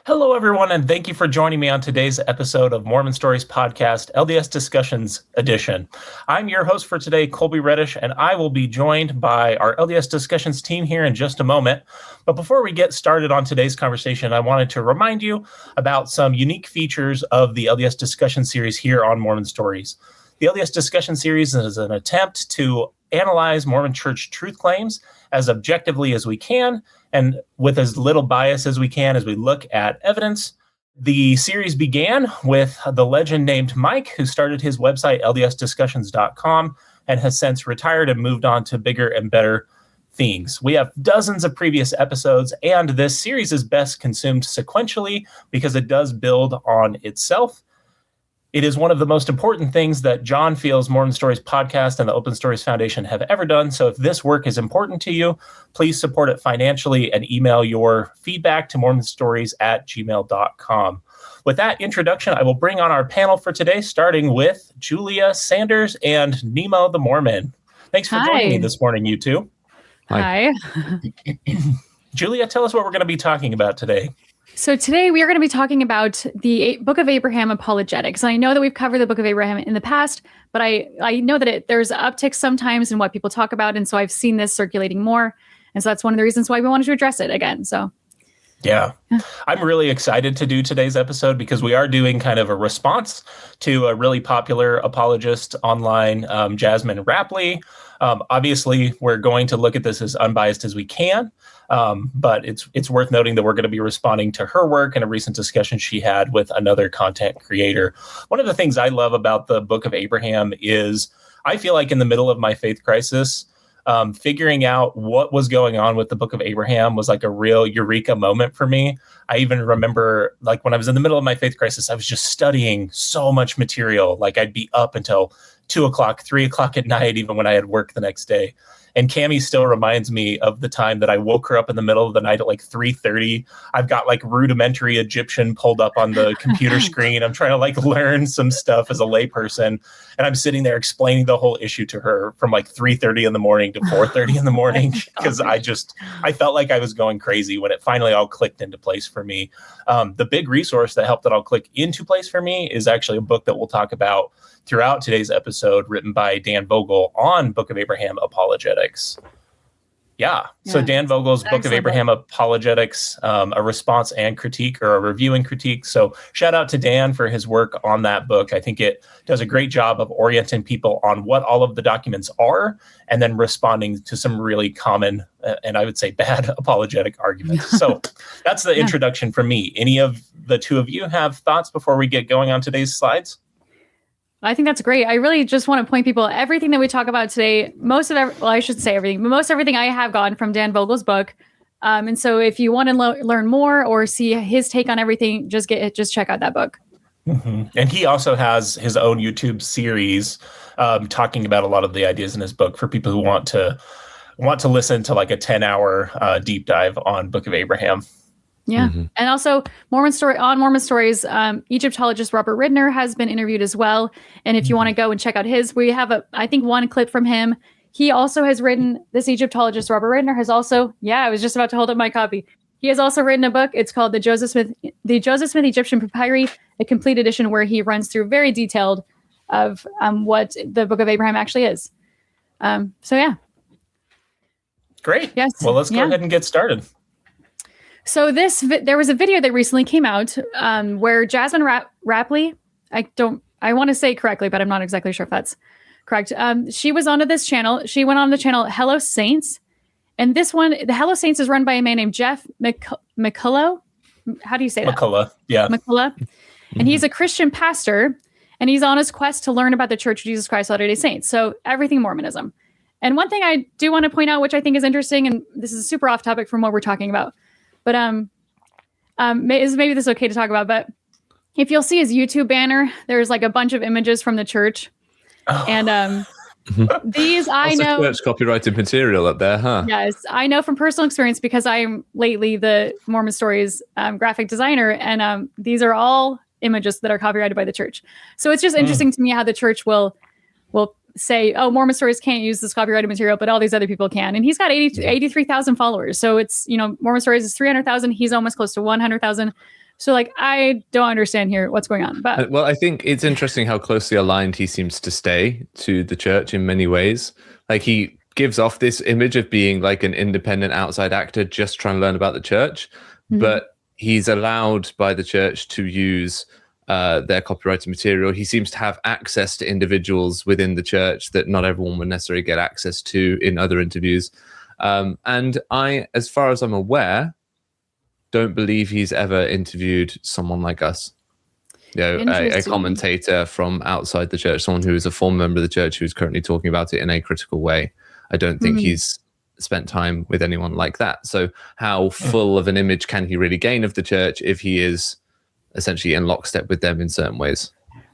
Hello, everyone, and thank you for joining me on today's episode of Mormon Stories Podcast, LDS Discussions Edition. I'm your host for today, Colby Reddish, and I will be joined by our LDS Discussions team here in just a moment. But before we get started on today's conversation, I wanted to remind you about some unique features of the LDS Discussion series here on Mormon Stories. The LDS Discussion series is an attempt to analyze Mormon Church truth claims as objectively as we can and with as little bias as we can as we look at evidence. The series began with the legend named Mike, who started his website, ldsdiscussions.com, and has since retired and moved on to bigger and better things. We have dozens of previous episodes, and this series is best consumed sequentially because it does build on itself. It is one of the most important things that John feels Mormon Stories Podcast and the Open Stories Foundation have ever done. So if this work is important to you, please support it financially and email your feedback to mormonstories@gmail.com. With that introduction, I will bring on our panel for today, starting with Julia Sanders and Nemo the Mormon. Thanks for joining me this morning, you two. Hi. Julia, tell us what we're going to be talking about today. So today we are going to be talking about the Book of Abraham Apologetics. I know that we've covered the Book of Abraham in the past, but I know that there's upticks sometimes in what people talk about. And so I've seen this circulating more. And so that's one of the reasons why we wanted to address it again. So Yeah, I'm really excited to do today's episode because we are doing kind of a response to a really popular apologist online, Jasmin Rappleye. Obviously, we're going to look at this as unbiased as we can, but it's worth noting that we're going to be responding to her work and a recent discussion she had with another content creator. One of the things I love about the Book of Abraham is I feel like in the middle of my faith crisis, figuring out what was going on with the Book of Abraham was like a real eureka moment for me. I even remember like when I was in the middle of my faith crisis, I was just studying so much material. Like I'd be up until 2 o'clock, 3 o'clock at night, even when I had work the next day. And Cammie still reminds me of the time that I woke her up in the middle of the night at like 3:30. I've got like rudimentary Egyptian pulled up on the computer screen. I'm trying to like learn some stuff as a layperson. And I'm sitting there explaining the whole issue to her from like 3:30 in the morning to 4:30 in the morning because I felt like I was going crazy when it finally all clicked into place for me. The big resource that helped it all click into place for me is actually a book that we'll talk about throughout today's episode, written by Dan Vogel on Book of Abraham Apologetics. Yeah. So Dan Vogel's Book of Abraham Apologetics, a response and critique, or a review and critique. So shout out to Dan for his work on that book. I think it does a great job of orienting people on what all of the documents are and then responding to some really common and I would say bad apologetic arguments. So that's the introduction from me. Any of the two of you have thoughts before we get going on today's slides? I think that's great. I really just want to point people, everything that we talk about today, most everything I have gotten from Dan Vogel's book. And so if you want to learn more or see his take on everything, just check out that book. Mm-hmm. And he also has his own YouTube series talking about a lot of the ideas in his book for people who want to listen to like a 10-hour deep dive on Book of Abraham. Yeah. Mm-hmm. And also Mormon Stories, Egyptologist Robert Ritner has been interviewed as well. And if you want to go and check out we have I think one clip from him. He also has written, this Egyptologist Robert Ritner has also, I was just about to hold up my copy. He has also written a book. It's called the Joseph Smith Egyptian Papyri, a complete edition where he runs through very detailed of what the Book of Abraham actually is. Great. Yes. Well, let's go ahead and get started. So there was a video that recently came out where Jasmin Rappleye, I want to say it correctly, but I'm not exactly sure if that's correct. She was onto this channel. She went on the channel Hello Saints. And this one, the Hello Saints is run by a man named Jeff McCullough. How do you say that? McCullough, yeah. McCullough. Mm-hmm. And he's a Christian pastor, and he's on his quest to learn about the Church of Jesus Christ of Latter-day Saints. So everything Mormonism. And one thing I do want to point out, which I think is interesting, and this is super off topic from what we're talking about, but maybe this is okay to talk about, but if you'll see his YouTube banner, there's like a bunch of images from the church. Oh. And these I know church copyrighted material up there, huh? Yes, I know from personal experience because I'm lately the Mormon Stories graphic designer, and these are all images that are copyrighted by the church. So it's just interesting to me how the church will say, oh, Mormon Stories can't use this copyrighted material, but all these other people can. And he's got 83,000 followers. So it's, Mormon Stories is 300,000. He's almost close to 100,000. So like, I don't understand here what's going on. But well, I think it's interesting how closely aligned he seems to stay to the church in many ways. Like he gives off this image of being like an independent outside actor just trying to learn about the church, but he's allowed by the church to use their copyrighted material. He seems to have access to individuals within the church that not everyone would necessarily get access to in other interviews. And I, as far as I'm aware, don't believe he's ever interviewed someone like us. You know, a commentator from outside the church, someone who is a former member of the church who's currently talking about it in a critical way. I don't think he's spent time with anyone like that. So how full of an image can he really gain of the church if he is essentially in lockstep with them in certain ways?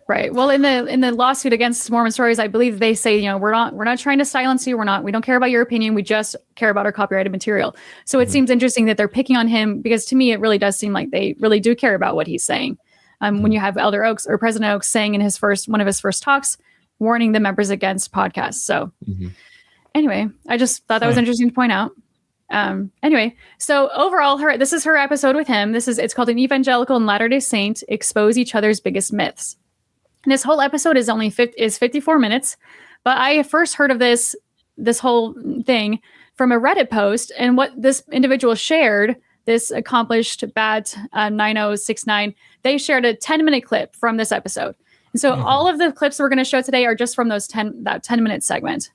Right. Well, in the lawsuit against Mormon Stories, I believe they say, we're not trying to silence you. We don't care about your opinion. We just care about our copyrighted material. So it seems interesting that they're picking on him, because to me, it really does seem like they really do care about what he's saying. When you have Elder Oaks or President Oaks saying in one of his first talks, warning the members against podcasts. So anyway, I just thought that was interesting to point out. Anyway, so overall, this is her episode with him. It's called An Evangelical and Latter-day Saint Expose Each Other's Biggest Myths. And this whole episode is only 54 minutes, but I first heard of this whole thing from a Reddit post, and what this individual shared, this accomplished bat 9069, they shared a 10-minute clip from this episode. And so all of the clips we're going to show today are just from that 10-minute segment.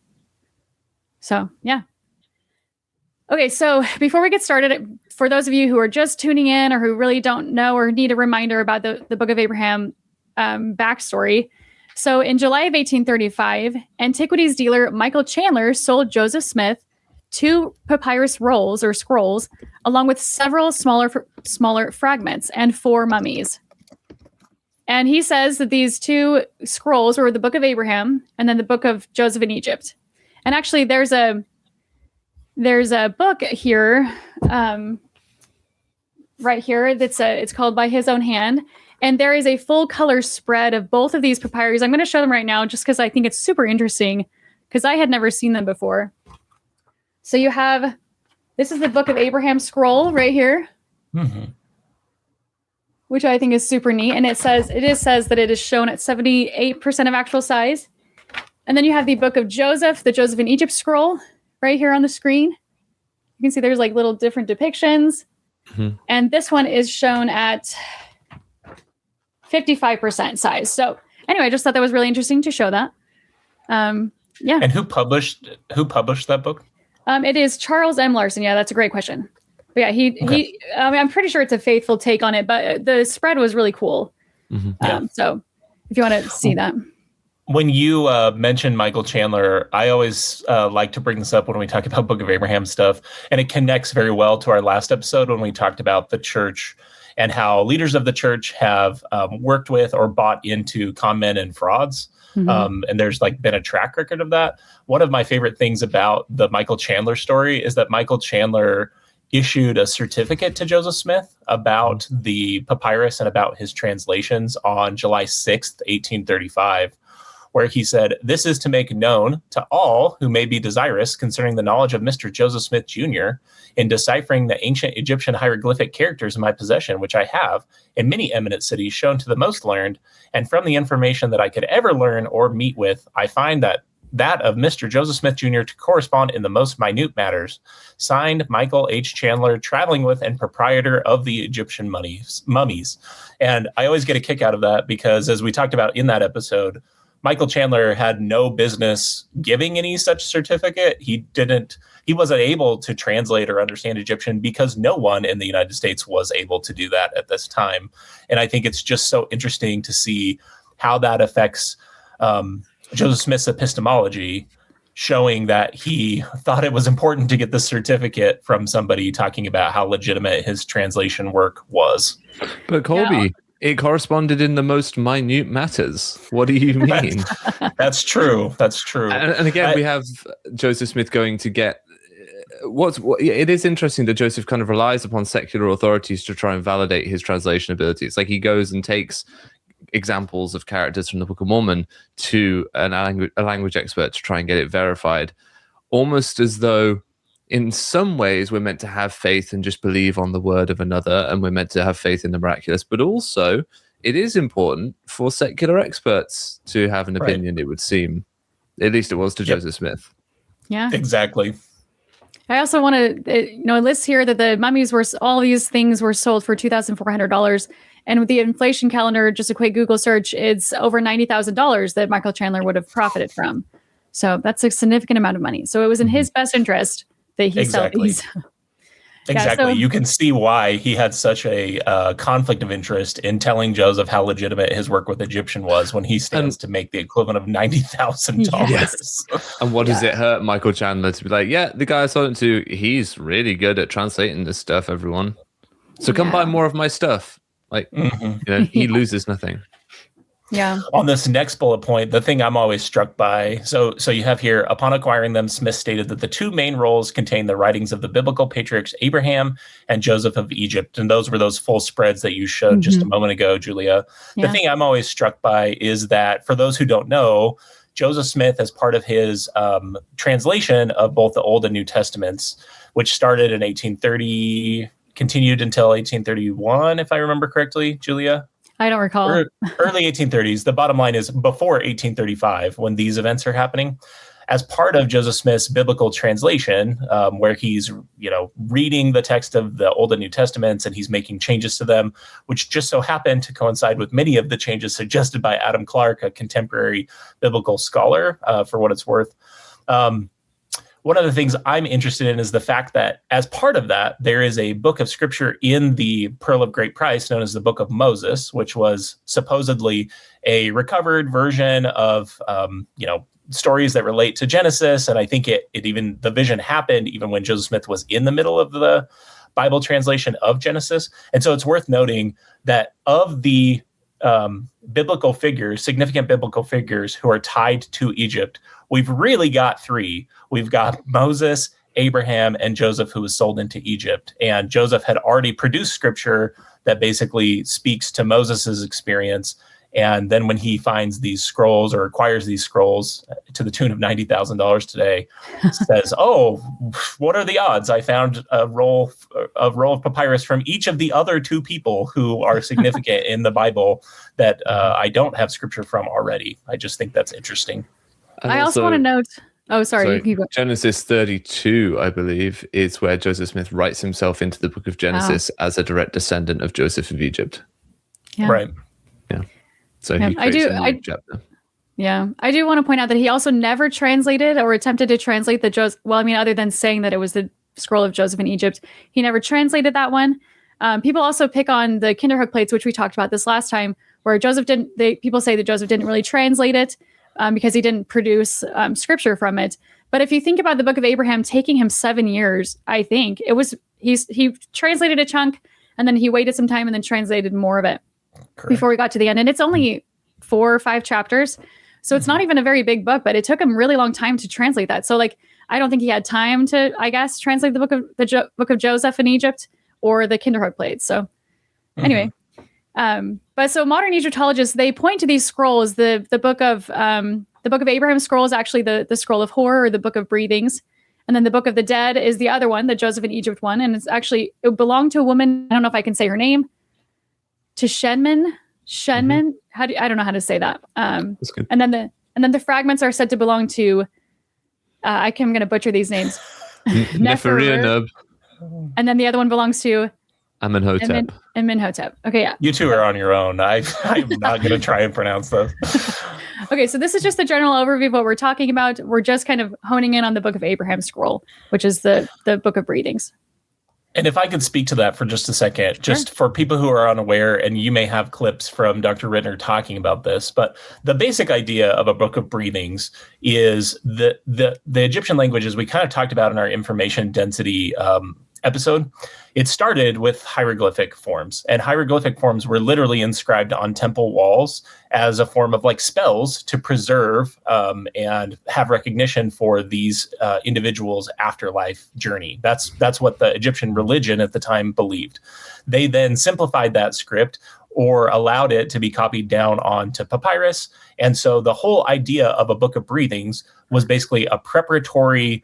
So, yeah. Okay, so before we get started, for those of you who are just tuning in or who really don't know or need a reminder about the Book of Abraham backstory. So in July of 1835, antiquities dealer Michael Chandler sold Joseph Smith 2 papyrus rolls or scrolls, along with several smaller fragments and 4 mummies. And he says that these 2 scrolls were the Book of Abraham and then the Book of Joseph in Egypt. And actually, there's a book here, right here. It's called By His Own Hand. And there is a full color spread of both of these papyrus. I'm going to show them right now just because I think it's super interesting, because I had never seen them before. So this is the Book of Abraham scroll right here, which I think is super neat. And it says that it is shown at 78% of actual size. And then you have the Book of Joseph, the Joseph in Egypt scroll right here on the screen. You can see there's like little different depictions. And this one is shown at 55% size. So anyway, I just thought that was really interesting to show that. Yeah. And who published that book? It is Charles M. Larson. Yeah, that's a great question. But yeah, I'm pretty sure it's a faithful take on it, but the spread was really cool. So if you want to see that. When you mentioned Michael Chandler, I always like to bring this up when we talk about Book of Abraham stuff, and it connects very well to our last episode when we talked about the church and how leaders of the church have worked with or bought into con men and frauds. And there's been a track record of that. One of my favorite things about the Michael Chandler story is that Michael Chandler issued a certificate to Joseph Smith about the papyrus and about his translations on July 6th, 1835. Where he said, "This is to make known to all who may be desirous concerning the knowledge of Mr. Joseph Smith Jr. in deciphering the ancient Egyptian hieroglyphic characters in my possession, which I have in many eminent cities shown to the most learned, and from the information that I could ever learn or meet with, I find that of Mr. Joseph Smith Jr. to correspond in the most minute matters. Signed, Michael H. Chandler, traveling with and proprietor of the Egyptian mummies." And I always get a kick out of that because, as we talked about in that episode, Michael Chandler had no business giving any such certificate. He wasn't able to translate or understand Egyptian because no one in the United States was able to do that at this time. And I think it's just so interesting to see how that affects Joseph Smith's epistemology, showing that he thought it was important to get the certificate from somebody talking about how legitimate his translation work was. But Colby, it corresponded in the most minute matters. What do you mean? That's true. That's true. And again, we have Joseph Smith going to get it is interesting that Joseph kind of relies upon secular authorities to try and validate his translation abilities. Like he goes and takes examples of characters from the Book of Mormon to a language expert to try and get it verified, almost as though in some ways we're meant to have faith and just believe on the word of another, and we're meant to have faith in the miraculous, but also it is important for secular experts to have an opinion, it would seem. At least it was to Joseph Smith. Yeah. Exactly. I also want to, list here that the mummies all these things were sold for $2,400. And with the inflation calendar, just a quick Google search, it's over $90,000 that Michael Chandler would have profited from. So that's a significant amount of money. So it was in his best interest that he sell these. Exactly. You can see why he had such a conflict of interest in telling Joseph how legitimate his work with Egyptian was when he stands to make the equivalent of $90,000. Yes. And what does it hurt Michael Chandler to be like, yeah, the guy I sold it to, he's really good at translating this stuff, everyone. So come buy more of my stuff. Like, he loses nothing. Yeah. On this next bullet point, the thing I'm always struck by, so you have here, upon acquiring them, Smith stated that the two main rolls contain the writings of the biblical patriarchs Abraham and Joseph of Egypt. And those were those full spreads that you showed just a moment ago, Julia. The thing I'm always struck by is that, for those who don't know, Joseph Smith, as part of his translation of both the Old and New Testaments, which started in 1830, continued until 1831, if I remember correctly, Julia? I don't recall. Early 1830s. The bottom line is before 1835, when these events are happening. As part of Joseph Smith's biblical translation, where he's, reading the text of the Old and New Testaments and he's making changes to them, which just so happened to coincide with many of the changes suggested by Adam Clarke, a contemporary biblical scholar, for what it's worth. One of the things I'm interested in is the fact that as part of that, there is a book of scripture in the Pearl of Great Price known as the Book of Moses, which was supposedly a recovered version of, stories that relate to Genesis. And I think the vision happened even when Joseph Smith was in the middle of the Bible translation of Genesis. And so it's worth noting that of the significant biblical figures who are tied to Egypt, we've really got three. We've got Moses, Abraham, and Joseph, who was sold into Egypt. And Joseph had already produced scripture that basically speaks to Moses's experience. And then when he finds these scrolls or acquires these scrolls to the tune of $90,000 today, says, "Oh, what are the odds? I found a roll of papyrus from each of the other two people who are significant in the Bible that I don't have scripture from already." I just think that's interesting. And I also want to note. Oh, sorry. Genesis 32, I believe, is where Joseph Smith writes himself into the book of Genesis as a direct descendant of Joseph of Egypt. Yeah. Right. Yeah. So he creates a new chapter. Yeah. I do want to point out that he also never translated or attempted to translate the Joseph. Well, I mean, other than saying that it was the scroll of Joseph in Egypt, he never translated that one. People also pick on the Kinderhook plates, which we talked about this last time, where people say that Joseph didn't really translate it because he didn't produce scripture from it. But if you think about the Book of Abraham taking him 7 years, I think he translated a chunk and then he waited some time and then translated more of it. Correct. Before we got to the end. And it's only 4 or 5 chapters. So it's not even a very big book, but it took him a really long time to translate that. So I don't think he had time to, translate the book of Joseph in Egypt or the Kinderhook plates. So anyway, but so modern Egyptologists, they point to these scrolls. The book of Abraham scroll is actually the scroll of horror, or the book of breathings. And then the Book of the Dead is the other one, the Joseph in Egypt one. And it belonged to a woman. I don't know if I can say her name. To Shenman. I don't know how to say that. That's good. And then the fragments are said to belong to. I'm going to butcher these names. Neferenub. And then the other one belongs to Amenhotep. Amenhotep. Okay, yeah. You two are on your own. I'm not going to try and pronounce those. Okay, so this is just a general overview of what we're talking about. We're just kind of honing in on the Book of Abraham scroll, which is the Book of Breathings. And if I could speak to that for just a second, just for people who are unaware, and you may have clips from Dr. Ritner talking about this, but the basic idea of a book of breathings is the Egyptian languages we kind of talked about in our information density episode. It started with hieroglyphic forms, and hieroglyphic forms were literally inscribed on temple walls as a form of spells to preserve and have recognition for these individuals' afterlife journey. That's what the Egyptian religion at the time believed. They then simplified that script or allowed it to be copied down onto papyrus. And so the whole idea of a book of breathings was basically a preparatory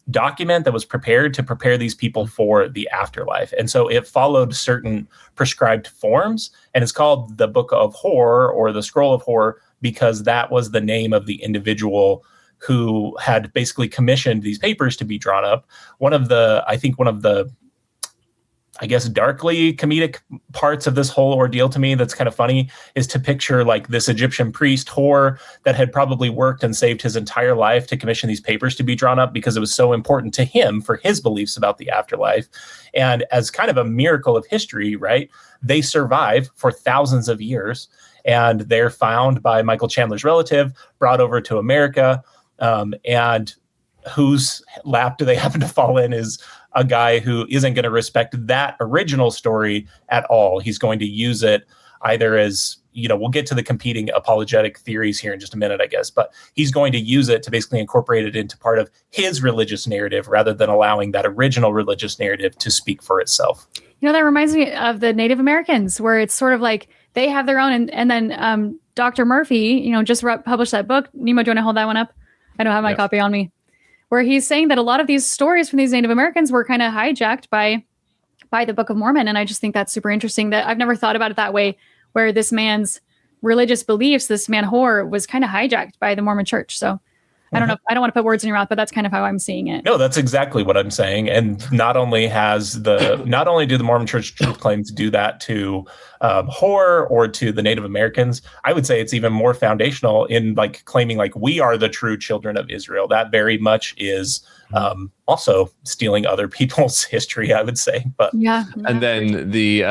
document that was prepared to prepare these people for the afterlife. And so it followed certain prescribed forms, and it's called the Book of Horror or the Scroll of Horror because that was the name of the individual who had basically commissioned these papers to be drawn up. One of the, I guess, darkly comedic parts of this whole ordeal to me that's kind of funny is to picture like this Egyptian priest Hor that had probably worked and saved his entire life to commission these papers to be drawn up because it was so important to him for his beliefs about the afterlife. And as kind of a miracle of history, right, they survive for thousands of years, and they're found by Michael Chandler's relative, brought over to America, and whose lap do they happen to fall in is a guy who isn't going to respect that original story at all. He's going to use it either as, we'll get to the competing apologetic theories here in just a minute, I guess, but he's going to use it to basically incorporate it into part of his religious narrative rather than allowing that original religious narrative to speak for itself. That reminds me of the Native Americans, where it's sort of like they have their own, and then Dr. Murphy, just published that book. Nemo, do you want to hold that one up? I don't have my copy on me. Where he's saying that a lot of these stories from these Native Americans were kind of hijacked by the Book of Mormon. And I just think that's super interesting that I've never thought about it that way, where this man's religious beliefs, this man Hor, was kind of hijacked by the Mormon church. So I don't know. I don't want to put words in your mouth, but that's kind of how I'm seeing it. No, that's exactly what I'm saying. And not only do the Mormon Church truth claims do that to Hor or to the Native Americans, I would say it's even more foundational in like claiming like we are the true children of Israel. That very much is also stealing other people's history, I would say. But and then the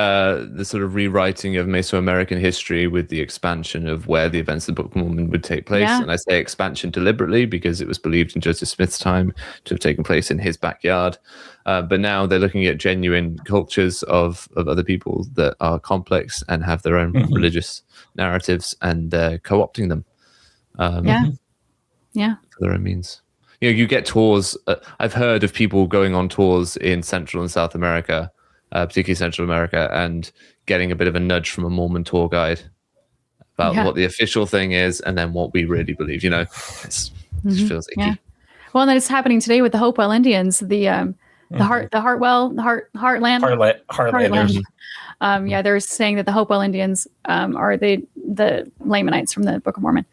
sort of rewriting of Mesoamerican history with the expansion of where the events of the Book of Mormon would take place. Yeah. And I say expansion deliberately because it was believed in Joseph Smith's time to have taken place in his backyard. But now they're looking at genuine cultures of other people that are complex and have their own religious narratives, and co-opting them for their own means. You get tours. I've heard of people going on tours in Central and South America, particularly Central America, and getting a bit of a nudge from a Mormon tour guide about what the official thing is and then what we really believe. It just feels icky. Yeah. Well, and then it's happening today with the Hopewell Indians, the Heartlanders. They're saying that the Hopewell Indians are the Lamanites from the Book of Mormon.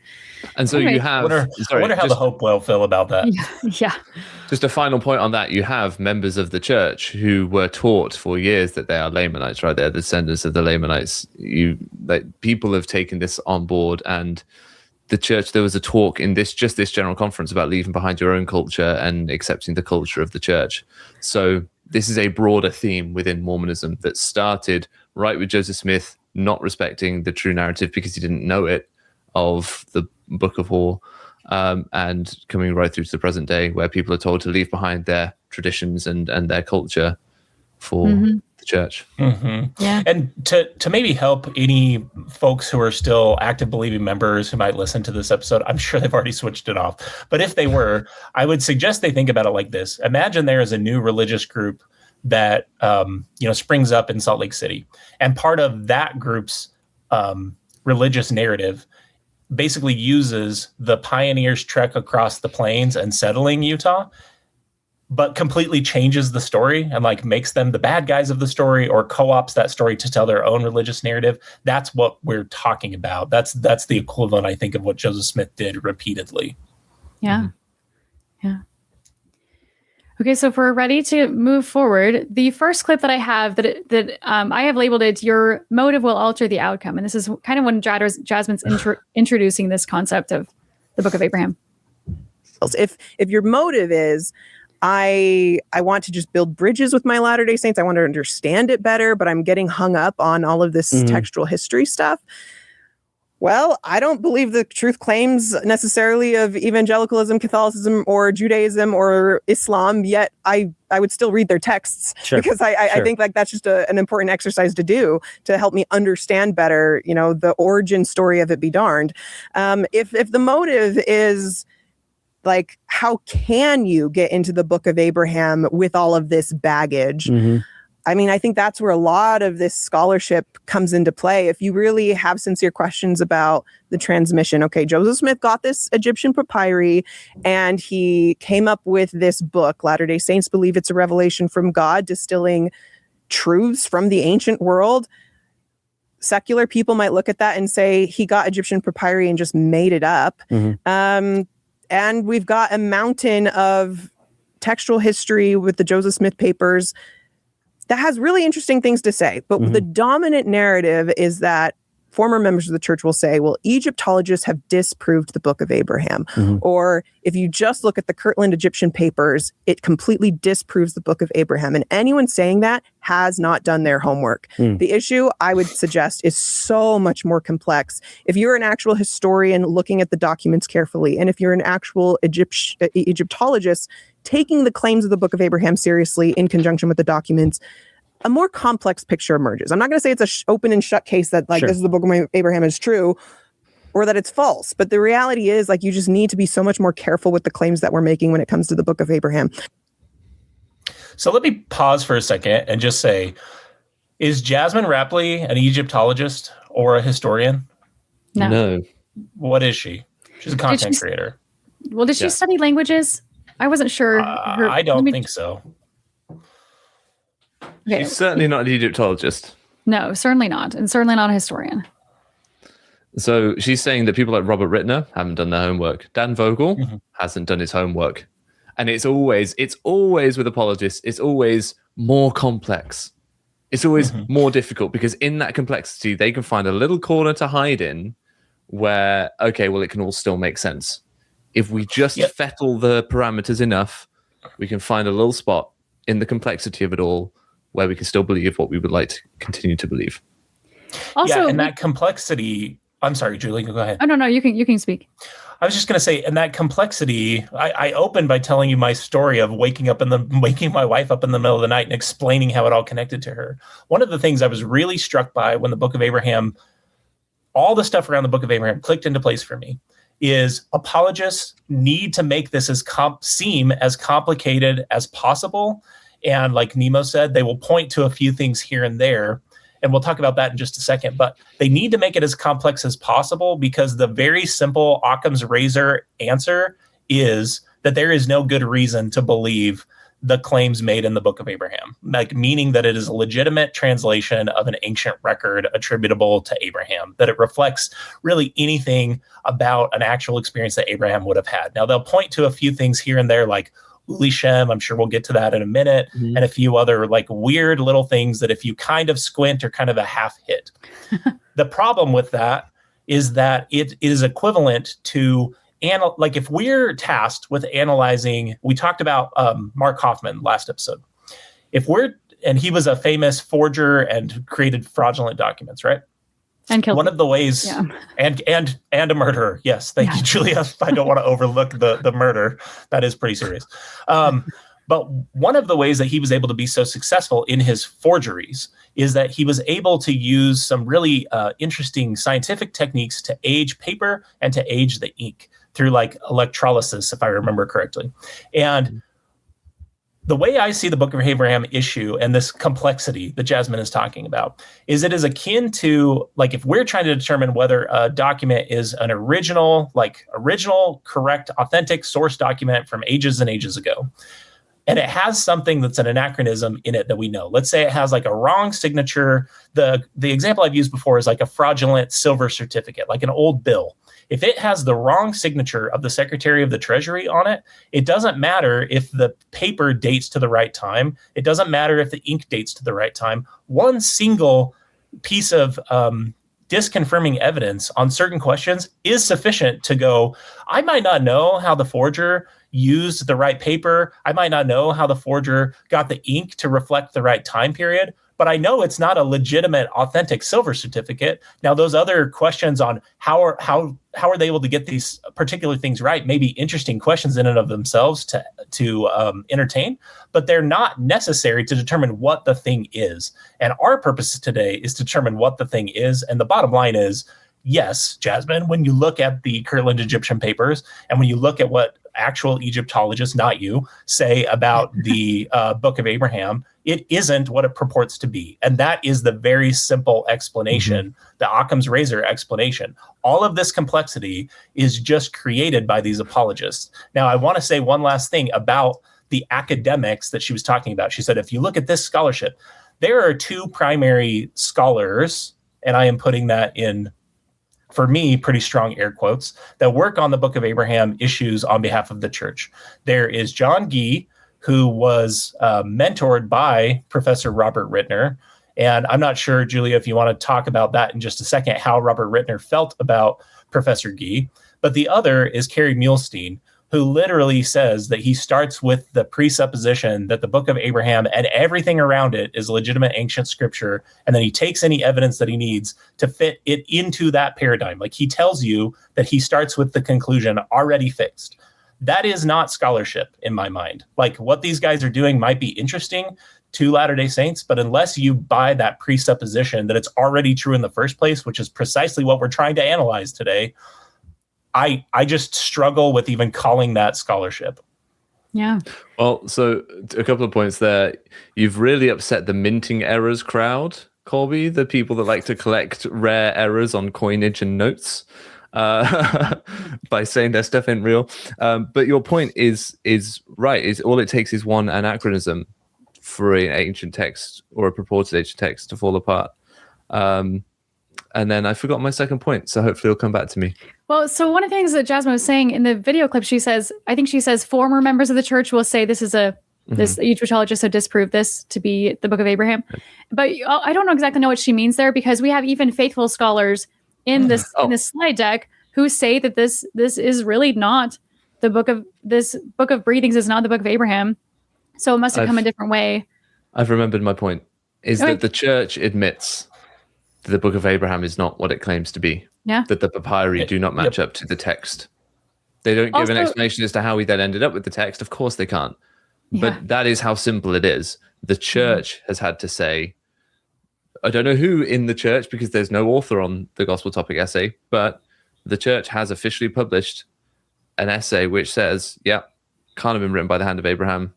And so you have... I wonder how the Hopewell feel about that. Yeah. Just a final point on that. You have members of the church who were taught for years that they are Lamanites, right? They're descendants of the Lamanites. People have taken this on board, and the church, there was a talk in this general conference about leaving behind your own culture and accepting the culture of the church. So this is a broader theme within Mormonism that started right with Joseph Smith not respecting the true narrative because he didn't know it of the Book of Hor, and coming right through to the present day where people are told to leave behind their traditions and their culture for the church. Yeah. And to maybe help any folks who are still active believing members who might listen to this episode, I'm sure they've already switched it off. But if they were, I would suggest they think about it like this. Imagine there is a new religious group that springs up in Salt Lake City. And part of that group's religious narrative basically uses the pioneers' trek across the plains and settling Utah, but completely changes the story and like makes them the bad guys of the story or co-ops that story to tell their own religious narrative. That's what we're talking about. That's the equivalent, I think, of what Joseph Smith did repeatedly. Yeah. Yeah. Okay, so if we're ready to move forward, the first clip that I have that I have labeled it, "Your motive will alter the outcome." And this is kind of when Jasmine's introducing this concept of the Book of Abraham. If your motive is, I want to just build bridges with my Latter-day Saints, I want to understand it better, but I'm getting hung up on all of this textual history stuff. Well, I don't believe the truth claims necessarily of evangelicalism, Catholicism, or Judaism, or Islam, yet I would still read their texts because I think like that's just an important exercise to do to help me understand better, the origin story of it be darned. If the motive is like, how can you get into the Book of Abraham with all of this baggage? I mean, I think that's where a lot of this scholarship comes into play. If you really have sincere questions about the transmission, okay, Joseph Smith got this Egyptian papyri and he came up with this book. Latter-day Saints believe it's a revelation from God, distilling truths from the ancient world. Secular people might look at that and say he got Egyptian papyri and just made it up. And we've got a mountain of textual history with the Joseph Smith papers that has really interesting things to say. But the dominant narrative is that former members of the church will say, well, Egyptologists have disproved the Book of Abraham. Or if you just look at the Kirtland Egyptian papers, it completely disproves the Book of Abraham. And anyone saying that has not done their homework. The issue, I would suggest, is so much more complex. If you're an actual historian looking at the documents carefully, and if you're an actual Egyptologist taking the claims of the Book of Abraham seriously in conjunction with the documents, a more complex picture emerges. I'm not going to say it's a open and shut case that like this is the Book of Abraham is true or that it's false. But the reality is like you just need to be so much more careful with the claims that we're making when it comes to the Book of Abraham. So let me pause for a second and just say, is Jasmin Rappleye an Egyptologist or a historian? No. What is she? She's a content creator. Well, did she study languages? I wasn't sure. I don't think so. Okay. She's certainly not an Egyptologist. No, certainly not. And certainly not a historian. So she's saying that people like Robert Ritner haven't done their homework. Dan Vogel hasn't done his homework. And it's always with apologists, it's always more complex. It's always more difficult because in that complexity, they can find a little corner to hide in where, okay, well, it can all still make sense. If we just fettle the parameters enough, we can find a little spot in the complexity of it all where we can still believe what we would like to continue to believe. Also, and that complexity, I'm sorry, Julie, go ahead. Oh, no, you can speak. I was just going to say, and that complexity, I opened by telling you my story of waking my wife up in the middle of the night and explaining how it all connected to her. One of the things I was really struck by when the Book of Abraham, all the stuff around the Book of Abraham clicked into place for me, is apologists need to make this seem as complicated as possible. And like Nemo said, they will point to a few things here and there. And we'll talk about that in just a second. But they need to make it as complex as possible because the very simple Occam's razor answer is that there is no good reason to believe the claims made in the Book of Abraham, like meaning that it is a legitimate translation of an ancient record attributable to Abraham, that it reflects really anything about an actual experience that Abraham would have had. Now, they'll point to a few things here and there like Uli Shem, I'm sure we'll get to that in a minute, and a few other like weird little things that if you kind of squint are kind of a half hit. The problem with that is that it is equivalent to like if we're tasked with analyzing, we talked about Mark Hoffman last episode. And he was a famous forger and created fraudulent documents, right? And killed one of the ways, and a murderer. Yes, thank you, Julia. I don't want to overlook the murder. That is pretty serious. But one of the ways that he was able to be so successful in his forgeries is that he was able to use some really interesting scientific techniques to age paper and to age the ink through like electrolysis, if I remember correctly. And the way I see the Book of Abraham issue and this complexity that Jasmin is talking about is it is akin to, like, if we're trying to determine whether a document is an original, correct, authentic source document from ages and ages ago, and it has something that's an anachronism in it that we know. Let's say it has like a wrong signature. The example I've used before is like a fraudulent silver certificate, like an old bill. If it has the wrong signature of the Secretary of the Treasury on it, it doesn't matter if the paper dates to the right time. It doesn't matter if the ink dates to the right time. One single piece of disconfirming evidence on certain questions is sufficient to go, I might not know how the forger used the right paper. I might not know how the forger got the ink to reflect the right time period, but I know it's not a legitimate, authentic silver certificate. Now, those other questions on how are they able to get these particular things right may be interesting questions in and of themselves to entertain, but they're not necessary to determine what the thing is. And our purpose today is to determine what the thing is. And the bottom line is, yes, Jasmin, when you look at the Kirtland Egyptian papers and when you look at what actual Egyptologists, not you, say about the Book of Abraham, it isn't what it purports to be. And that is the very simple explanation, the Occam's razor explanation. All of this complexity is just created by these apologists. Now, I want to say one last thing about the academics that she was talking about. She said, if you look at this scholarship, there are two primary scholars, and I am putting that in, for me, pretty strong air quotes, that work on the Book of Abraham issues on behalf of the church. There is John Gee, who was mentored by Professor Robert Ritner. And I'm not sure, Julia, if you want to talk about that in just a second, how Robert Ritner felt about Professor Gee. But the other is Kerry Muhlestein, who literally says that he starts with the presupposition that the Book of Abraham and everything around it is legitimate ancient scripture, and then he takes any evidence that he needs to fit it into that paradigm. Like, he tells you that he starts with the conclusion already fixed. That is not scholarship in my mind. Like, what these guys are doing might be interesting to Latter-day Saints, but unless you buy that presupposition that it's already true in the first place, which is precisely what we're trying to analyze today, I just struggle with even calling that scholarship. Yeah. Well, so a couple of points there. You've really upset the minting errors crowd, Colby, the people that like to collect rare errors on coinage and notes, by saying their stuff ain't real. But your point is right. Is all it takes is one anachronism for an ancient text or a purported ancient text to fall apart. And then I forgot my second point, so hopefully it'll come back to me. Well, so one of the things that Jasmine was saying in the video clip, she says, I think she says former members of the church will say this is this Egyptologists have disproved this to be the Book of Abraham. But I don't exactly know what she means there, because we have even faithful scholars in this slide deck who say that this is really not the book of breathings is not the Book of Abraham. So it must have come a different way. I've remembered my point, is that the church admits that the Book of Abraham is not what it claims to be. Yeah. That the papyri do not match up to the text. They don't give an explanation as to how we then ended up with the text. Of course they can't. Yeah. But that is how simple it is. The church has had to say, I don't know who in the church, because there's no author on the gospel topic essay, but the church has officially published an essay which says, yeah, can't have been written by the hand of Abraham.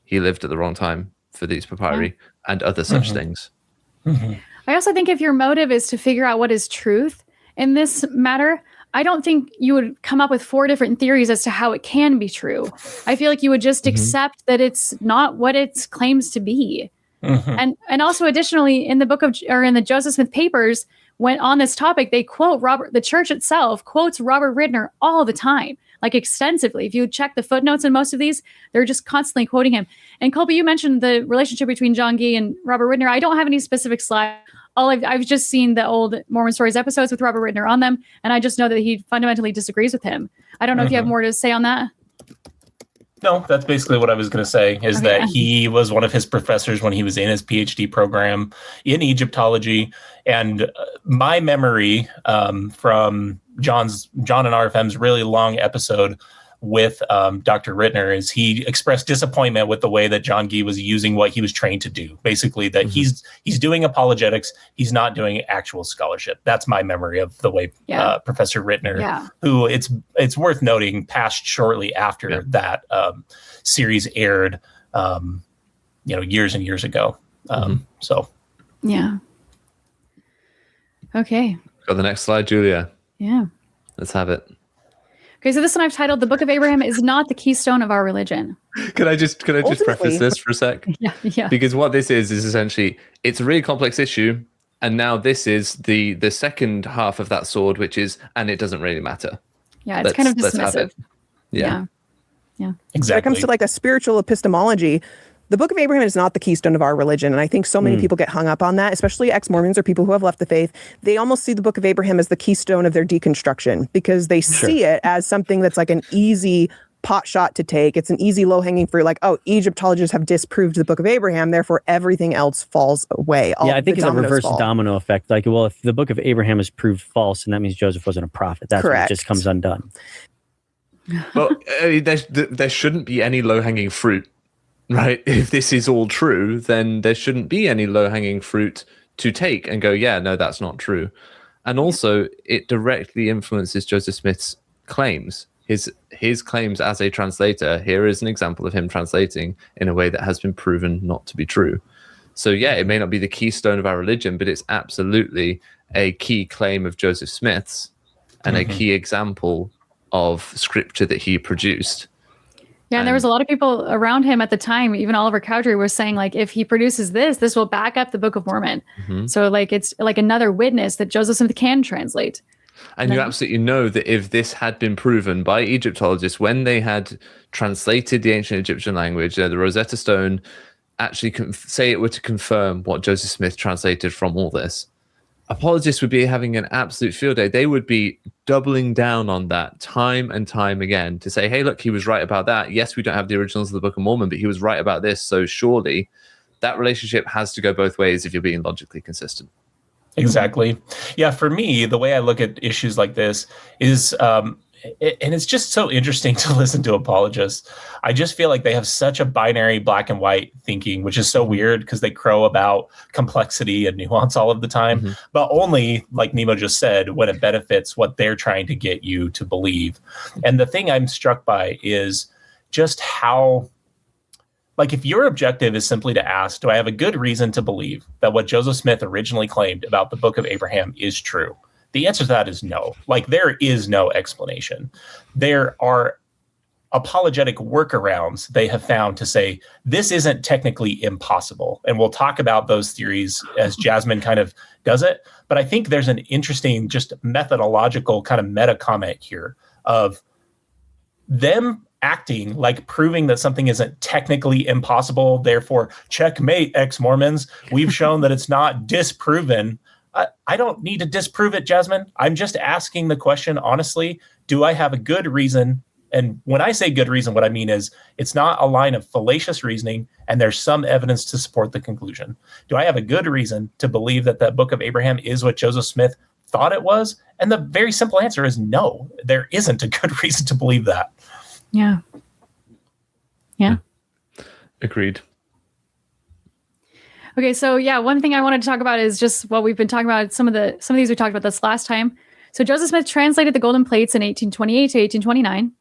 He lived at the wrong time for these papyri and other such things. I also think if your motive is to figure out what is truth in this matter, I don't think you would come up with 4 different theories as to how it can be true. I feel like you would just accept that it's not what it claims to be. And also additionally, in the in the Joseph Smith papers, when on this topic, they quote the church itself quotes Robert Ritner all the time, like extensively. If you check the footnotes in most of these, they're just constantly quoting him. And Colby, you mentioned the relationship between John Gee and Robert Ritner. I don't have any specific slide. I've just seen the old Mormon Stories episodes with Robert Ritner on them, and I just know that he fundamentally disagrees with him. I don't know if you have more to say on that. No, that's basically what I was going to say, is that he was one of his professors when he was in his PhD program in Egyptology. And my memory from John and RFM's really long episode with Dr. Ritner is he expressed disappointment with the way that John Gee was using what he was trained to do. Basically, that he's doing apologetics, he's not doing actual scholarship. That's my memory of the way Professor Ritner, who it's worth noting, passed shortly after that series aired, years and years ago. So, yeah. Okay. Got the next slide, Julia. Yeah. Let's have it. Okay, so this one I've titled "The Book of Abraham is not the keystone of our religion." Can I just preface this for a sec? Yeah. Because what this is essentially, it's a really complex issue, and now this is the second half of that sword, which is, and it doesn't really matter. Yeah, it's kind of dismissive. Yeah, exactly. When it comes to like a spiritual epistemology, the Book of Abraham is not the keystone of our religion. And I think so many people get hung up on that, especially ex-Mormons or people who have left the faith. They almost see the Book of Abraham as the keystone of their deconstruction because they see it as something that's like an easy pot shot to take. It's an easy low-hanging fruit, like, oh, Egyptologists have disproved the Book of Abraham, therefore everything else falls away. I think it's a reverse domino effect. Like, well, if the Book of Abraham is proved false, and that means Joseph wasn't a prophet, that's when it just comes undone. Well, there shouldn't be any low-hanging fruit. Right. If this is all true, then there shouldn't be any low-hanging fruit to take and go, yeah, no, that's not true. And also, it directly influences Joseph Smith's claims. His claims as a translator. Here is an example of him translating in a way that has been proven not to be true. So yeah, it may not be the keystone of our religion, but it's absolutely a key claim of Joseph Smith's and a key example of scripture that he produced. Yeah, and there was a lot of people around him at the time. Even Oliver Cowdery was saying, like, if he produces this will back up the Book of Mormon. So, like, it's like another witness that Joseph Smith can translate. And you absolutely know that if this had been proven by Egyptologists when they had translated the ancient Egyptian language, the Rosetta Stone actually say it were to confirm what Joseph Smith translated from all this, apologists would be having an absolute field day. They would be doubling down on that time and time again to say, hey, look, he was right about that. Yes, we don't have the originals of the Book of Mormon, but he was right about this. So surely that relationship has to go both ways if you're being logically consistent. Exactly. Yeah, for me, the way I look at issues like this is, and it's just so interesting to listen to apologists. I just feel like they have such a binary black and white thinking, which is so weird because they crow about complexity and nuance all of the time, but only, like Nemo just said, when it benefits what they're trying to get you to believe. And the thing I'm struck by is just how, like, if your objective is simply to ask, do I have a good reason to believe that what Joseph Smith originally claimed about the Book of Abraham is true? The answer to that is no. Like, there is no explanation. There are apologetic workarounds they have found to say this isn't technically impossible. And we'll talk about those theories as Jasmin kind of does it. But I think there's an interesting, just methodological kind of meta comment here of them acting like proving that something isn't technically impossible. Therefore, checkmate, ex-Mormons. We've shown that it's not disproven. I don't need to disprove it, Jasmin. I'm just asking the question, honestly, do I have a good reason? And when I say good reason, what I mean is it's not a line of fallacious reasoning and there's some evidence to support the conclusion. Do I have a good reason to believe that the Book of Abraham is what Joseph Smith thought it was? And the very simple answer is no, there isn't a good reason to believe that. Yeah. Agreed. Okay, so yeah, one thing I wanted to talk about is just what we've been talking about. Some of these we talked about this last time. So Joseph Smith translated the Golden Plates in 1828 to 1829.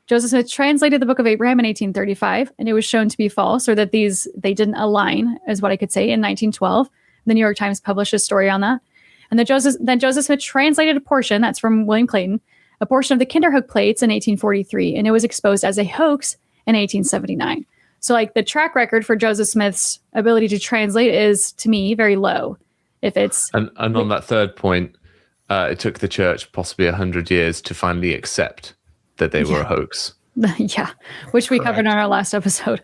Joseph Smith translated the Book of Abraham in 1835, and it was shown to be false, or that they didn't align, is what I could say, in 1912. The New York Times published a story on that. And then Joseph Smith translated a portion, that's from William Clayton, a portion of the Kinderhook plates in 1843, and it was exposed as a hoax in 1879. So, like, the track record for Joseph Smith's ability to translate is, to me, very low. If it's and on that third point, it took the church possibly 100 years to finally accept that they were a hoax. Yeah, which we covered on our last episode.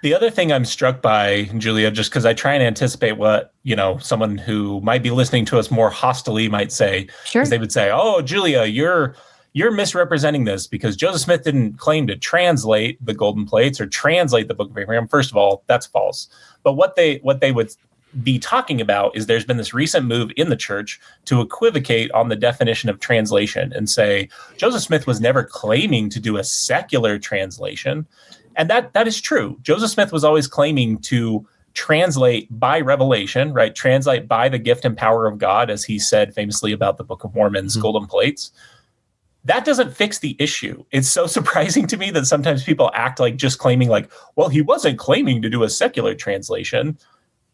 The other thing I'm struck by, Julia, just because I try and anticipate what, someone who might be listening to us more hostilely might say, sure, is they would say, oh, Julia, you're misrepresenting this because Joseph Smith didn't claim to translate the Golden Plates or translate the Book of Abraham. First of all, that's false. But what they would be talking about is there's been this recent move in the church to equivocate on the definition of translation and say Joseph Smith was never claiming to do a secular translation. And that is true. Joseph Smith was always claiming to translate by revelation, right? Translate by the gift and power of God, as he said famously about the Book of Mormon's Golden Plates. That doesn't fix the issue. It's so surprising to me that sometimes people act like just claiming like, well, he wasn't claiming to do a secular translation.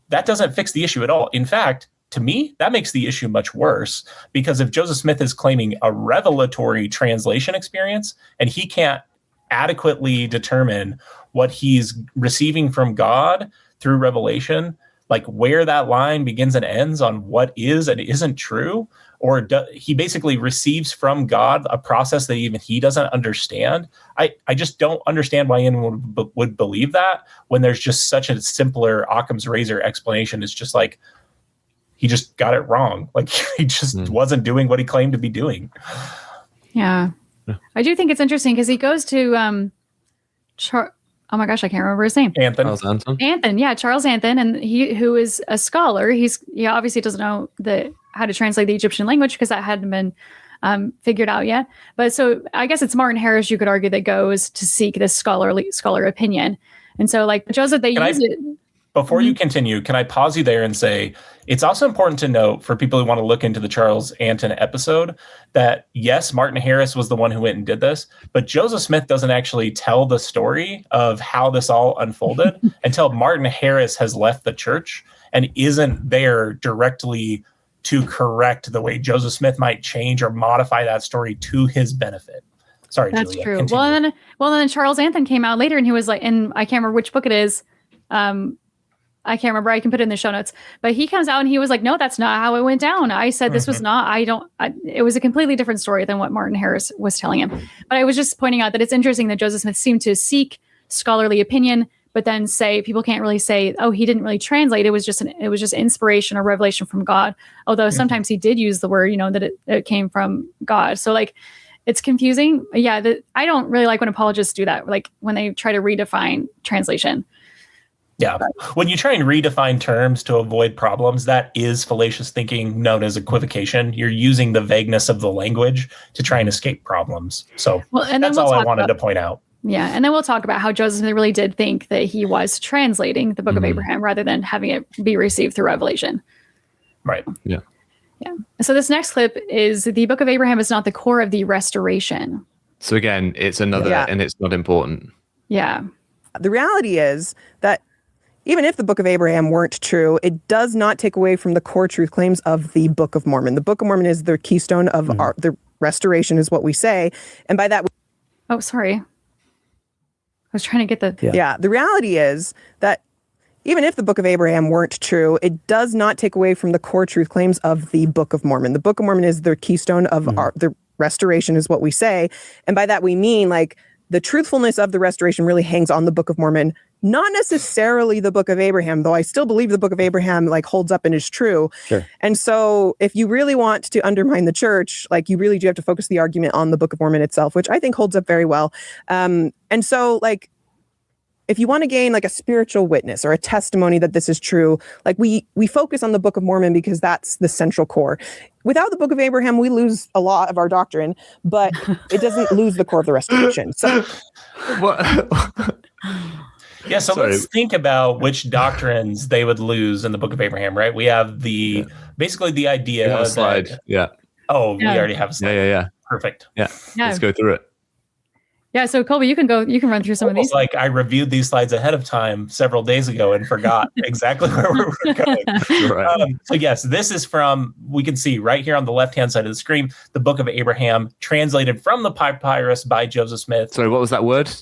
That doesn't fix the issue at all. In fact, to me, that makes the issue much worse, because if Joseph Smith is claiming a revelatory translation experience and he can't adequately determine what he's receiving from God through revelation, like where that line begins and ends on what is and isn't true, or he basically receives from God a process that even he doesn't understand. I just don't understand why anyone would believe that when there's just such a simpler Occam's razor explanation. It's just like, he just got it wrong. Like he just wasn't doing what he claimed to be doing. Yeah. I do think it's interesting because he goes to, oh my gosh, I can't remember his name. Anthon. Yeah, Charles Anthon, and who is a scholar. He obviously doesn't know how to translate the Egyptian language because that hadn't been figured out yet. But so I guess it's Martin Harris, you could argue, that goes to seek this scholar opinion. And so, like Joseph, they use it. Before you continue, can I pause you there and say, it's also important to note for people who want to look into the Charles Anton episode that, yes, Martin Harris was the one who went and did this, but Joseph Smith doesn't actually tell the story of how this all unfolded until Martin Harris has left the church and isn't there directly to correct the way Joseph Smith might change or modify that story to his benefit. Sorry, That's Julia. true. Continue. Well, then Charles Anton came out later and he was like, and I can't remember which book it is. I can't remember. I can put it in the show notes. But he comes out and he was like, no, that's not how it went down. I said this was not, it was a completely different story than what Martin Harris was telling him. But I was just pointing out that it's interesting that Joseph Smith seemed to seek scholarly opinion, but then say, people can't really say, oh, he didn't really translate. It was just inspiration or revelation from God. Although sometimes he did use the word, that it came from God. So like, it's confusing. Yeah. I don't really like when apologists do that. Like when they try to redefine translation. Yeah. When you try and redefine terms to avoid problems, that is fallacious thinking known as equivocation. You're using the vagueness of the language to try and escape problems. So that's all I wanted to point out. Yeah. And then we'll talk about how Joseph Smith really did think that he was translating the Book of Abraham rather than having it be received through revelation. Right. Yeah. Yeah. So this next clip is the Book of Abraham is not the core of the restoration. So again, it's another, and it's not important. Yeah. The reality is that even if the Book of Abraham weren't true, it does not take away from the core truth claims of the Book of Mormon. The Book of Mormon is the keystone of the restoration, is what we say. And by that... Oh, sorry. I was trying to get the... Yeah. The reality is that even if the Book of Abraham weren't true, it does not take away from the core truth claims of the Book of Mormon. The Book of Mormon is the keystone of the restoration, is what we say. And by that we mean, like, the truthfulness of the restoration really hangs on the Book of Mormon, not necessarily the Book of Abraham, though I still believe the Book of Abraham like holds up and is true. Sure. And so if you really want to undermine the church, like you really do have to focus the argument on the Book of Mormon itself, which I think holds up very well. And so like, if you want to gain like a spiritual witness or a testimony that this is true, like we focus on the Book of Mormon because that's the central core. Without the Book of Abraham, we lose a lot of our doctrine, but it doesn't lose the core of the restoration. So, yeah. So let's think about which doctrines they would lose in the Book of Abraham, right? We have basically the idea. We have a slide. We already have a slide. Yeah. Perfect. Yeah. Let's go through it. Yeah, so Colby, you can run through some of these. Like I reviewed these slides ahead of time several days ago and forgot exactly where we were going. Right. So yes, this is from, we can see right here on the left-hand side of the screen, the Book of Abraham, translated from the papyrus by Joseph Smith. Sorry, what was that word?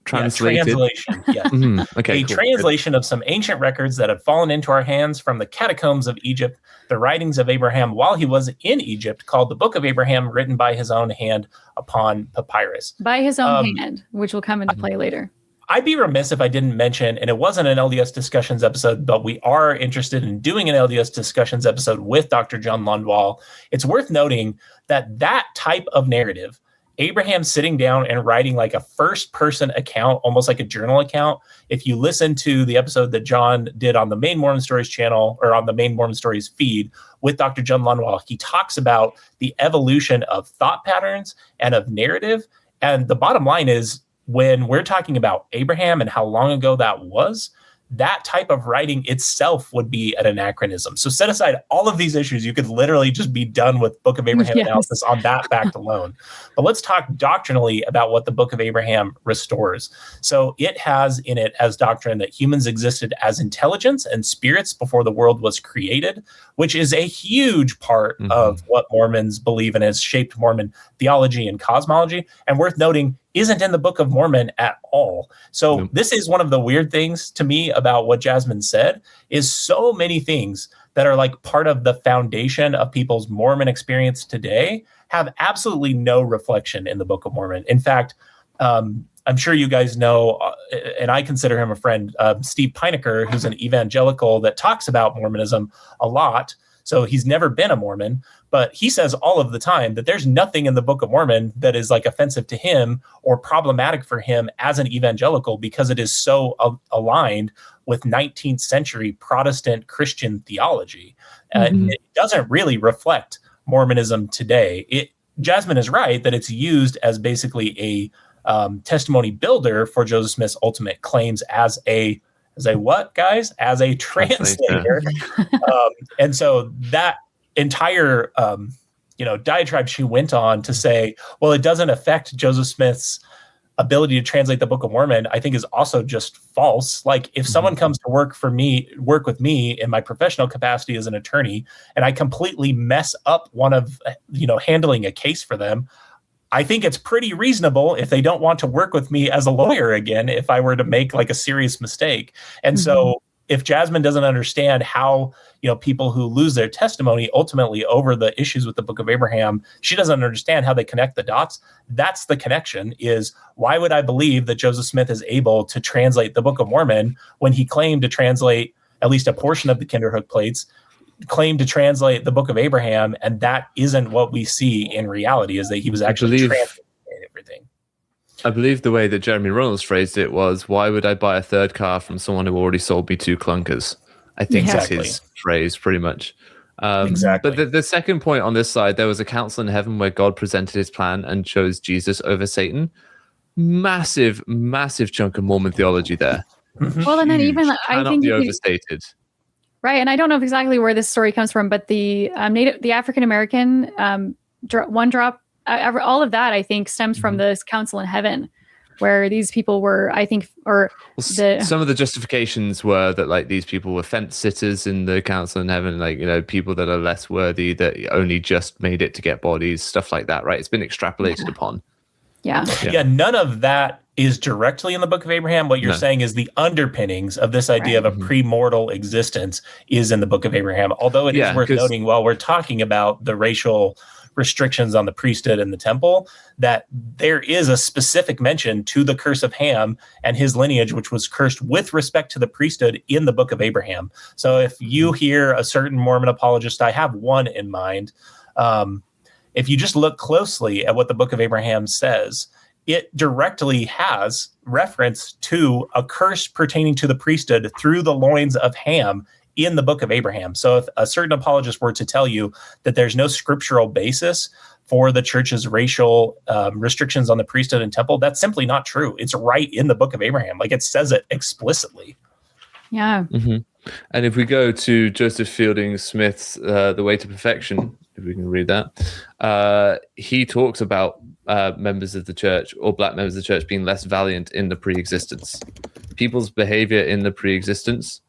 Translated? Translation, yes. Okay, translation of some ancient records that have fallen into our hands from the catacombs of Egypt, the writings of Abraham while he was in Egypt, called the Book of Abraham, written by his own hand upon papyrus. By his own hand, which will come into play later. I'd be remiss if I didn't mention, and it wasn't an LDS discussions episode, but we are interested in doing an LDS discussions episode with Dr. John Lundwall. It's worth noting that type of narrative, Abraham sitting down and writing like a first-person account, almost like a journal account. If you listen to the episode that John did on the Main Mormon Stories channel or on the Main Mormon Stories feed with Dr. John Lundwall, he talks about the evolution of thought patterns and of narrative. And the bottom line is, when we're talking about Abraham and how long ago that was, that type of writing itself would be an anachronism. So set aside all of these issues. You could literally just be done with Book of Abraham analysis on that fact alone. But let's talk doctrinally about what the Book of Abraham restores. So it has in it as doctrine that humans existed as intelligence and spirits before the world was created, which is a huge part of what Mormons believe and has shaped Mormon theology and cosmology. And worth noting, isn't in the Book of Mormon at all. So this is one of the weird things to me about what Jasmin said, is so many things that are like part of the foundation of people's Mormon experience today have absolutely no reflection in the Book of Mormon. In fact, I'm sure you guys know, and I consider him a friend, Steve Pinecker, who's an evangelical that talks about Mormonism a lot. So he's never been a Mormon, but he says all of the time that there's nothing in the Book of Mormon that is like offensive to him or problematic for him as an evangelical, because it is so aligned with 19th century Protestant Christian theology. It doesn't really reflect Mormonism today. Jasmin is right that it's used as basically a testimony builder for Joseph Smith's ultimate claims as a As a what, guys? As a translator. And so that entire, diatribe she went on to say, well, it doesn't affect Joseph Smith's ability to translate the Book of Mormon, I think is also just false. Like if someone comes to work with me in my professional capacity as an attorney, and I completely mess up one of, handling a case for them, I think it's pretty reasonable if they don't want to work with me as a lawyer again, if I were to make like a serious mistake. And so if Jasmin doesn't understand how, people who lose their testimony ultimately over the issues with the Book of Abraham, she doesn't understand how they connect the dots. That's the connection, is why would I believe that Joseph Smith is able to translate the Book of Mormon when he claimed to translate at least a portion of the Kinderhook plates, claimed to translate the Book of Abraham, and that isn't what we see in reality, is that he was actually translating everything. I believe the way that Jeremy Reynolds phrased it was, why would I buy a third car from someone who already sold me 2 clunkers? I think that's his phrase, pretty much. Exactly. But the second point on this side, there was a council in heaven where God presented his plan and chose Jesus over Satan. Massive, massive chunk of Mormon theology there. Well, and then even I think be overstated. Right, and I don't know exactly where this story comes from, but the African American one drop, all of that I think stems from this council in heaven, where these people were, I think, some of the justifications were that like these people were fence sitters in the council in heaven, like people that are less worthy, that only just made it to get bodies, stuff like that. Right? It's been extrapolated upon. Yeah. None of that is directly in the Book of Abraham. What you're saying is the underpinnings of this idea of a premortal existence is in the Book of Abraham. Although it is worth noting, while we're talking about the racial restrictions on the priesthood and the temple, that there is a specific mention to the curse of Ham and his lineage, which was cursed with respect to the priesthood in the Book of Abraham. So if you hear a certain Mormon apologist, I have one in mind, if you just look closely at what the Book of Abraham says, it directly has reference to a curse pertaining to the priesthood through the loins of Ham in the Book of Abraham. So if a certain apologist were to tell you that there's no scriptural basis for the church's racial restrictions on the priesthood and temple, that's simply not true. It's right in the Book of Abraham. Like it says it explicitly. Yeah. And if we go to Joseph Fielding Smith's The Way to Perfection, if we can read that, he talks about members of the church or black members of the church being less valiant in the pre-existence. People's behavior in the pre-existence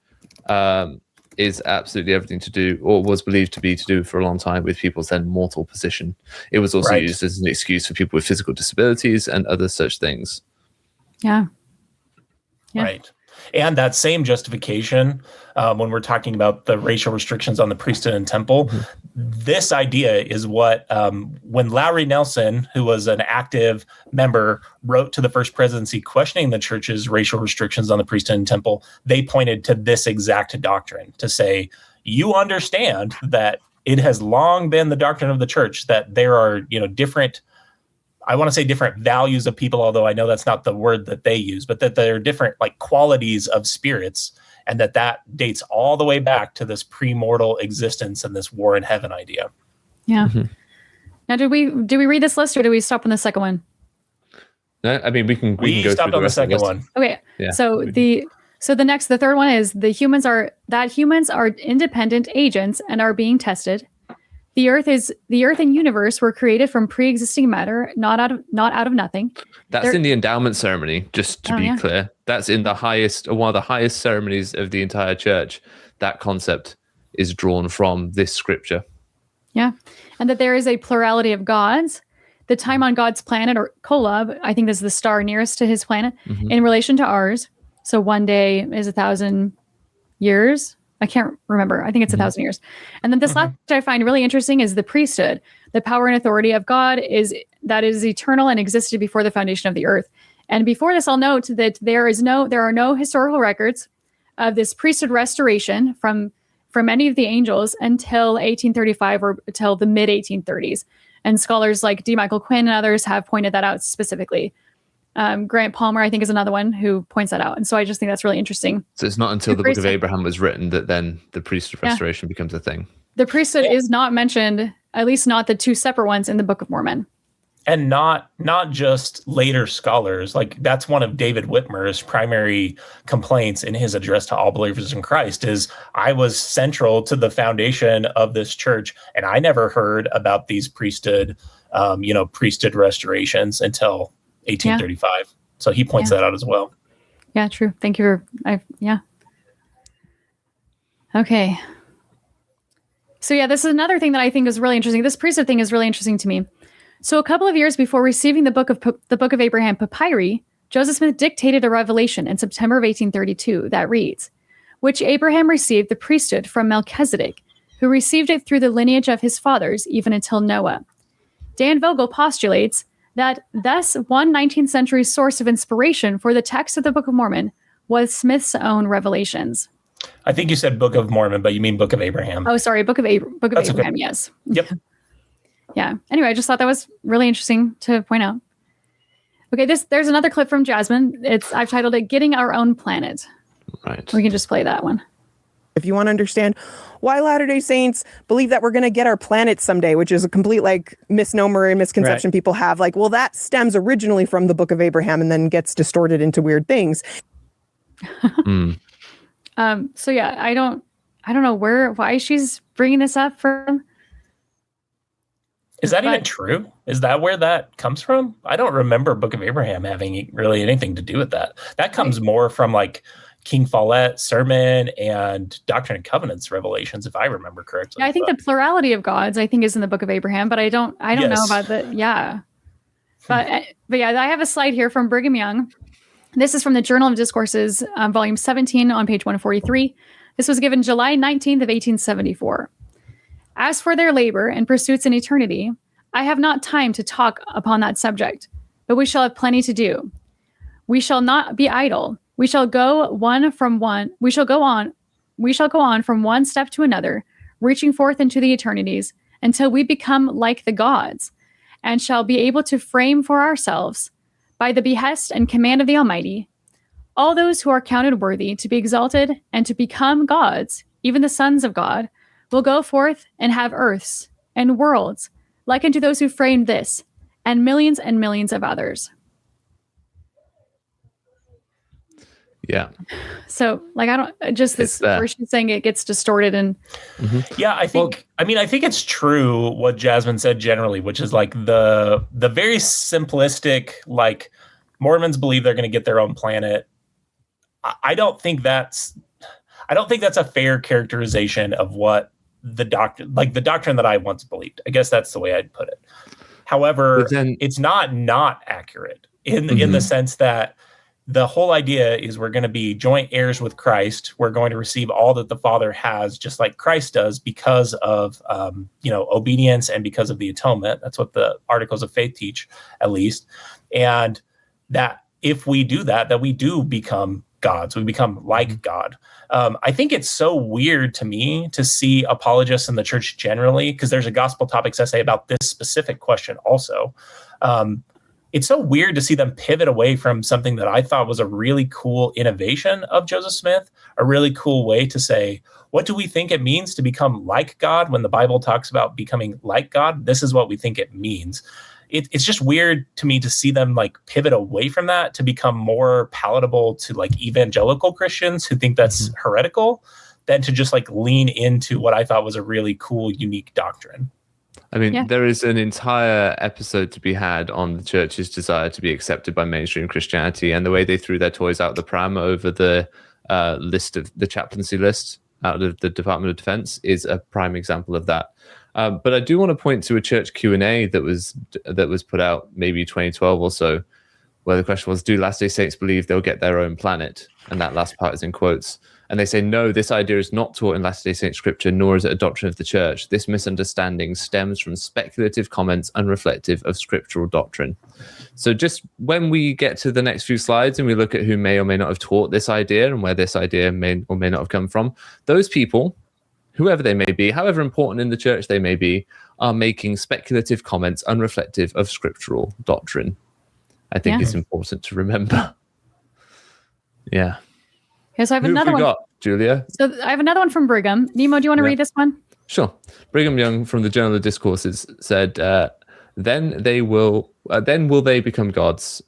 is absolutely everything to do, or was believed to be to do for a long time, with people's then mortal position. It was also used as an excuse for people with physical disabilities and other such things. Yeah. Right. And that same justification, when we're talking about the racial restrictions on the priesthood and temple, this idea is what, when Lowry Nelson, who was an active member, wrote to the First Presidency questioning the church's racial restrictions on the priesthood and temple, they pointed to this exact doctrine to say, you understand that it has long been the doctrine of the church that there are, different, I want to say different values of people, although I know that's not the word that they use, but that there are different like qualities of spirits, and that dates all the way back to this premortal existence and this war in heaven idea. Yeah. Now, did we read this list, or did we stop on the second one? No, I mean we can go stopped on the second one. Okay. Yeah. So the third one is humans are independent agents and are being tested. The earth and universe were created from pre-existing matter, not out of nothing. That's in the endowment ceremony, just to be clear. That's in one of the highest ceremonies of the entire church. That concept is drawn from this scripture. Yeah. And that there is a plurality of gods. The time on God's planet, or Kolob, I think this is the star nearest to his planet, in relation to ours. So one day is 1,000 years. I can't remember. I think it's 1,000 years. And then this last I find really interesting is the priesthood. The power and authority of God is eternal and existed before the foundation of the earth. And before this, I'll note that there are no historical records of this priesthood restoration from any of the angels until 1835 or until the mid 1830s. And scholars like D. Michael Quinn and others have pointed that out specifically. Grant Palmer, I think, is another one who points that out. And so I just think that's really interesting. So it's not until the Book of Abraham was written that then the priesthood restoration becomes a thing. The priesthood is not mentioned, at least not the two separate ones in the Book of Mormon. And not just later scholars. Like, that's one of David Whitmer's primary complaints in his address to all believers in Christ is, I was central to the foundation of this church, and I never heard about these priesthood restorations until 1835. Yeah. So he points that out as well. Yeah, true. Thank you. Okay. So this is another thing that I think is really interesting. This priesthood thing is really interesting to me. So a couple of years before receiving the Book of Abraham papyri, Joseph Smith dictated a revelation in September of 1832 that reads, which Abraham received the priesthood from Melchizedek, who received it through the lineage of his fathers, even until Noah. Dan Vogel postulates that thus one 19th century source of inspiration for the text of the Book of Mormon was Smith's own revelations. I think you said Book of Mormon, but you mean Book of Abraham. Oh, sorry, Book of Abraham, okay. Yes. Yep. Yeah. Anyway, I just thought that was really interesting to point out. Okay, there's another clip from Jasmin. I've titled it "Getting Our Own Planet." Right. We can just play that one. If you want to understand why Latter-day Saints believe that we're going to get our planet someday, which is a complete misnomer and misconception people have, that stems originally from the Book of Abraham and then gets distorted into weird things. So I don't know why she's bringing this up from. Is that even true? Is that where that comes from? I don't remember Book of Abraham having really anything to do with that. That comes more from King Follett sermon and Doctrine and Covenants revelations, if I remember correctly. Yeah, I think the plurality of gods, I think, is in the Book of Abraham, but I don't know about the. Yeah, but I have a slide here from Brigham Young. This is from the Journal of Discourses, volume 17 on page 143. This was given July 19th of 1874. As for their labor and pursuits in eternity, I have not time to talk upon that subject, but we shall have plenty to do. We shall not be idle. We shall go on from one step to another, reaching forth into the eternities until we become like the gods, and shall be able to frame for ourselves, by the behest and command of the Almighty, all those who are counted worthy to be exalted and to become gods, even the sons of God, will go forth and have earths and worlds, like unto those who framed this, and millions of others. Yeah. So I don't just this where she's saying it gets distorted and yeah, I think it's true what Jasmin said generally, which is the very simplistic, Mormons believe they're going to get their own planet. I don't think that's a fair characterization of what the doctrine that I once believed. I guess that's the way I'd put it. However, it's not accurate in the sense that the whole idea is we're going to be joint heirs with Christ. We're going to receive all that the Father has, just like Christ does, because of obedience and because of the atonement. That's what the Articles of Faith teach, at least. And that if we do that we do become gods. We become like God. I think it's so weird to me to see apologists in the church generally, because there's a Gospel Topics essay about this specific question also. It's so weird to see them pivot away from something that I thought was a really cool innovation of Joseph Smith, a really cool way to say, what do we think it means to become like God? When the Bible talks about becoming like God, this is what we think it means. It's just weird to me to see them pivot away from that to become more palatable to evangelical Christians who think that's heretical, than to just lean into what I thought was a really cool, unique doctrine. I mean, there is an entire episode to be had on the church's desire to be accepted by mainstream Christianity, and the way they threw their toys out the pram over the list of the chaplaincy list out of the Department of Defense is a prime example of that. But I do want to point to a church Q&A that was put out maybe 2012 or so, where the question was, do Latter-day Saints believe they'll get their own planet? And that last part is in quotes. And they say, no, this idea is not taught in Latter-day Saint scripture, nor is it a doctrine of the church. This misunderstanding stems from speculative comments unreflective of scriptural doctrine. So just when we get to the next few slides and we look at who may or may not have taught this idea and where this idea may or may not have come from, those people, whoever they may be, however important in the church they may be, are making speculative comments unreflective of scriptural doctrine. I think it's important to remember. Yeah. Okay, so I have another one. Got, Julia? So I have another one from Brigham. Nemo, do you want to read this one? Sure. Brigham Young from the Journal of Discourses said, Then will they become gods.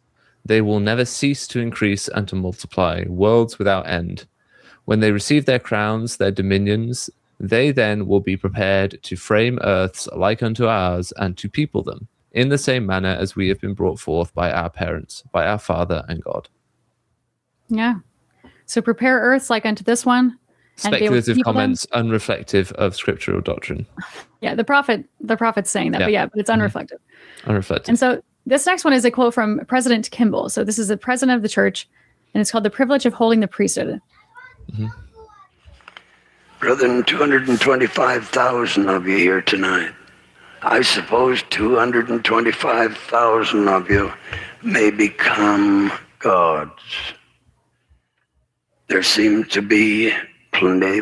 They will never cease to increase and to multiply, worlds without end. When they receive their crowns, their dominions, they then will be prepared to frame earths like unto ours and to people them, in the same manner as we have been brought forth by our parents, by our Father and God. Yeah. So prepare earths like unto this one. Speculative comments, unreflective of scriptural doctrine. Yeah, the prophet's saying that, but it's unreflective. Unreflective. And so this next one is a quote from President Kimball. So this is the president of the church, and it's called The Privilege of Holding the Priesthood. Mm-hmm. Brethren, 225,000 of you here tonight. I suppose 225,000 of you may become gods. There seems to be plenty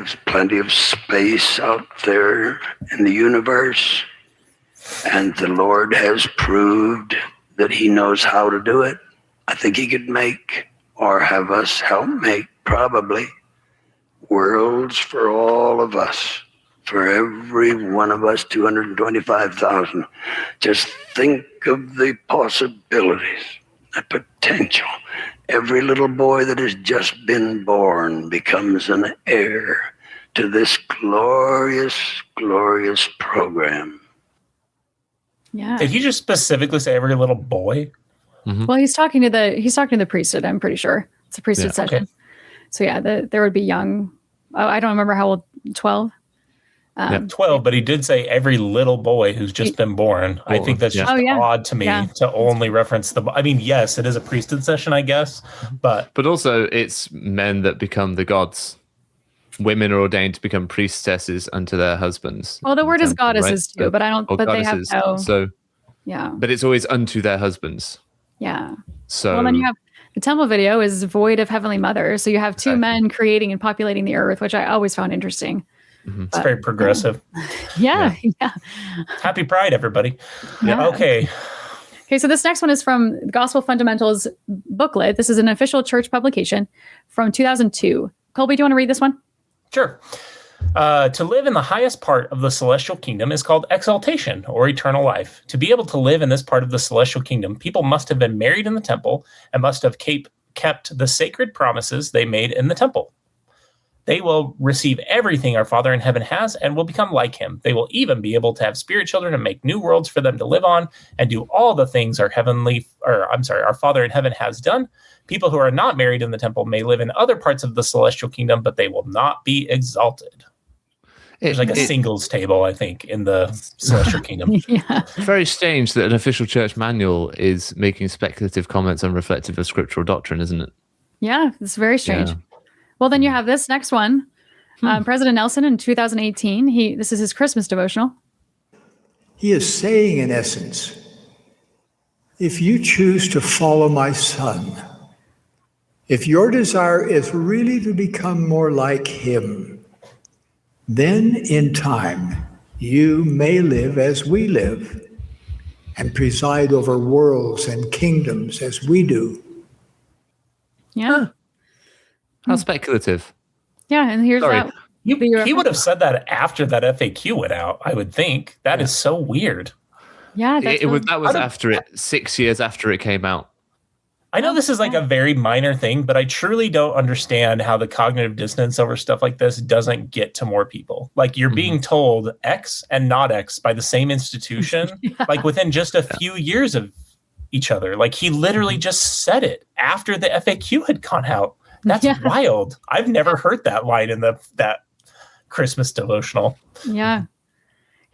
of space out there in the universe, and the Lord has proved that he knows how to do it. I think he could make, or have us help make, probably, worlds for all of us, for every one of us, 225,000. Just think of the possibilities, the potential. Every little boy that has just been born becomes an heir to this glorious, glorious program. Yeah. Did he just specifically say every little boy? Mm-hmm. Well, he's talking to the priesthood. I'm pretty sure it's a priesthood session. Okay. So yeah, there would be young. I don't remember how old. 12. 12, but he did say every little boy who's just been born. I think that's just odd to me to only reference the. I mean, yes, it is a priesthood session, I guess, but also it's men that become the gods. Women are ordained to become priestesses unto their husbands. Well, the word is goddesses too, but I don't. But goddesses. They have no. So yeah, but it's always unto their husbands. Yeah. So well, then you have the temple video is void of Heavenly Mother, so you have two men creating and populating the earth, which I always found interesting. Mm-hmm. It's very progressive. Yeah. Happy Pride, everybody. Yeah. Okay, so this next one is from Gospel Fundamentals booklet. This is an official church publication from 2002. Colby, do you want to read this one? Sure. To live in the highest part of the celestial kingdom is called exaltation or eternal life. To be able to live in this part of the celestial kingdom, people must have been married in the temple and must have kept the sacred promises they made in the temple. They will receive everything our Father in heaven has and will become like him. They will even be able to have spirit children and make new worlds for them to live on and do all the things our Father in heaven has done. People who are not married in the temple may live in other parts of the celestial kingdom, but they will not be exalted. There's like a singles table, I think, in the celestial kingdom. Yeah. Very strange that an official church manual is making speculative comments unreflective of scriptural doctrine, isn't it? Yeah, it's very strange. Yeah. Well, then you have this next one. President Nelson in 2018, this is his Christmas devotional. He is saying, in essence, if you choose to follow my son, if your desire is really to become more like him, then in time you may live as we live and preside over worlds and kingdoms as we do. Yeah. How speculative. Yeah, and here's that. He would have said that after that FAQ went out, I would think. That is so weird. Yeah, that was after it, 6 years after it came out. I know this is like a very minor thing, but I truly don't understand how the cognitive dissonance over stuff like this doesn't get to more people. Like you're being told X and not X by the same institution, like within just a few years of each other. Like he literally just said it after the FAQ had gone out. That's wild. I've never heard that line in that Christmas devotional. Yeah.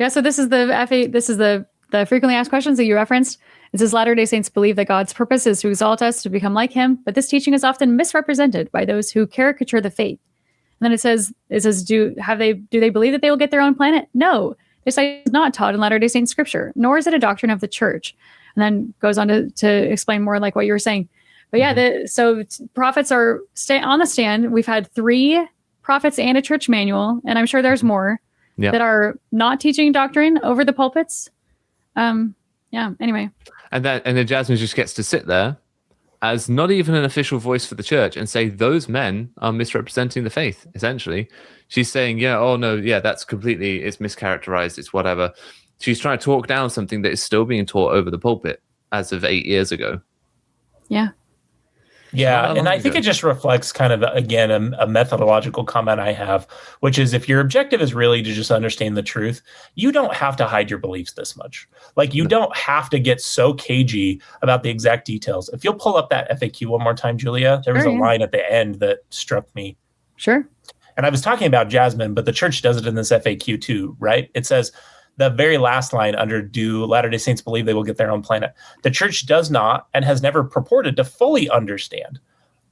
So this is the frequently asked questions that you referenced. It says Latter-day Saints believe that God's purpose is to exalt us to become like him, but this teaching is often misrepresented by those who caricature the faith. And then it says, do they believe that they will get their own planet? No. This is not taught in Latter-day Saints scripture, nor is it a doctrine of the church. And then goes on to explain more like what you were saying. But so prophets are on the stand. We've had 3 prophets and a church manual, and I'm sure there's more that are not teaching doctrine over the pulpits. Anyway. And then Jasmine just gets to sit there as not even an official voice for the church and say those men are misrepresenting the faith. Essentially, she's saying, that's completely, it's mischaracterized, it's whatever. She's trying to talk down something that is still being taught over the pulpit as of 8 years ago. Yeah. Yeah, and I think it just reflects kind of, again, a methodological comment I have, which is if your objective is really to just understand the truth, you don't have to hide your beliefs this much. Like, you don't have to get so cagey about the exact details. If you'll pull up that FAQ one more time, Julia, there was a line at the end that struck me. Sure. And I was talking about Jasmin, but the church does it in this FAQ too, right? It says, the very last line under, do Latter-day Saints believe they will get their own planet? The church does not and has never purported to fully understand.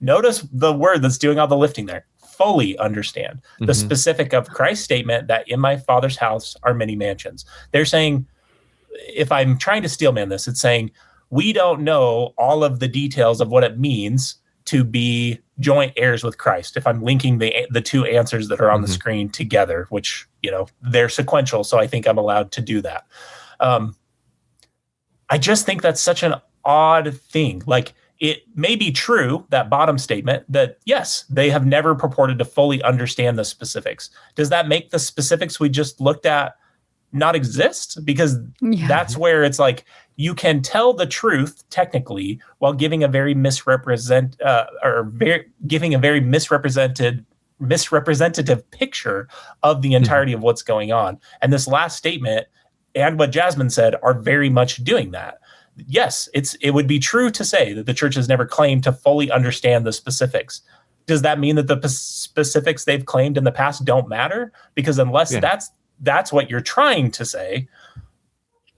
Notice the word that's doing all the lifting there. Fully understand the specific of Christ's statement that in my Father's house are many mansions. They're saying, if I'm trying to steelman this, it's saying we don't know all of the details of what it means to be joint heirs with Christ. If I'm linking the two answers that are on the screen together, which, they're sequential. So I think I'm allowed to do that. I just think that's such an odd thing. Like, it may be true, that bottom statement, that yes, they have never purported to fully understand the specifics. Does that make the specifics we just looked at not exist? Because that's where it's like, you can tell the truth technically while giving a very misrepresentative picture of the entirety of what's going on. And this last statement and what Jasmin said are very much doing that. Yes, it would be true to say that the church has never claimed to fully understand the specifics. Does that mean that the specifics they've claimed in the past don't matter? Because unless that's what you're trying to say,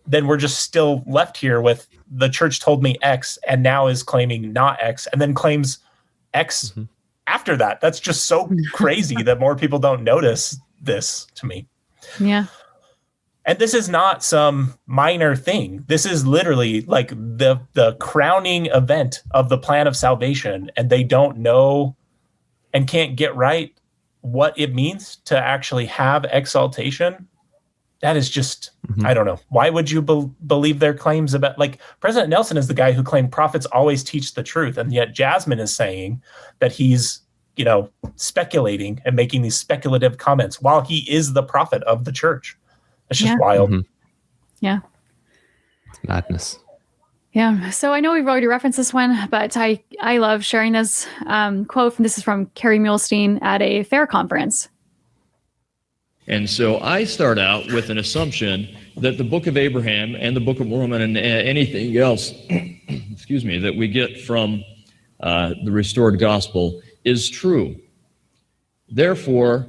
then we're just still left here with the church told me X and now is claiming not X and then claims X after that. That's just so crazy that more people don't notice this to me. Yeah. And this is not some minor thing. This is literally like the crowning event of the plan of salvation, and they don't know and can't get right what it means to actually have exaltation. That is just, I don't know. Why would you believe their claims about, like, President Nelson is the guy who claimed prophets always teach the truth. And yet Jasmin is saying that he's, speculating and making these speculative comments while he is the prophet of the church. It's just wild. Yeah. It's madness. Yeah. So I know we've already referenced this one, but I love sharing this quote. This is from Kerry Muhlestein at a fair conference. And so I start out with an assumption that the Book of Abraham and the Book of Mormon and anything else, excuse me, that we get from the restored gospel is true. Therefore,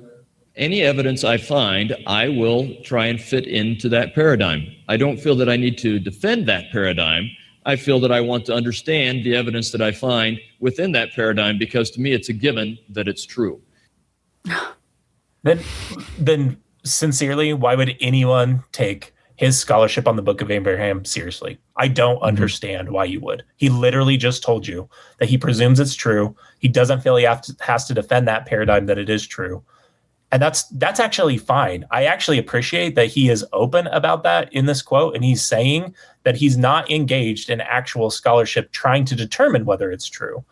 any evidence I find, I will try and fit into that paradigm. I don't feel that I need to defend that paradigm. I feel that I want to understand the evidence that I find within that paradigm, because to me it's a given that it's true. Then sincerely, why would anyone take his scholarship on the Book of Abraham seriously? I don't understand why you would. He literally just told you that he presumes it's true. He doesn't feel he has to defend that paradigm that it is true. And that's actually fine. I actually appreciate that he is open about that in this quote. And he's saying that he's not engaged in actual scholarship trying to determine whether it's true.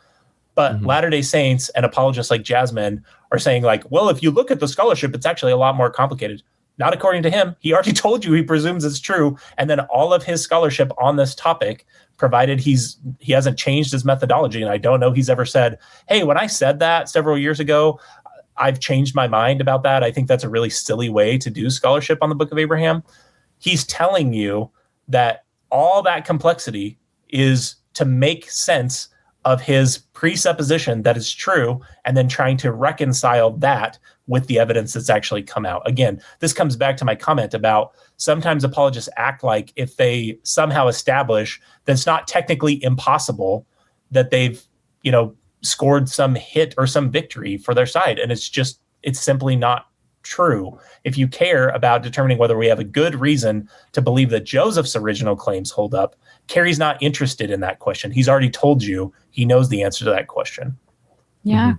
But Latter-day Saints and apologists like Jasmin are saying, like, well, if you look at the scholarship, it's actually a lot more complicated. Not according to him. He already told you he presumes it's true. And then all of his scholarship on this topic, provided he hasn't changed his methodology. And I don't know he's ever said, hey, when I said that several years ago, I've changed my mind about that. I think that's a really silly way to do scholarship on the Book of Abraham. He's telling you that all that complexity is to make sense of his presupposition that is true, and then trying to reconcile that with the evidence that's actually come out. Again, this comes back to my comment about sometimes apologists act like if they somehow establish that it's not technically impossible, that they've, scored some hit or some victory for their side. And it's simply not true. If you care about determining whether we have a good reason to believe that Joseph's original claims hold up, Kerry's not interested in that question. He's already told you he knows the answer to that question. Yeah.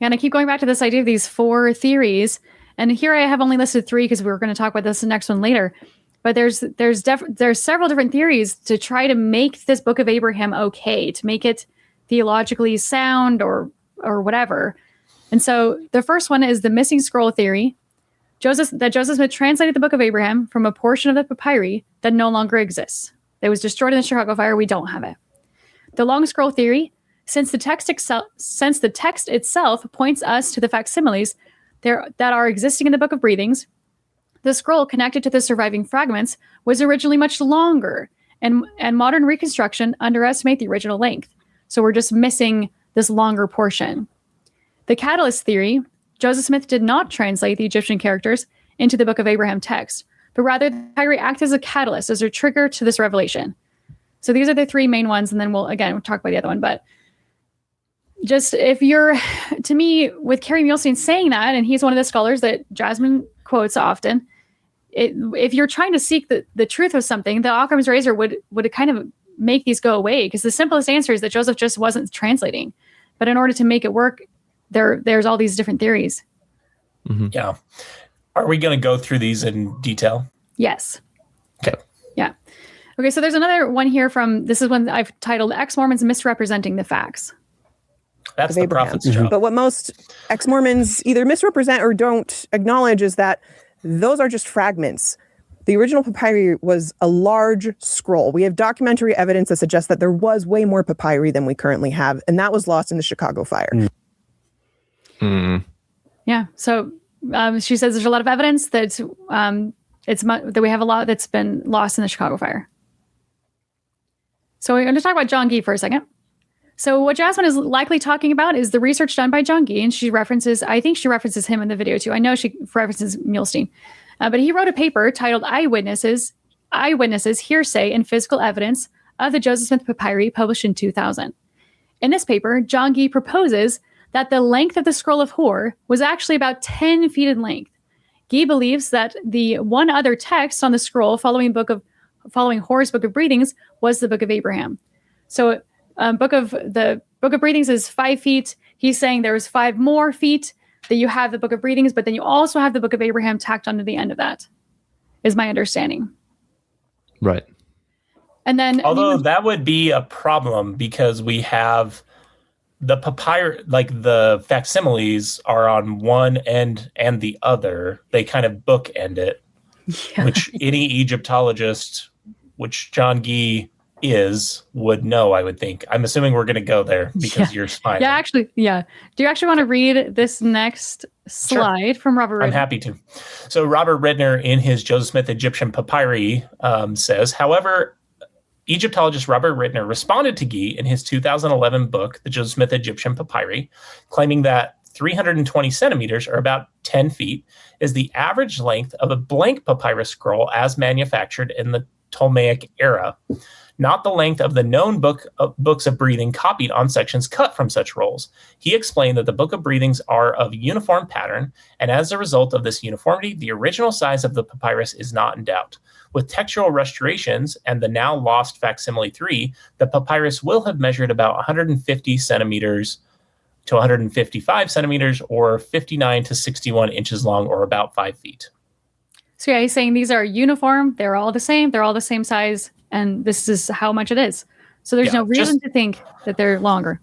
And I keep going back to this idea of these 4 theories. And here I have only listed 3 because we were going to talk about this the next one later. But there's several different theories to try to make this Book of Abraham okay, to make it theologically sound or whatever. And so the first one is the missing scroll theory, Joseph Smith translated the Book of Abraham from a portion of the papyri that no longer exists. It was destroyed in the Chicago fire. We don't have it. The long scroll theory, since the text itself points us to the facsimiles that are existing in the Book of Breathings, the scroll connected to the surviving fragments was originally much longer, and modern reconstruction underestimate the original length. So we're just missing this longer portion. The catalyst theory, Joseph Smith did not translate the Egyptian characters into the Book of Abraham text, but rather the papyri act as a catalyst, as a trigger to this revelation. So these are the three main ones, and then we'll talk about the other one. But just to me, with Kerry Muhlestein saying that, and he's one of the scholars that Jasmin quotes often, if you're trying to seek the truth of something, the Occam's razor would kind of make these go away, because the simplest answer is that Joseph just wasn't translating. But in order to make it work, there's all these different theories. Mm-hmm. Yeah. Are we going to go through these in detail? Yes. Okay. Yeah. Okay, so there's another one here this is one I've titled Ex-Mormons Misrepresenting the Facts. That's the prophet's job. But what most ex-Mormons either misrepresent or don't acknowledge is that those are just fragments. The original papyri was a large scroll. We have documentary evidence that suggests that there was way more papyri than we currently have, and that was lost in the Chicago fire. Yeah. So she says there's a lot of evidence that that we have a lot that's been lost in the Chicago fire. So we're going to talk about John Gee for a second. So what Jasmin is likely talking about is the research done by John Gee, and I think she references him in the video too. I know she references Muhlestein. But he wrote a paper titled Eyewitnesses, Hearsay, and Physical Evidence of the Joseph Smith Papyri, published in 2000. In this paper, John Gee proposes that the length of the Scroll of Hor was actually about 10 feet in length. Gee believes that the one other text on the scroll following Hor's Book of Breathings was the Book of Abraham. So the Book of Breathings is 5 feet. He's saying there was 5 more feet that you have the Book of Breathings, but then you also have the Book of Abraham tacked onto the end of that, is my understanding. Right. And then, although that would be a problem, because we have the papyri, like the facsimiles are on one end and the other. They kind of bookend it, which any Egyptologist, which John Gee would know, I would think. I'm assuming we're going to go there because you're smiling. Yeah, actually, yeah. Do you actually want to read this next slide from Robert Ritner? I'm happy to. So Robert Ritner, in his Joseph Smith Egyptian Papyri, says, however, Egyptologist Robert Ritner responded to Gee in his 2011 book, The Joseph Smith Egyptian Papyri, claiming that 320 centimeters, or about 10 feet, is the average length of a blank papyrus scroll as manufactured in the Ptolemaic era, not the length of the known books of breathing copied on sections cut from such rolls. He explained that the Book of Breathings are of uniform pattern, and as a result of this uniformity, the original size of the papyrus is not in doubt. With textual restorations and the now lost facsimile 3, the papyrus will have measured about 150 centimeters to 155 centimeters, or 59 to 61 inches long, or about 5 feet. So yeah, he's saying these are uniform. They're all the same. They're all the same size. And this is how much it is. So there's no reason to think that they're longer.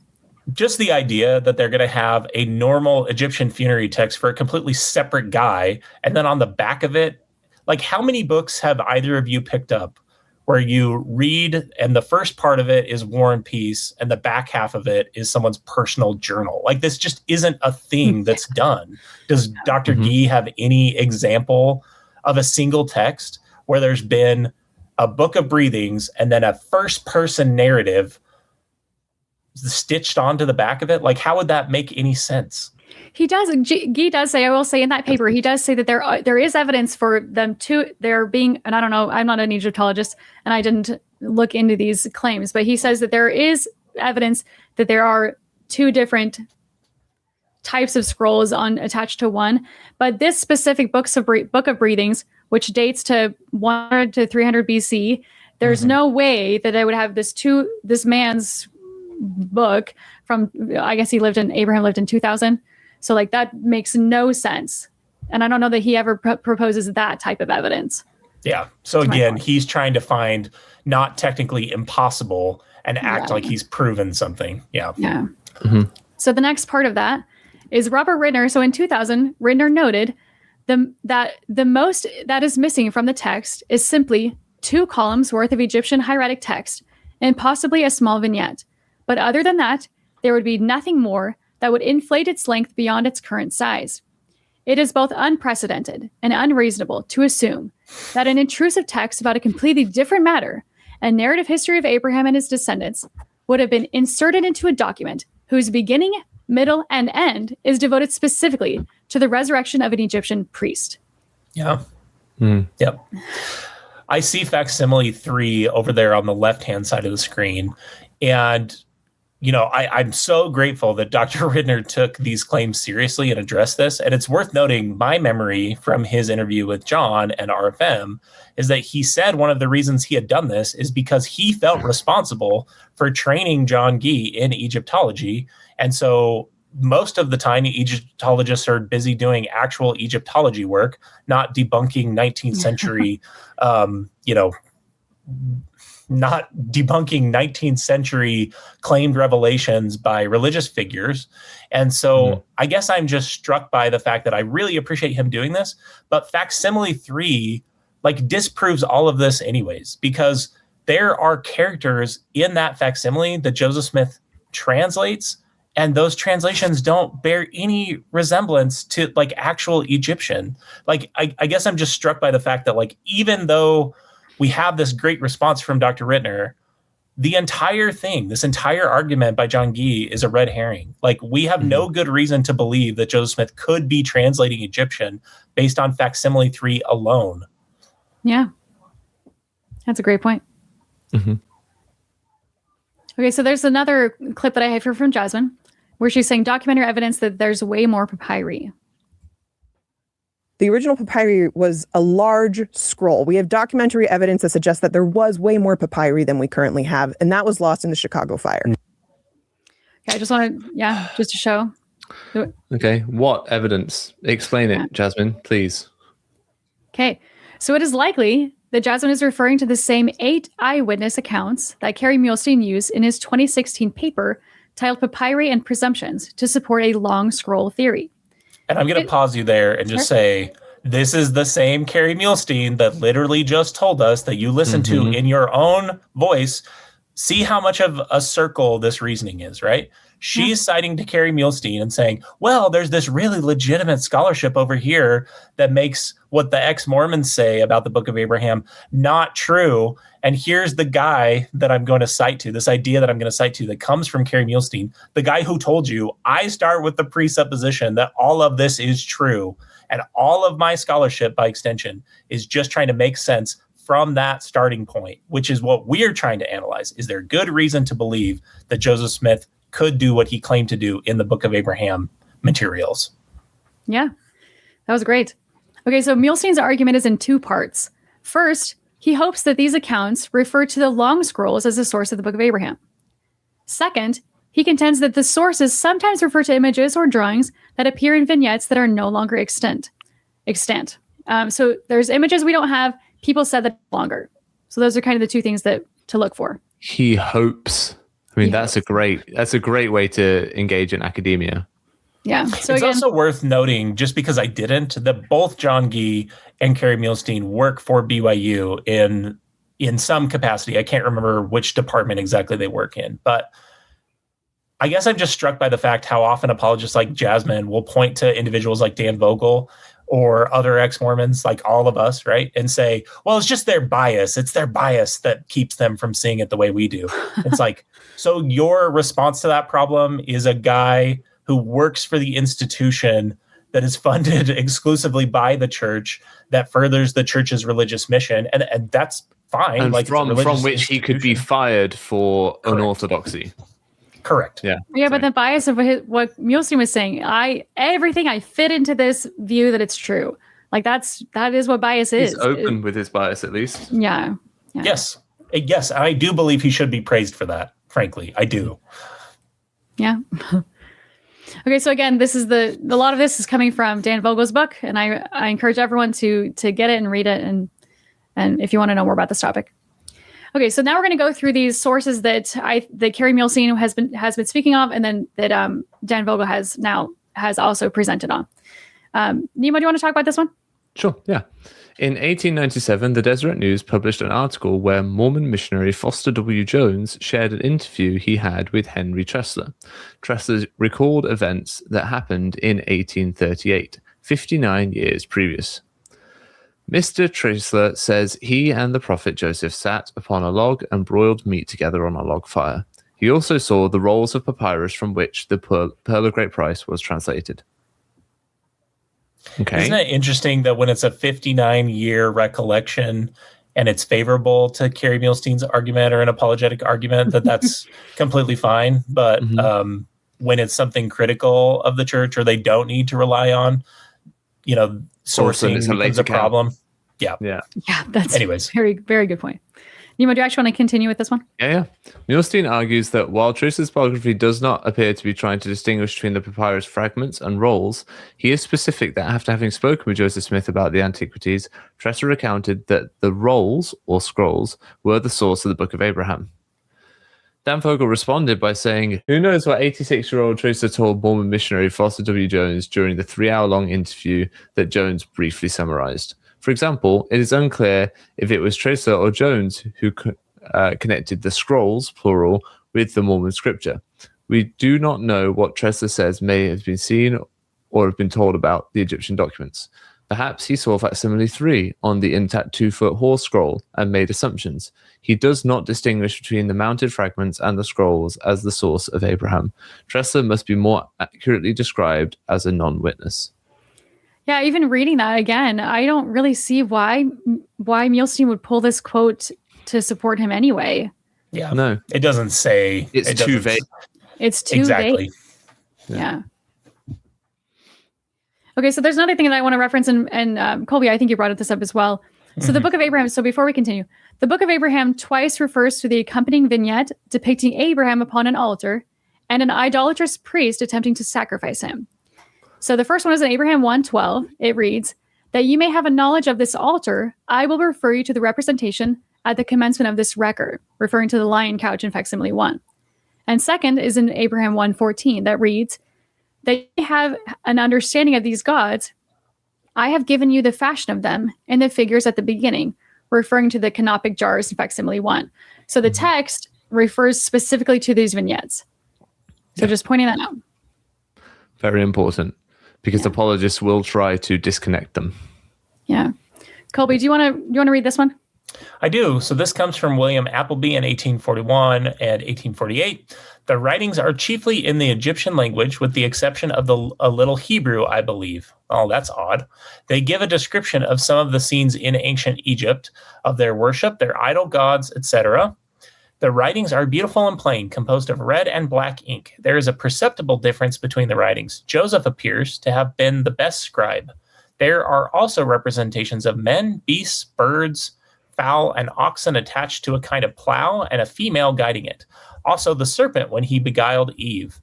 Just the idea that they're going to have a normal Egyptian funerary text for a completely separate guy, and then on the back of it, like, how many books have either of you picked up where you read and the first part of it is War and Peace and the back half of it is someone's personal journal? Like, this just isn't a thing that's done. Does Dr. Gee have any example of a single text where there's been a Book of Breathings and then a first person narrative stitched onto the back of it? Like, how would that make any sense? He does. Gee does say, I will say in that paper, he does say that there is evidence for them there being, and I don't know, I'm not an Egyptologist and I didn't look into these claims, but he says that there is evidence that there are 2 different types of scrolls attached to one. But this specific Book of Breathings, which dates to 100 to 300 BC, there's no way that I would have this man's book from, I guess Abraham lived in 2000. So like, that makes no sense. And I don't know that he ever proposes that type of evidence. Yeah. So again, he's trying to find not technically impossible and act like he's proven something. Yeah. Yeah. So the next part of that is Robert Ritner. So in 2000, Ritner noted the most that is missing from the text is simply 2 columns worth of Egyptian hieratic text and possibly a small vignette. But other than that, there would be nothing more that would inflate its length beyond its current size. It is both unprecedented and unreasonable to assume that an intrusive text about a completely different matter, a narrative history of Abraham and his descendants, would have been inserted into a document whose beginning, middle, and end is devoted specifically to the resurrection of an Egyptian priest. Yeah. Yep. I see facsimile 3 over there on the left-hand side of the screen. And, you know, I'm so grateful that Dr. Ritner took these claims seriously and addressed this. And it's worth noting my memory from his interview with John and RFM is that he said one of the reasons he had done this is because he felt responsible for training John Gee in Egyptology. And so most of the time, Egyptologists are busy doing actual Egyptology work, not debunking 19th century, not debunking 19th century claimed revelations by religious figures. And so I guess I'm just struck by the fact that I really appreciate him doing this. But facsimile 3, like, disproves all of this anyways, because there are characters in that facsimile that Joseph Smith translates, and those translations don't bear any resemblance to like actual Egyptian. Like, I guess I'm just struck by the fact that, like, even though we have this great response from Dr. Ritner, the entire thing, this entire argument by John Gee is a red herring. Like, we have no good reason to believe that Joseph Smith could be translating Egyptian based on facsimile 3 alone. Yeah. That's a great point. Okay, so there's another clip that I have here from Jasmin, where she's saying documentary evidence that there's way more papyri. The original papyri was a large scroll. We have documentary evidence that suggests that there was way more papyri than we currently have, and that was lost in the Chicago fire. Okay, I just wanted, just to show. Okay, what evidence? Explain it, Jasmin, please. Okay, so it is likely that Jasmin is referring to the same 8 eyewitness accounts that Kerry Muhlestein used in his 2016 paper titled Papyri and Presumptions to support a long scroll theory. And I'm going to pause you there and just say, this is the same Kerry Muhlestein that literally just told us that you listened to in your own voice. See how much of a circle this reasoning is, right? She's citing to Kerry Muhlestein and saying, well, there's this really legitimate scholarship over here that makes what the ExMormons say about the Book of Abraham not true. And here's the guy that I'm going to cite to, this idea that I'm going to cite to that comes from Kerry Muhlestein, the guy who told you, I start with the presupposition that all of this is true. And all of my scholarship, by extension, is just trying to make sense from that starting point, which is what we're trying to analyze. Is there good reason to believe that Joseph Smith could do what he claimed to do in the Book of Abraham materials? Yeah, that was great. Okay, so Muhlestein's argument is in 2 parts. First, he hopes that these accounts refer to the long scrolls as the source of the Book of Abraham. Second, he contends that the sources sometimes refer to images or drawings that appear in vignettes that are no longer extant. So there's images we don't have. People said that longer. So those are kind of the 2 things that to look for. He hopes. I mean, that's a great way to engage in academia. Yeah. So it's also worth noting, just because I didn't, that both John Gee and Kerry Muhlestein work for BYU in some capacity. I can't remember which department exactly they work in, but I guess I'm just struck by the fact how often apologists like Jasmin will point to individuals like Dan Vogel or other ExMormons, like all of us, right? And say, well, it's just their bias. It's their bias that keeps them from seeing it the way we do. It's like, so your response to that problem is a guy who works for the institution that is funded exclusively by the church, that furthers the church's religious mission. And that's fine. And like from which he could be fired for unorthodoxy. Correct. Yeah, but the bias of what Muhlestein was saying, everything I fit into this view that it's true. Like that is what bias is. He's open with his bias, at least. Yeah. Yes. Yes. I do believe he should be praised for that. Frankly, I do. Yeah. Okay. So again, a lot of this is coming from Dan Vogel's book, and I encourage everyone to get it and read it. And if you want to know more about this topic. Okay, so now we're going to go through these sources that Kerry Muhlestein has been speaking of, and then that Dan Vogel has also presented on. Nemo, do you want to talk about this one? Sure, yeah. In 1897, the Deseret News published an article where Mormon missionary Foster W. Jones shared an interview he had with Henry Tressler. Tressler recalled events that happened in 1838, 59 years previous. Mr. Tressler says he and the prophet Joseph sat upon a log and broiled meat together on a log fire. He also saw the rolls of papyrus from which the Pearl of Great Price was translated. Okay. Isn't it interesting that when it's a 59-year recollection and it's favorable to Kerry Muhlestein's argument or an apologetic argument, that's completely fine. But when it's something critical of the church or they don't need to rely on, sourcing becomes a problem. Yeah. That's anyways. Very, very good point. Nemo, do you actually want to continue with this one? Yeah. Muhlestein argues that while Tressler's biography does not appear to be trying to distinguish between the papyrus fragments and rolls, he is specific that after having spoken with Joseph Smith about the antiquities, Tressler recounted that the rolls, or scrolls, were the source of the Book of Abraham. Dan Vogel responded by saying, "Who knows what 86-year-old Tressler told Mormon missionary Foster W. Jones during the 3-hour-long interview that Jones briefly summarized. For example, it is unclear if it was Tressler or Jones who connected the scrolls, plural, with the Mormon scripture. We do not know what Tressler says may have been seen or have been told about the Egyptian documents. Perhaps he saw facsimile 3 on the intact 2-foot horse scroll and made assumptions. He does not distinguish between the mounted fragments and the scrolls as the source of Abraham. Tressler must be more accurately described as a non-witness." Yeah, even reading that again, I don't really see why Muhlestein would pull this quote to support him anyway. Yeah. No. It doesn't say. It's too vague. It's too exactly. vague. Yeah. Okay, so there's another thing that I want to reference, and Colby, I think you brought this up as well. So the Book of Abraham, so before we continue, the Book of Abraham twice refers to the accompanying vignette depicting Abraham upon an altar and an idolatrous priest attempting to sacrifice him. So the first one is in Abraham 1:12. It reads, "That you may have a knowledge of this altar, I will refer you to the representation at the commencement of this record," referring to the lion couch in facsimile 1. And second is in Abraham 1:14 that reads, "That you have an understanding of these gods, I have given you the fashion of them and the figures at the beginning," referring to the canopic jars in facsimile 1. So the text refers specifically to these vignettes. So just pointing that out. Very important, because apologists will try to disconnect them. Yeah. Colby, do you want to read this one? I do. So this comes from William Appleby in 1841 and 1848. The writings are chiefly in the Egyptian language, with the exception of a little Hebrew, I believe. Oh, that's odd. They give a description of some of the scenes in ancient Egypt, of their worship, their idol gods, etc. The writings are beautiful and plain, composed of red and black ink. There is a perceptible difference between the writings. Joseph appears to have been the best scribe. There are also representations of men, beasts, birds, fowl, and oxen attached to a kind of plow, and a female guiding it. Also the serpent when he beguiled Eve.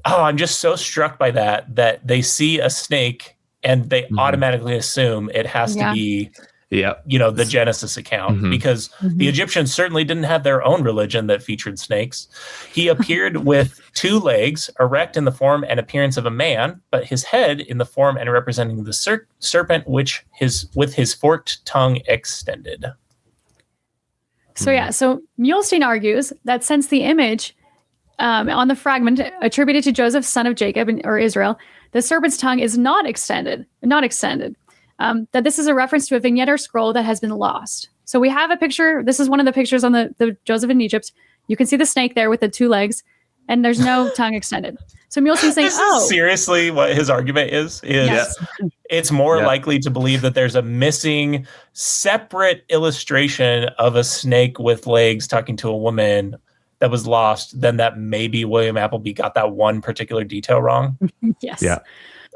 I'm just so struck by that they see a snake and they automatically assume it has to be the Genesis account, because the Egyptians certainly didn't have their own religion that featured snakes. He appeared with 2 legs, erect in the form and appearance of a man, but his head in the form and representing the serpent, with his forked tongue extended. So Muhlestein argues that since the image on the fragment attributed to Joseph, son of Jacob or Israel, the serpent's tongue is not extended, that this is a reference to a vignette or scroll that has been lost. So we have a picture. This is one of the pictures on the Joseph in Egypt. You can see the snake there with the 2 legs, and there's no tongue extended. So Muhlestein's saying, this is seriously what his argument is yes. It's more likely to believe that there's a missing separate illustration of a snake with legs talking to a woman that was lost than that maybe William Appleby got that one particular detail wrong. Yes. Yeah.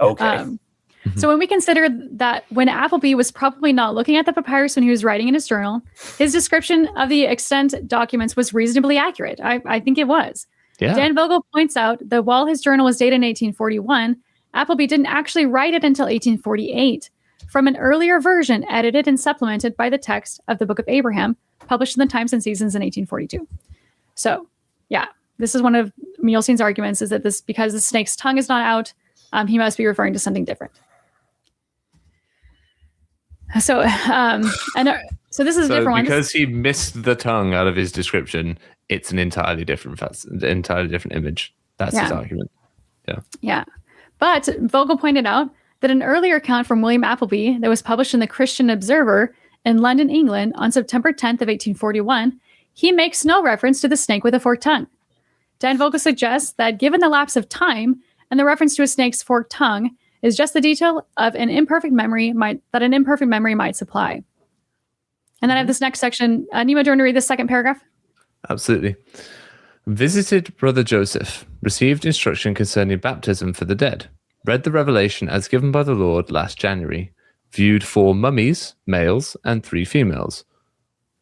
Okay. So when we consider that when Appleby was probably not looking at the papyrus when he was writing in his journal, his description of the extant documents was reasonably accurate. I think it was. Yeah. Dan Vogel points out that while his journal was dated in 1841, Appleby didn't actually write it until 1848 from an earlier version edited and supplemented by the text of the Book of Abraham, published in the Times and Seasons in 1842. So, yeah, this is one of Muhlestein's arguments, is that because the snake's tongue is not out, he must be referring to something different. So, so this is a different one. Because he missed the tongue out of his description, it's an entirely different image. That's his argument. Yeah. But Vogel pointed out that an earlier account from William Appleby that was published in the Christian Observer in London, England on September 10th of 1841, he makes no reference to the snake with a forked tongue. Dan Vogel suggests that given the lapse of time and the reference to a snake's forked tongue is just the detail of an imperfect memory might supply. And then I have this next section. Nima, do you want to read the second paragraph? Absolutely. Visited Brother Joseph, received instruction concerning baptism for the dead, read the revelation as given by the Lord last January, viewed 4 mummies, males, and 3 females,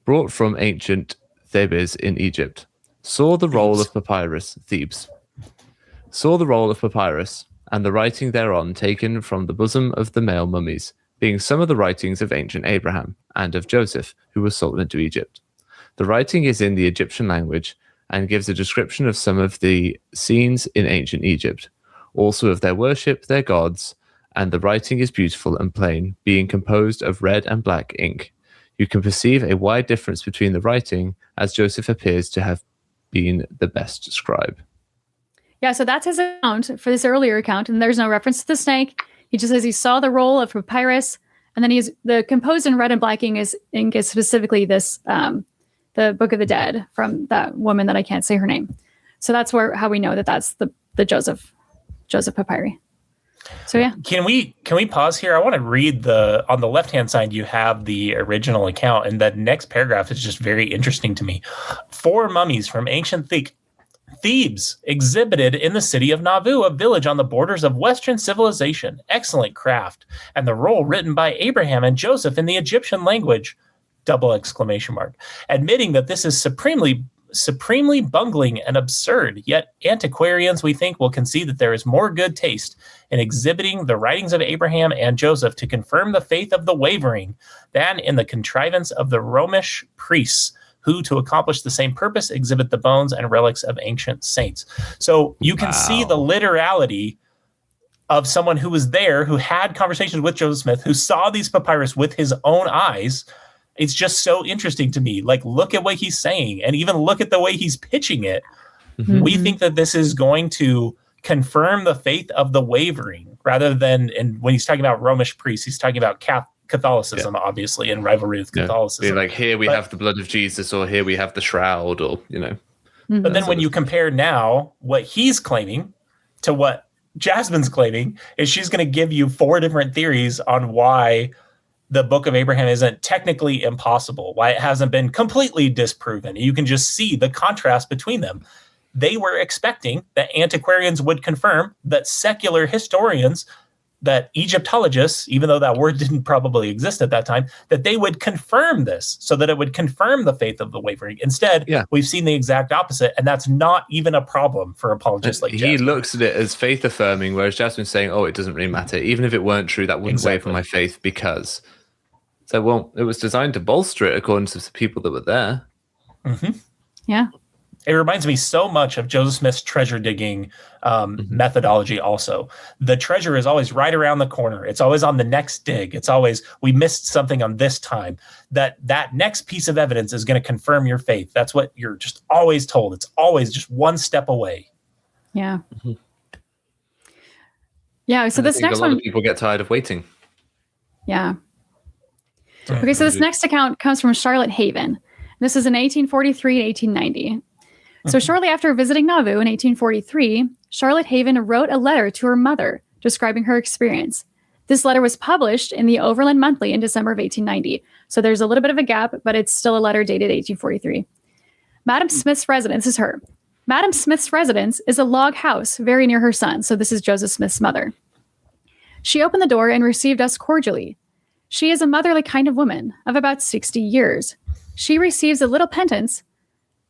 brought from ancient Thebes in Egypt, saw the roll of papyrus, Thebes, saw the roll of papyrus, and the writing thereon taken from the bosom of the male mummies, being some of the writings of ancient Abraham and of Joseph, who was sold into Egypt. The writing is in the Egyptian language and gives a description of some of the scenes in ancient Egypt, also of their worship, their gods, and the writing is beautiful and plain, being composed of red and black ink. You can perceive a wide difference between the writing, as Joseph appears to have been the best scribe. Yeah, so that's his account for this earlier account, and there's no reference to the snake. He just says he saw the roll of papyrus, and then the composed in red and black ink is specifically this the Book of the Dead from that woman that I can't say her name. So that's how we know that that's the Joseph papyri. So yeah. Can we pause here? I want to read on the left-hand side, you have the original account, and that next paragraph is just very interesting to me. 4 mummies from ancient Thebes exhibited in the city of Nauvoo, a village on the borders of Western civilization. Excellent craft. And the roll written by Abraham and Joseph in the Egyptian language, ! Admitting that this is supremely bungling and absurd, yet antiquarians, we think, will concede that there is more good taste in exhibiting the writings of Abraham and Joseph to confirm the faith of the wavering than in the contrivance of the Romish priests, who, to accomplish the same purpose, exhibit the bones and relics of ancient saints. So you can see the literality of someone who was there, who had conversations with Joseph Smith, who saw these papyrus with his own eyes. It's just so interesting to me. Like, look at what he's saying, and even look at the way he's pitching it. Mm-hmm. We think that this is going to confirm the faith of the wavering, rather than, and when he's talking about Romish priests, he's talking about Catholicism, obviously, in rivalry with Catholicism. Like, here we have the blood of Jesus, or here we have the shroud, or, Mm-hmm. But then when you compare now what he's claiming to what Jasmin's claiming, is she's going to give you 4 different theories on why the Book of Abraham isn't technically impossible, why it hasn't been completely disproven. You can just see the contrast between them. They were expecting that antiquarians would confirm, that secular historians, that Egyptologists, even though that word didn't probably exist at that time, that they would confirm this, so that it would confirm the faith of the wavering. Instead, we've seen the exact opposite, and that's not even a problem for apologists like Jasmin. He looks at it as faith affirming, whereas Jasmin's saying, it doesn't really matter. Even if it weren't true, that wouldn't waver my faith, because... So, well, it was designed to bolster it, according to the people that were there. Mm-hmm. Yeah. It reminds me so much of Joseph Smith's treasure digging methodology also. The treasure is always right around the corner. It's always on the next dig. It's always, we missed something on this time. That next piece of evidence is going to confirm your faith. That's what you're just always told. It's always just one step away. Yeah. Mm-hmm. Yeah, so this next one... A lot of people get tired of waiting. Yeah. Okay, so this next account comes from Charlotte Haven. This is in 1843 and 1890. So shortly after visiting Nauvoo in 1843, Charlotte Haven wrote a letter to her mother describing her experience. This letter was published in the Overland Monthly in December of 1890. So there's a little bit of a gap, but it's still a letter dated 1843. Madam Smith's residence is her. Madam Smith's residence is a log house very near her son. So this is Joseph Smith's mother. She opened the door and received us cordially. She is a motherly kind of woman of about 60 years. She receives a little penance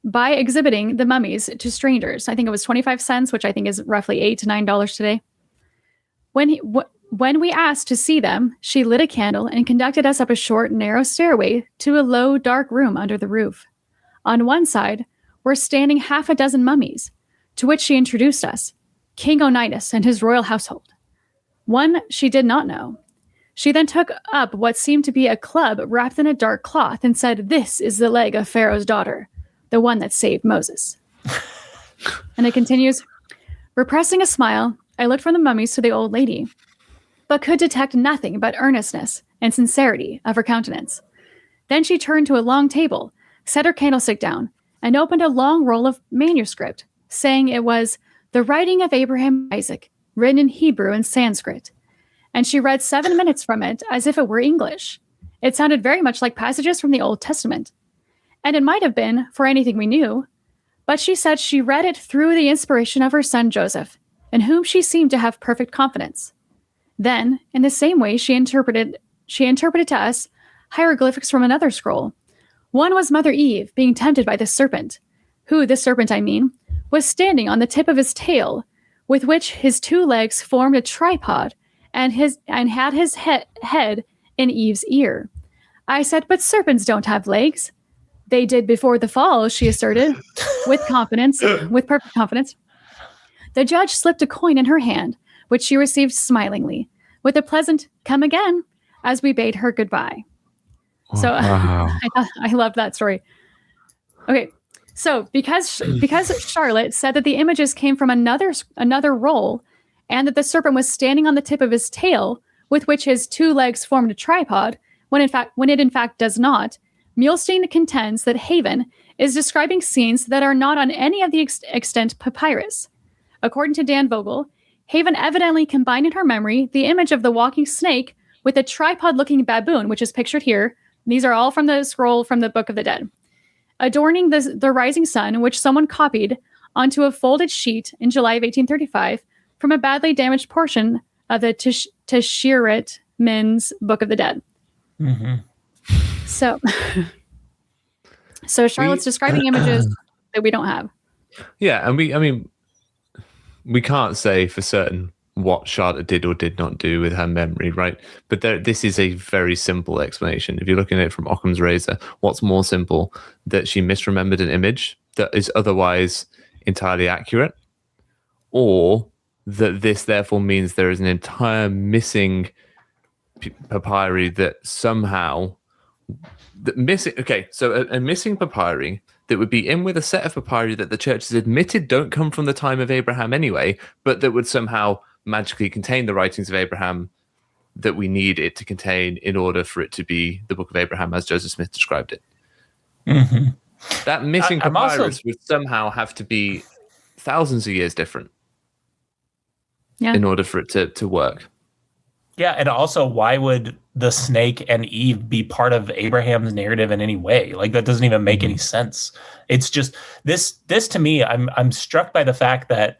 by exhibiting the mummies to strangers. I think it was 25 cents, which I think is roughly $8 to $9 today. When we asked to see them, she lit a candle and conducted us up a short, narrow stairway to a low, dark room under the roof. On one side were standing 6 mummies, to which she introduced us, King Onitis and his royal household. One she did not know. She then took up what seemed to be a club wrapped in a dark cloth and said, "This is the leg of Pharaoh's daughter, the one that saved Moses." And it continues, "Repressing a smile, I looked from the mummies to the old lady, but could detect nothing but earnestness and sincerity of her countenance. Then she turned to a long table, set her candlestick down, and opened a long roll of manuscript, saying it was the writing of Abraham and Isaac, written in Hebrew and Sanskrit. And she read 7 minutes from it as if it were English. It sounded very much like passages from the Old Testament. And it might have been, for anything we knew, but she said she read it through the inspiration of her son Joseph, in whom she seemed to have perfect confidence. Then, in the same way, she interpreted to us hieroglyphics from another scroll. One was Mother Eve being tempted by the serpent, who, the serpent I mean, was standing on the tip of his tail, with which his 2 legs formed a tripod, and had his head in Eve's ear. I said, but serpents don't have legs. They did before the fall, she asserted, with perfect confidence. The judge slipped a coin in her hand, which she received smilingly, with a pleasant "come again," as we bade her goodbye. So Wow. I love that story. Okay, so because Charlotte said that the images came from another roll, and that the serpent was standing on the tip of his tail, with which his 2 legs formed a tripod, when it in fact does not, Muhlestein contends that Haven is describing scenes that are not on any of the extant papyrus. According to Dan Vogel, Haven evidently combined in her memory the image of the walking snake with a tripod-looking baboon, which is pictured here. These are all from the scroll from the Book of the Dead, adorning the rising sun, which someone copied onto a folded sheet in July of 1835 from a badly damaged portion of the Tashirit Min's Book of the Dead. Mm-hmm. So Charlotte's describing images that we don't have. Yeah, and we can't say for certain what Charlotte did or did not do with her memory, right? But this is a very simple explanation. If you're looking at it from Occam's razor, what's more simple? That she misremembered an image that is otherwise entirely accurate, or that this therefore means there is an entire missing papyri that somehow missing. Okay, so a missing papyri that would be in with a set of papyri that the church has admitted don't come from the time of Abraham anyway, but that would somehow magically contain the writings of Abraham that we need it to contain in order for it to be the Book of Abraham as Joseph Smith described it. Mm-hmm. That missing papyrus would somehow have to be thousands of years different in order for it to work. Yeah, and also, why would the snake and Eve be part of Abraham's narrative in any way? Like, that doesn't even make any sense. It's just this to me, I'm struck by the fact that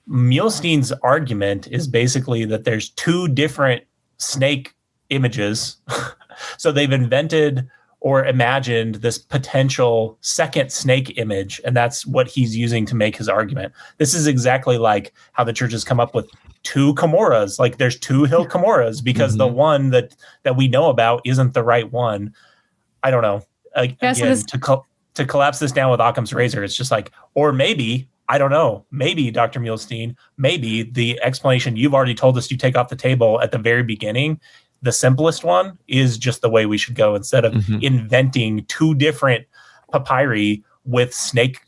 Muhlestein's argument is basically that there's 2 different snake images. So they've invented or imagined this potential second snake image, and that's what he's using to make his argument. This is exactly like how the church has come up with 2 Comoras. Like, there's 2 hill Comoras because the one that we know about isn't the right one. I don't know. To collapse this down with Occam's razor, it's just like, or maybe, I don't know, maybe, Dr. Muhlestein, maybe the explanation you've already told us you take off the table at the very beginning, the simplest one, is just the way we should go, instead of inventing 2 different papyri with snake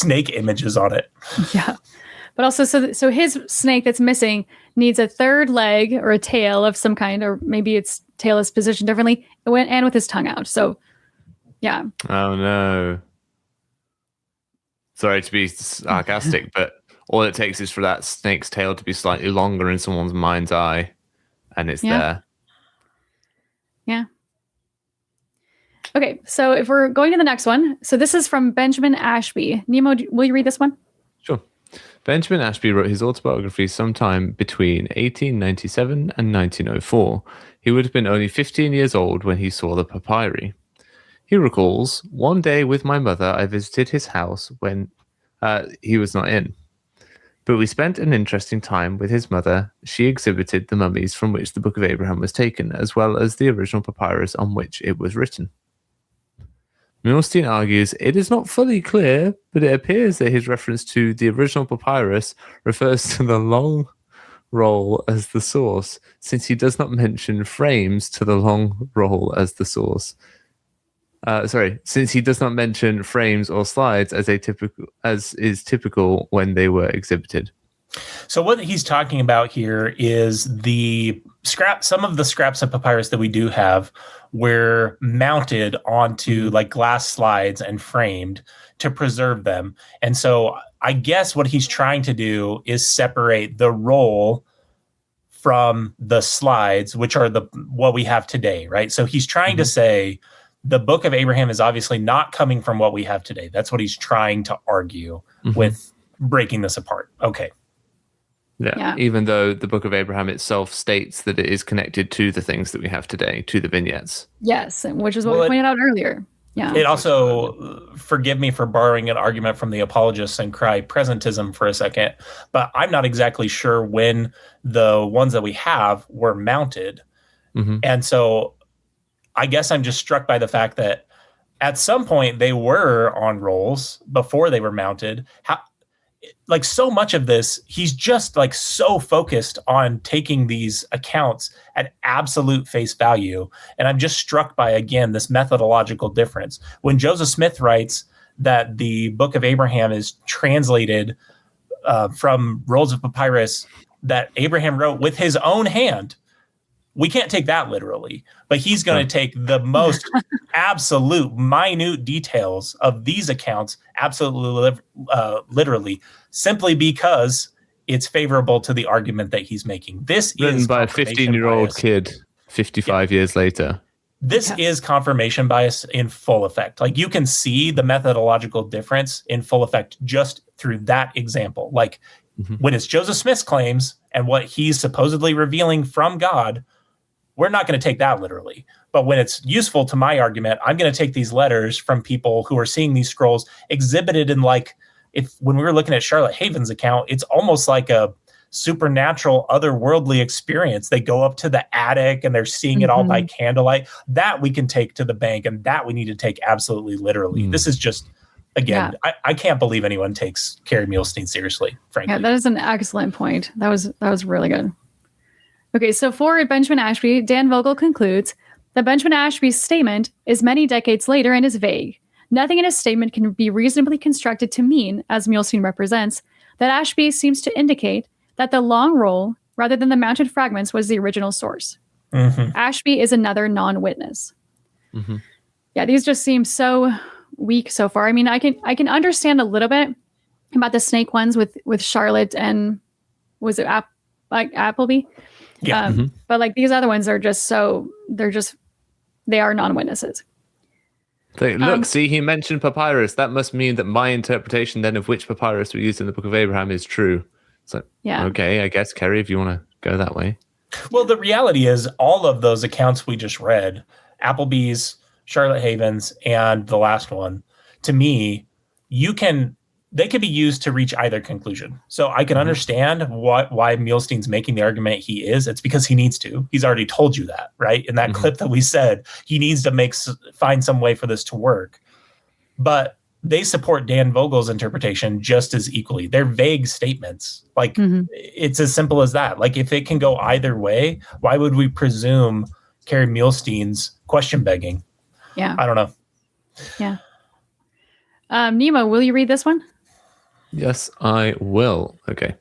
images on it. Yeah. But also, so his snake that's missing needs a 3rd leg or a tail of some kind, or maybe its tail is positioned differently, and with his tongue out. So, yeah. Oh, no. Sorry to be sarcastic, but all it takes is for that snake's tail to be slightly longer in someone's mind's eye, and it's there. Yeah. Okay, so if we're going to the next one, so this is from Benjamin Ashby. Nemo, will you read this one? Sure. Benjamin Ashby wrote his autobiography sometime between 1897 and 1904. He would have been only 15 years old when he saw the papyri. He recalls, "One day with my mother, I visited his house when he was not in. But we spent an interesting time with his mother. She exhibited the mummies from which the Book of Abraham was taken, as well as the original papyrus on which it was written." Muhlestein argues it is not fully clear, but it appears that his reference to the original papyrus refers to the long roll as the source, since he does not mention frames to the long roll as the source. Since he does not mention frames or slides as is typical when they were exhibited. So what he's talking about here is some of the scraps of papyrus that we do have were mounted onto like glass slides and framed to preserve them. And so I guess what he's trying to do is separate the roll from the slides, which are what we have today, right? So he's trying to say the Book of Abraham is obviously not coming from what we have today. That's what he's trying to argue with breaking this apart. Okay. Yeah, even though the Book of Abraham itself states that it is connected to the things that we have today, to the vignettes. Yes, which is what we pointed out earlier. Yeah. It also, forgive me for borrowing an argument from the Apologists and cry presentism for a second, but I'm not exactly sure when the ones that we have were mounted. And so I guess I'm just struck by the fact that at some point they were on rolls before they were mounted. Like so much of this, he's just like so focused on taking these accounts at absolute face value. And I'm just struck by, again, this methodological difference. When Joseph Smith writes that the Book of Abraham is translated from rolls of papyrus that Abraham wrote with his own hand, we can't take that literally, but he's going to take the most absolute minute details of these accounts absolutely literally, simply because it's favorable to the argument that he's making. This written is by a 15-year-old kid 55 years later. This is confirmation bias in full effect. Like you can see the methodological difference in full effect just through that example. Like when it's Joseph Smith's claims and what he's supposedly revealing from God, we're not going to take that literally. But when it's useful to my argument, I'm going to take these letters from people who are seeing these scrolls exhibited in when we were looking at Charlotte Haven's account, it's almost like a supernatural, otherworldly experience. They go up to the attic and they're seeing it all by candlelight. That we can take to the bank, and that we need to take absolutely literally. This is just, again, I can't believe anyone takes Kerry Muhlestein seriously, frankly. Yeah, that is an excellent point. That was really good. Okay, so for Benjamin Ashby, Dan Vogel concludes that Benjamin Ashby's statement is many decades later and is vague. Nothing in his statement can be reasonably constructed to mean, as Muhlestein represents, that Ashby seems to indicate that the long roll, rather than the mounted fragments, was the original source. Ashby is another non-witness. Yeah, these just seem so weak so far. I mean, I can understand a little bit about the snake ones with Charlotte and was it Appleby? Yeah. But like these other ones are just they are non-witnesses. Look, see, he mentioned papyrus. That must mean that my interpretation then of which papyrus we used in the Book of Abraham is true. So, okay, I guess, Kerry, if you want to go that way. Well, the reality is all of those accounts we just read, Appleby's, Charlotte Haven's, and the last one, to me, they could be used to reach either conclusion. So I can understand why Muhlestein's making the argument he is. It's because he needs to. He's already told you that, right? In that clip that we said, he needs to find some way for this to work. But they support Dan Vogel's interpretation just as equally. They're vague statements. Like it's as simple as that. Like if it can go either way, why would we presume Kerry Muhlestein's question begging? Yeah. I don't know. Yeah. Nemo, will you read this one? Yes, I will. Okay.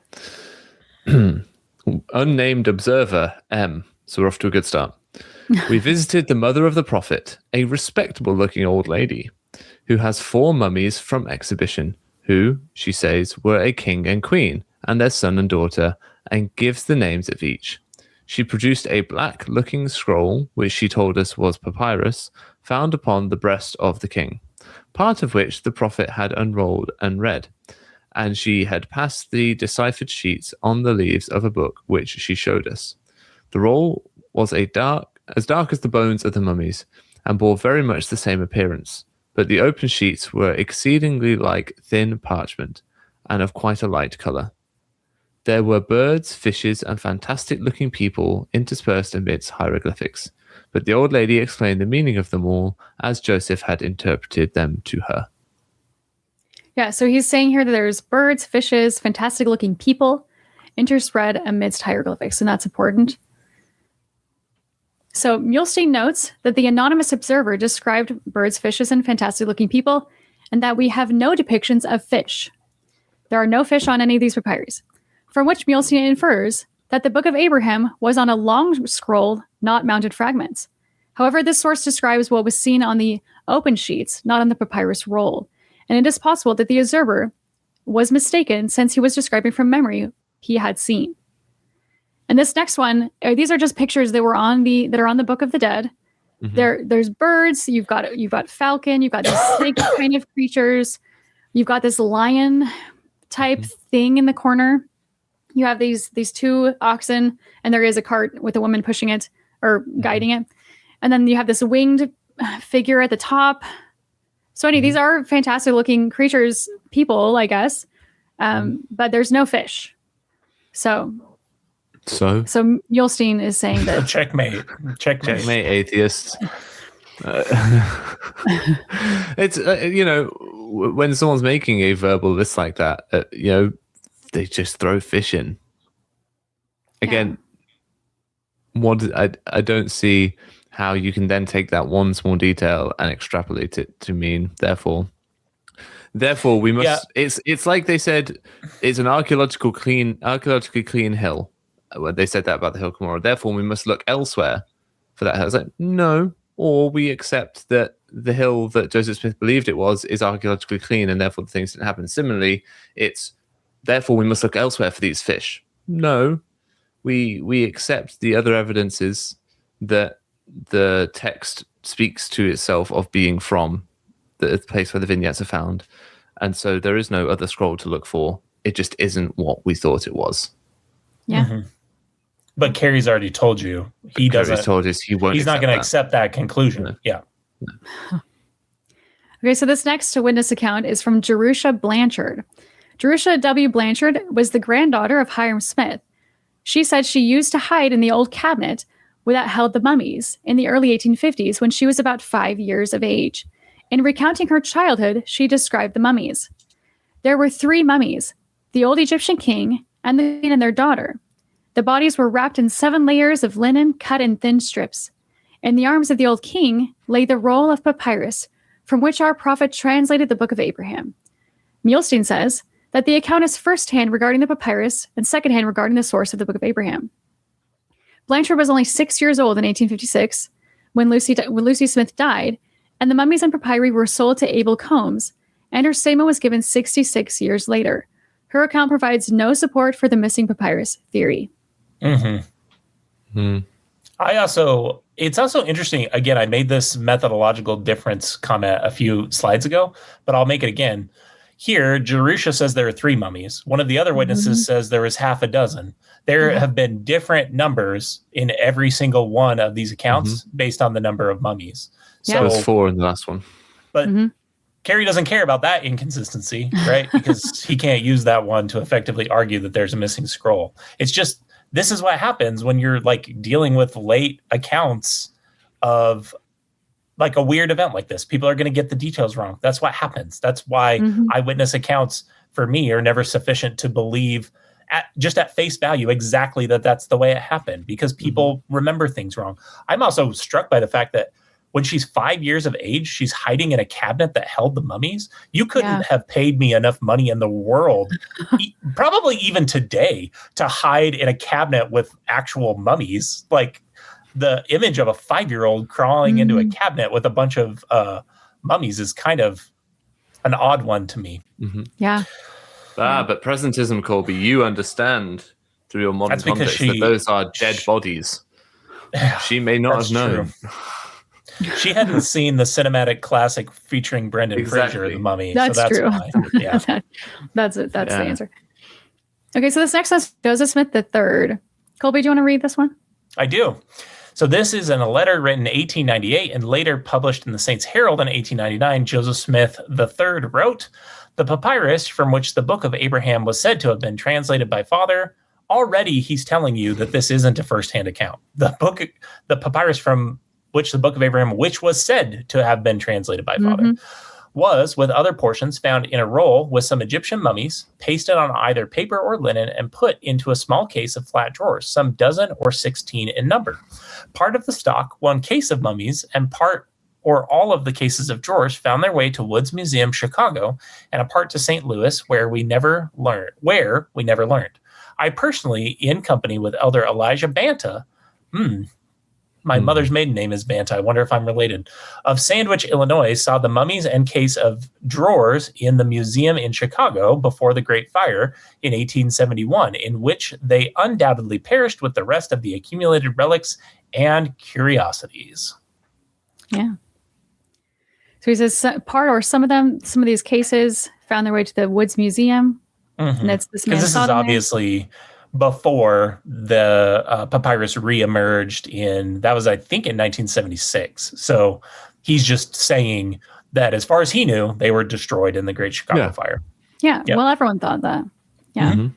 Unnamed Observer, M. So we're off to a good start. We visited the mother of the prophet, a respectable-looking old lady, who has 4 mummies from exhibition, who, she says, were a king and queen, and their son and daughter, and gives the names of each. She produced a black-looking scroll, which she told us was papyrus, found upon the breast of the king, part of which the prophet had unrolled and read, and she had passed the deciphered sheets on the leaves of a book which she showed us. The roll was as dark as the bones of the mummies, and bore very much the same appearance, but the open sheets were exceedingly like thin parchment, and of quite a light colour. There were birds, fishes, and fantastic-looking people interspersed amidst hieroglyphics, but the old lady explained the meaning of them all as Joseph had interpreted them to her. Yeah, so he's saying here that there's birds, fishes, fantastic-looking people, interspread amidst hieroglyphics, and that's important. So Muhlestein notes that the anonymous observer described birds, fishes, and fantastic-looking people, and that we have no depictions of fish. There are no fish on any of these papyrus, from which Muhlestein infers that the Book of Abraham was on a long scroll, not mounted fragments. However, this source describes what was seen on the open sheets, not on the papyrus roll, and it is possible that the observer was mistaken since he was describing from memory he had seen. And this next one, these are just pictures that are on the Book of the Dead. Mm-hmm. There's birds. You've got falcon. You've got these snake kind of creatures. You've got this lion type thing in the corner. You have these two oxen, and there is a cart with a woman pushing it or guiding it. And then you have this winged figure at the top. So these are fantastic looking creatures, people, I guess, but there's no fish. So Muhlestein is saying that checkmate, atheists. It's when someone's making a verbal list like that, they just throw fish in. Again, I don't see how you can then take that one small detail and extrapolate it to mean therefore we must. It's like they said it's an archaeologically clean hill. They said that about the hill Cumorah. Therefore, we must look elsewhere for that hill. It's like, no, or we accept that the hill that Joseph Smith believed it was is archaeologically clean, and therefore the things didn't happen. Similarly, it's therefore we must look elsewhere for these fish. No, we accept the other evidences that the text speaks to itself of being from the place where the vignettes are found, and so there is no other scroll to look for. It just isn't what we thought it was. Yeah. Mm-hmm. But Kerry's already told you he doesn't. Told us he won't. He's not going to accept that conclusion. No. Yeah. No. Okay, so this next witness account is from Jerusha Blanchard. Jerusha W. Blanchard was the granddaughter of Hiram Smith. She said she used to hide in the old cabinet that held the mummies in the early 1850s when she was about 5 years of age. In recounting her childhood, she described the mummies. There were 3 mummies, the old Egyptian king and the queen and their daughter. The bodies were wrapped in 7 layers of linen cut in thin strips. In the arms of the old king lay the roll of papyrus, from which our prophet translated the Book of Abraham. Muhlestein says that the account is first-hand regarding the papyrus and second-hand regarding the source of the Book of Abraham. Blanchard was only 6 years old in 1856 when Lucy Smith died, and the mummies and papyri were sold to Abel Combs, and her statement was given 66 years later. Her account provides no support for the missing papyrus theory. Mm-hmm. Mm. It's also interesting. Again, I made this methodological difference comment a few slides ago, but I'll make it again. Here, Jerusha says there are 3 mummies. One of the other witnesses says there was half a dozen. There have been different numbers in every single one of these accounts based on the number of mummies. So there's 4 in the last one. But Kerry doesn't care about that inconsistency, right? Because he can't use that one to effectively argue that there's a missing scroll. It's just, this is what happens when you're like dealing with late accounts of like a weird event like this. People are going to get the details wrong. That's what happens. That's why eyewitness accounts for me are never sufficient to believe at face value exactly that's the way it happened, because people remember things wrong. I'm also struck by the fact that when she's 5 years of age, she's hiding in a cabinet that held the mummies. You couldn't have paid me enough money in the world, probably even today, to hide in a cabinet with actual mummies. Like the image of a 5-year-old crawling into a cabinet with a bunch of mummies is kind of an odd one to me. Yeah. But presentism, Colby, you understand through your modern context that those are dead bodies. She may not have known. She hadn't seen the cinematic classic featuring Brendan Fraser, the mummy. That's true. Why. Yeah. That's the answer. Okay, so this next one's Joseph Smith III. Colby, do you want to read this one? I do. So this is in a letter written in 1898 and later published in the Saints Herald in 1899. Joseph Smith III wrote, "The papyrus from which the Book of Abraham was said to have been translated by Father, already he's telling you that this isn't a first-hand account. The papyrus from which the Book of Abraham, which was said to have been translated by Father. was, with other portions, found in a roll with some Egyptian mummies, pasted on either paper or linen, and put into a small case of flat drawers, some dozen or 16 in number. Part of the stock, one case of mummies, and part or all of the cases of drawers found their way to Woods Museum, Chicago, and a part to St. Louis, where we never learned. I personally, in company with Elder Elijah Banta, my mother's maiden name is Banta, I wonder if I'm related, of Sandwich, Illinois, saw the mummies and case of drawers in the museum in Chicago before the Great Fire in 1871, in which they undoubtedly perished with the rest of the accumulated relics and curiosities. Yeah. So he says some of these cases found their way to the Woods Museum. And that's this man. Because this is obviously before the papyrus re-emerged that was, I think, in 1976. So he's just saying that as far as he knew, they were destroyed in the Great Chicago Fire. Yeah. Yep. Well, everyone thought that. Yeah.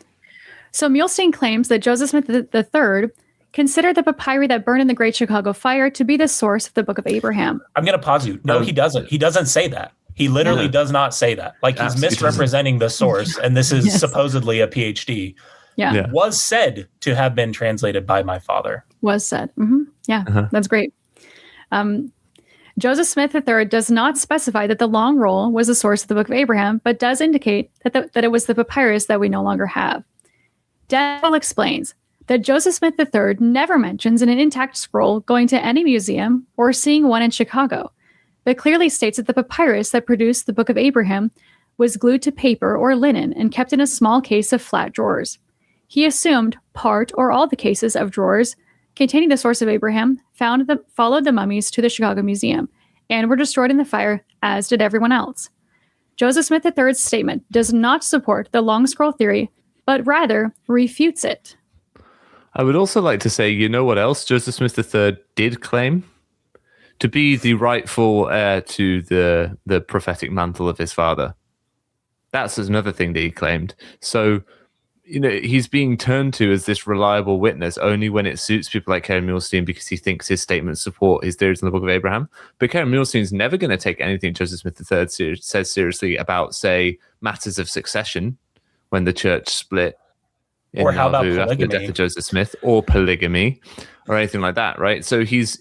So Muhlestein claims that Joseph Smith III considered the papyri that burned in the Great Chicago Fire to be the source of the Book of Abraham. I'm going to pause you. No, he doesn't. He doesn't say that. He literally does not say that. Like, he's misrepresenting the source, and this is supposedly a PhD. Was said to have been translated by my father. Was said. Yeah, that's great. Joseph Smith III does not specify that the long roll was the source of the Book of Abraham, but does indicate that it was the papyrus that we no longer have. Dan Vogel explains that Joseph Smith III never mentions an intact scroll going to any museum or seeing one in Chicago, but clearly states that the papyrus that produced the Book of Abraham was glued to paper or linen and kept in a small case of flat drawers. He assumed part or all the cases of drawers containing the source of Abraham followed the mummies to the Chicago Museum and were destroyed in the fire, as did everyone else. Joseph Smith III's statement does not support the long scroll theory, but rather refutes it. I would also like to say, you know what else Joseph Smith III did claim? To be the rightful heir to the prophetic mantle of his father. That's another thing that he claimed. So, he's being turned to as this reliable witness only when it suits people like Kerry Muhlestein, because he thinks his statements support his theories in the Book of Abraham. But Kerry Muhlstein's never going to take anything Joseph Smith III says seriously about, say, matters of succession when the church split. Or how about polygamy? After the death of Joseph Smith, or polygamy, or anything like that, right? So he's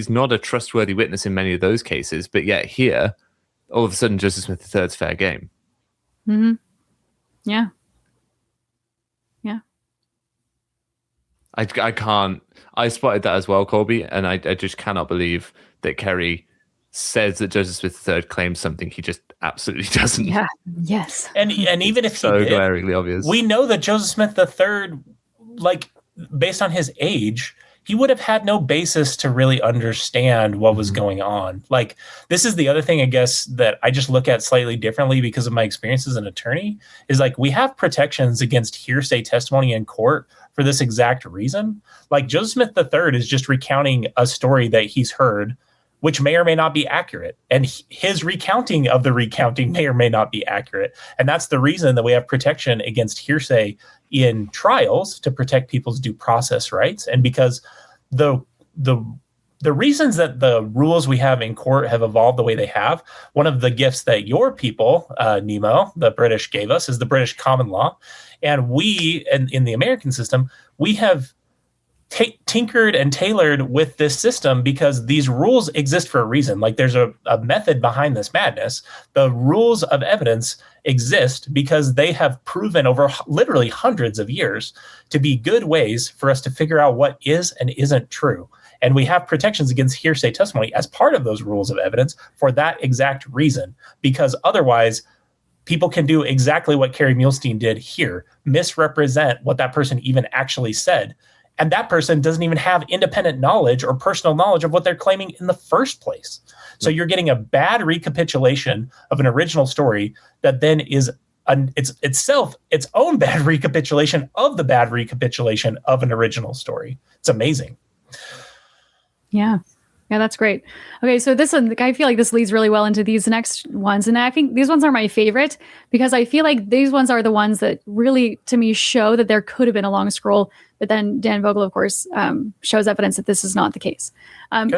not a trustworthy witness in many of those cases, but yet here, all of a sudden, Joseph Smith III's fair game. Yeah. I can't. I spotted that as well, Colby, and I just cannot believe that Kerry says that Joseph Smith III claims something he just absolutely doesn't. Yeah. Yes. And even if so he did, glaringly obvious, we know that Joseph Smith III, like, based on his age, he would have had no basis to really understand what was going on. Like, this is the other thing, I guess, that I just look at slightly differently because of my experience as an attorney, is like, we have protections against hearsay testimony in court for this exact reason. Like, Joseph Smith III is just recounting a story that he's heard, which may or may not be accurate. And his recounting of the recounting may or may not be accurate. And that's the reason that we have protection against hearsay in trials, to protect people's due process rights. And because the reasons that the rules we have in court have evolved the way they have, one of the gifts that your people, Nemo, the British, gave us is the British common law. And we, in the American system, we have tinkered and tailored with this system because these rules exist for a reason. Like, there's a method behind this madness. The rules of evidence exist because they have proven over literally hundreds of years to be good ways for us to figure out what is and isn't true. And we have protections against hearsay testimony as part of those rules of evidence for that exact reason, because otherwise people can do exactly what Kerry Muhlestein did here, misrepresent what that person even actually said. And that person doesn't even have independent knowledge or personal knowledge of what they're claiming in the first place. So you're getting a bad recapitulation of an original story that then is itself its own bad recapitulation of the bad recapitulation of an original story. It's amazing. Yeah. Yeah, that's great. Okay, so this one, I feel like this leads really well into these next ones. And I think these ones are my favorite because I feel like these ones are the ones that really, to me, show that there could have been a long scroll But then Dan Vogel, of course, shows evidence that this is not the case.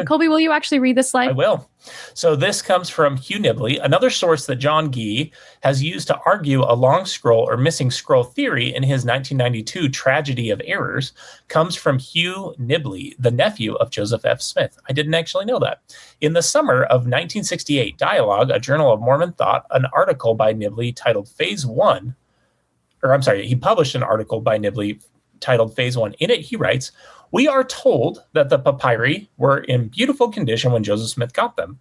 Colby, will you actually read this slide? I will. So this comes from Hugh Nibley, another source that John Gee has used to argue a long scroll or missing scroll theory in his 1992 Tragedy of Errors, comes from Hugh Nibley, the nephew of Joseph F. Smith. I didn't actually know that. In the summer of 1968, Dialogue, a journal of Mormon thought, an article by Nibley titled Phase 1, he published an article by Nibley titled Phase 1. In it, he writes, "We are told that the papyri were in beautiful condition when Joseph Smith got them,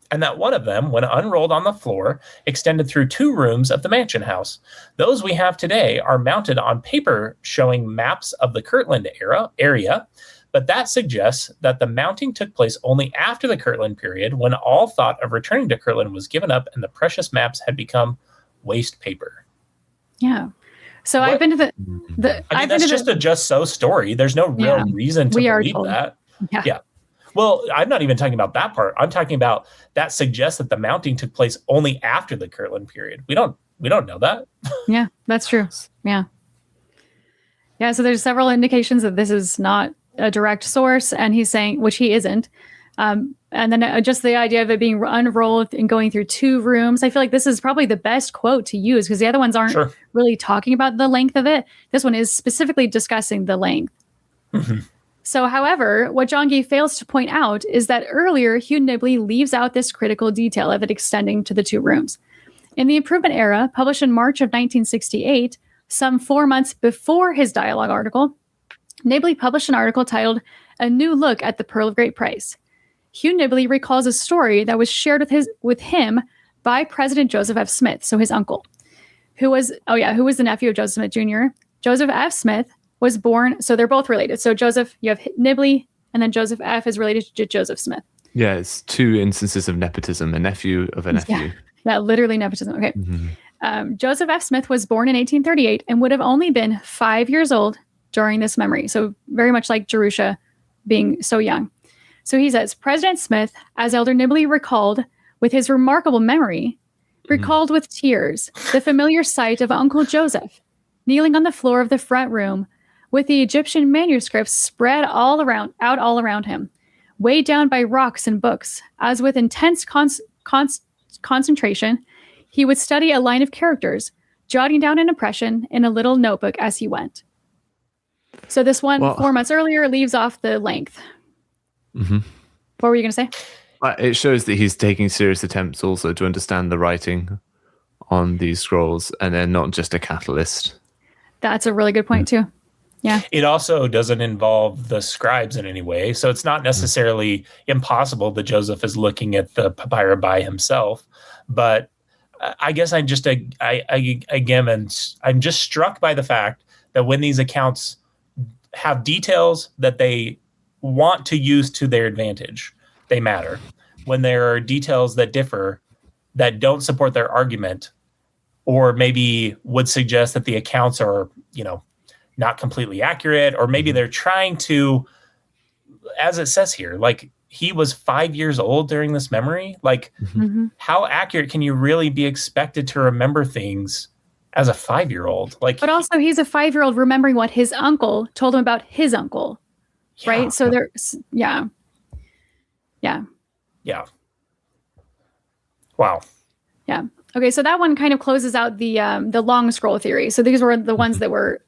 and that one of them, when unrolled on the floor, extended through 2 rooms of the mansion house. Those we have today are mounted on paper showing maps of the Kirtland area, but that suggests that the mounting took place only after the Kirtland period, when all thought of returning to Kirtland was given up and the precious maps had become waste paper." Yeah. So I've been to that's just a just so story. There's no real reason to believe that. Yeah. Well, I'm not even talking about that part. I'm talking about that suggests that the mounting took place only after the Kirtland period. We don't know that. Yeah, that's true. Yeah. Yeah. So there's several indications that this is not a direct source, and he's saying, which he isn't. And then just the idea of it being unrolled and going through 2 rooms. I feel like this is probably the best quote to use because the other ones aren't really talking about the length of it. This one is specifically discussing the length. Mm-hmm. So, however, what John Gee fails to point out is that earlier, Hugh Nibley leaves out this critical detail of it extending to the 2 rooms. In the Improvement Era, published in March of 1968, some 4 months before his Dialogue article, Nibley published an article titled A New Look at the Pearl of Great Price. Hugh Nibley recalls a story that was shared with him by President Joseph F. Smith, so his uncle, who was the nephew of Joseph Smith Jr. Joseph F. Smith was born, so they're both related. So Joseph, you have Nibley, and then Joseph F. is related to Joseph Smith. Yeah, it's 2 instances of nepotism, a nephew of a nephew. Yeah, literally nepotism. Okay. Mm-hmm. Joseph F. Smith was born in 1838 and would have only been 5 years old during this memory. So very much like Jerusha being so young. So he says, President Smith, as Elder Nibley recalled with his remarkable memory, recalled with tears the familiar sight of Uncle Joseph kneeling on the floor of the front room with the Egyptian manuscripts spread all around him, weighed down by rocks and books, as with intense concentration, he would study a line of characters, jotting down an impression in a little notebook as he went. So this one, 4 months earlier, leaves off the length. Mm-hmm. What were you going to say? It shows that he's taking serious attempts also to understand the writing on these scrolls, and they're not just a catalyst. That's a really good point, too. Yeah. It also doesn't involve the scribes in any way. So it's not necessarily impossible that Joseph is looking at the papyri by himself. But I guess I'm just struck by the fact that when these accounts have details that they want to use to their advantage, they matter. When there are details that differ, that don't support their argument, or maybe would suggest that the accounts are, not completely accurate, or maybe they're trying to, as it says here, like he was 5 years old during this memory. Like, how accurate can you really be expected to remember things as a 5-year-old? Like, but also he's a 5-year-old remembering what his uncle told him about his uncle. Yeah. Right. So there's, yeah. Wow. Yeah. Okay. So that one kind of closes out the long scroll theory. So these were the ones that were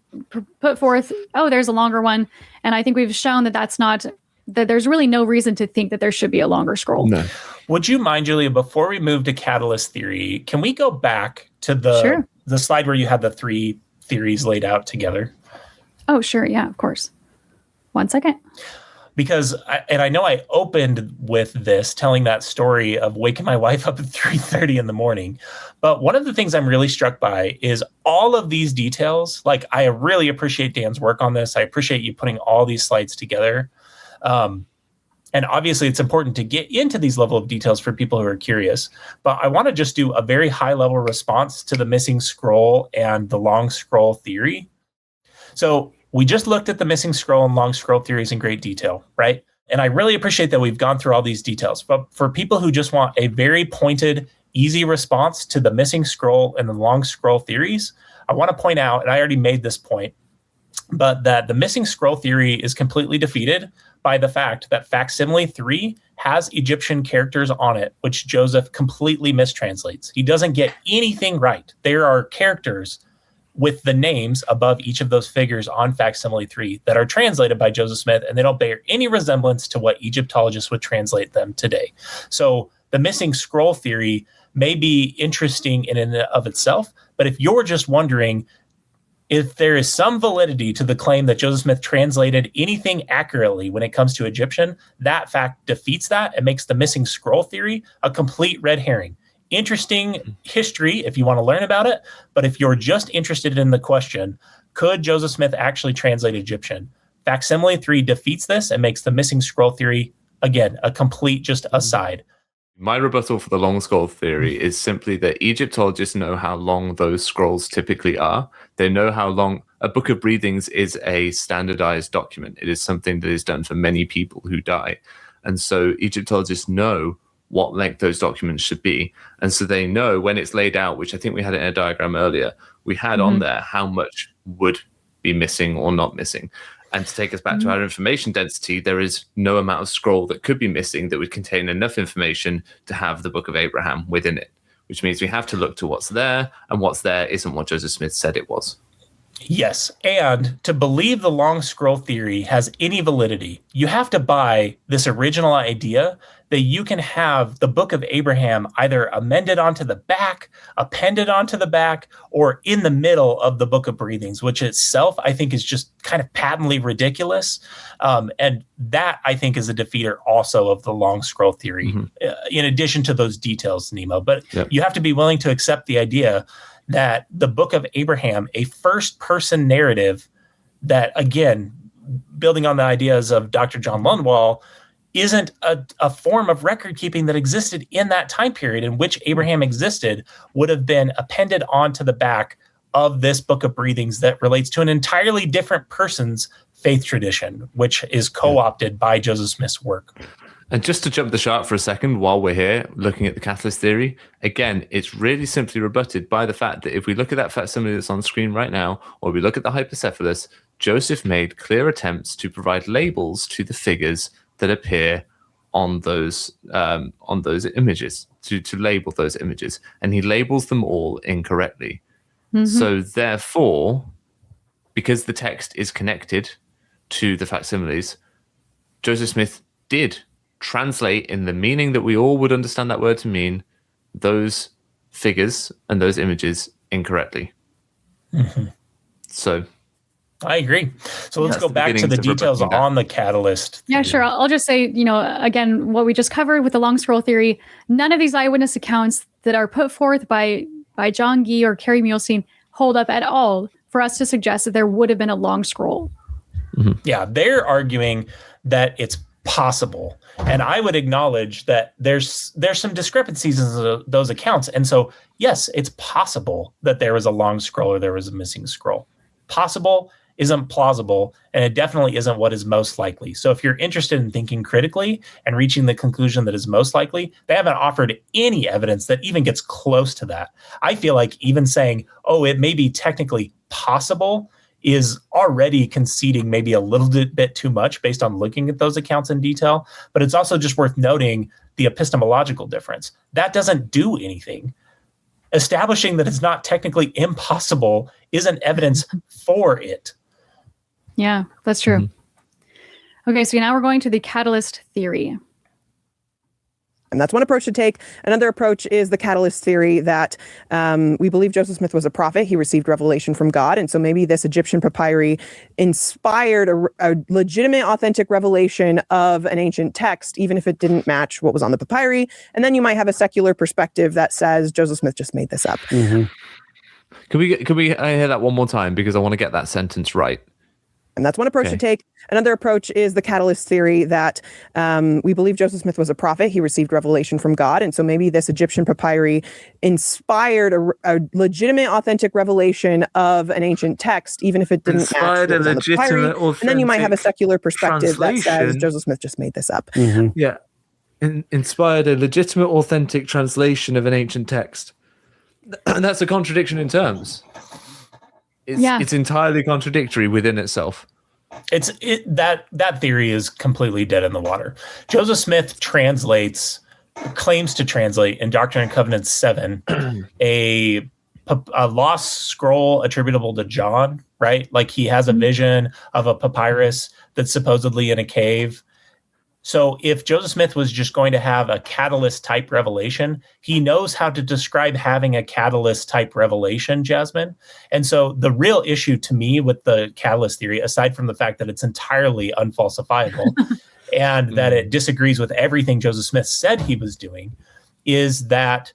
put forth. Oh, there's a longer one. And I think we've shown that there's really no reason to think that there should be a longer scroll. No. Would you mind, Julia, before we move to catalyst theory, can we go back to the slide where you had the 3 theories laid out together? Oh, sure. Yeah, of course. 1 second. Because, I know I opened with this, telling that story of waking my wife up at 3:30 in the morning. But one of the things I'm really struck by is all of these details. Like, I really appreciate Dan's work on this. I appreciate you putting all these slides together. And obviously, it's important to get into these level of details for people who are curious. But I want to just do a very high-level response to the missing scroll and the long scroll theory. So we just looked at the missing scroll and long scroll theories in great detail, right? And I really appreciate that we've gone through all these details. But for people who just want a very pointed, easy response to the missing scroll and the long scroll theories, I want to point out, and I already made this point, but that the missing scroll theory is completely defeated by the fact that facsimile 3 has Egyptian characters on it, which Joseph completely mistranslates. He doesn't get anything right. There are characters with the names above each of those figures on facsimile 3 that are translated by Joseph Smith, and they don't bear any resemblance to what Egyptologists would translate them today. So the missing scroll theory may be interesting in and of itself, but if you're just wondering if there is some validity to the claim that Joseph Smith translated anything accurately when it comes to Egyptian, that fact defeats that and makes the missing scroll theory a complete red herring. Interesting history if you want to learn about it, but if you're just interested in the question, could Joseph Smith actually translate Egyptian? Facsimile 3 defeats this and makes the missing scroll theory, again, a complete just aside. My rebuttal for the long scroll theory is simply that Egyptologists know how long those scrolls typically are. They know how long a Book of Breathings is a standardized document. It is something that is done for many people who die. And so Egyptologists know what length those documents should be. And so they know when it's laid out, which I think we had it in a diagram earlier, we had on there how much would be missing or not missing. And to take us back to our information density, there is no amount of scroll that could be missing that would contain enough information to have the Book of Abraham within it, which means we have to look to what's there, and what's there isn't what Joseph Smith said it was. Yes, and to believe the long scroll theory has any validity, you have to buy this original idea that you can have the Book of Abraham either amended onto the back, appended onto the back, or in the middle of the Book of Breathings, which itself I think is just kind of patently ridiculous. And that I think is a defeater also of the long scroll theory, in addition to those details, Nemo. But you have to be willing to accept the idea that the Book of Abraham, a first-person narrative that, again, building on the ideas of Dr. John Lundwall, isn't a form of record-keeping that existed in that time period in which Abraham existed, would have been appended onto the back of this Book of Breathings that relates to an entirely different person's faith tradition, which is co-opted by Joseph Smith's work. And just to jump the shark for a second while we're here looking at the catalyst theory, again, it's really simply rebutted by the fact that if we look at that facsimile that's on screen right now, or we look at the hypocephalus, Joseph made clear attempts to provide labels to the figures that appear on those images, to label those images, and he labels them all incorrectly. So therefore, because the text is connected to the facsimiles, Joseph Smith did translate in the meaning that we all would understand that word to mean those figures and those images incorrectly. So I agree. So let's go back to the details on the catalyst. Yeah, sure. I'll just say, again, what we just covered with the long scroll theory, none of these eyewitness accounts that are put forth by John Gee or Kerry Muhlestein hold up at all for us to suggest that there would have been a long scroll. Yeah, they're arguing that it's possible. And I would acknowledge that there's some discrepancies in those accounts. And so, yes, it's possible that there was a long scroll or there was a missing scroll. Possible isn't plausible, and it definitely isn't what is most likely. So if you're interested in thinking critically and reaching the conclusion that is most likely, they haven't offered any evidence that even gets close to that. I feel like even saying, oh, it may be technically possible is already conceding maybe a little bit too much based on looking at those accounts in detail. But it's also just worth noting the epistemological difference. That doesn't do anything. Establishing that it's not technically impossible isn't evidence for it. Yeah, that's true. Okay, so now we're going to the catalyst theory. And that's one approach to take. Another approach is the catalyst theory that we believe Joseph Smith was a prophet. He received revelation from God. And so maybe this Egyptian papyri inspired a legitimate, authentic revelation of an ancient text, even if it didn't match what was on the papyri. And then you might have a secular perspective that says Joseph Smith just made this up. Could we hear that one more time? Because I want to get that sentence right. And that's one approach to take. Another approach is the catalyst theory that we believe Joseph Smith was a prophet. He received revelation from God. And so maybe this Egyptian papyri inspired a legitimate, authentic revelation of an ancient text, even if it didn't match what was on the papyri. And then you might have a secular perspective that says Joseph Smith just made this up. Yeah. Inspired a legitimate, authentic translation of an ancient text. And that's a contradiction in terms. It's entirely contradictory within itself. That theory is completely dead in the water. Joseph Smith claims to translate in Doctrine and Covenants 7 a lost scroll attributable to John, right? Like he has a vision of a papyrus that's supposedly in a cave. So if Joseph Smith was just going to have a catalyst type revelation, he knows how to describe having a catalyst type revelation, Jasmine. And so the real issue to me with the catalyst theory, aside from the fact that it's entirely unfalsifiable and that it disagrees with everything Joseph Smith said he was doing, is that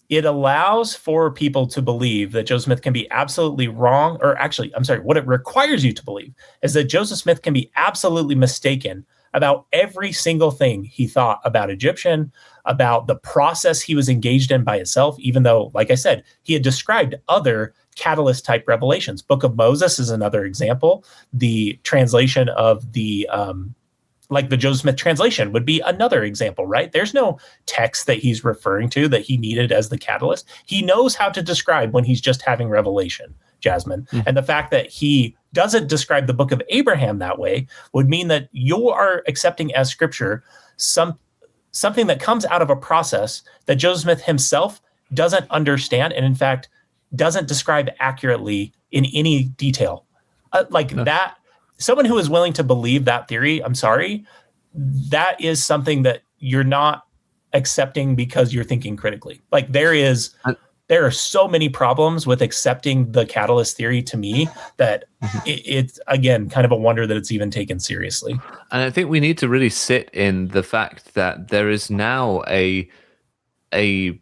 it allows for people to believe that Joseph Smith can be absolutely wrong, or actually, I'm sorry, what it requires you to believe is that Joseph Smith can be absolutely mistaken about every single thing he thought about Egyptian, about the process he was engaged in by himself, even though, like I said, he had described other catalyst type revelations. Book of Moses is another example. The translation of the Joseph Smith translation would be another example, right? There's no text that he's referring to that he needed as the catalyst. He knows how to describe when he's just having revelation, Jasmine. And the fact that he doesn't describe the Book of Abraham that way would mean that you are accepting as scripture something that comes out of a process that Joseph Smith himself doesn't understand, and in fact doesn't describe accurately in any detail. That, someone who is willing to believe that theory, I'm sorry, that is something that you're not accepting because you're thinking critically. Like there are so many problems with accepting the catalyst theory to me that it's, again, kind of a wonder that it's even taken seriously. And I think we need to really sit in the fact that there is now a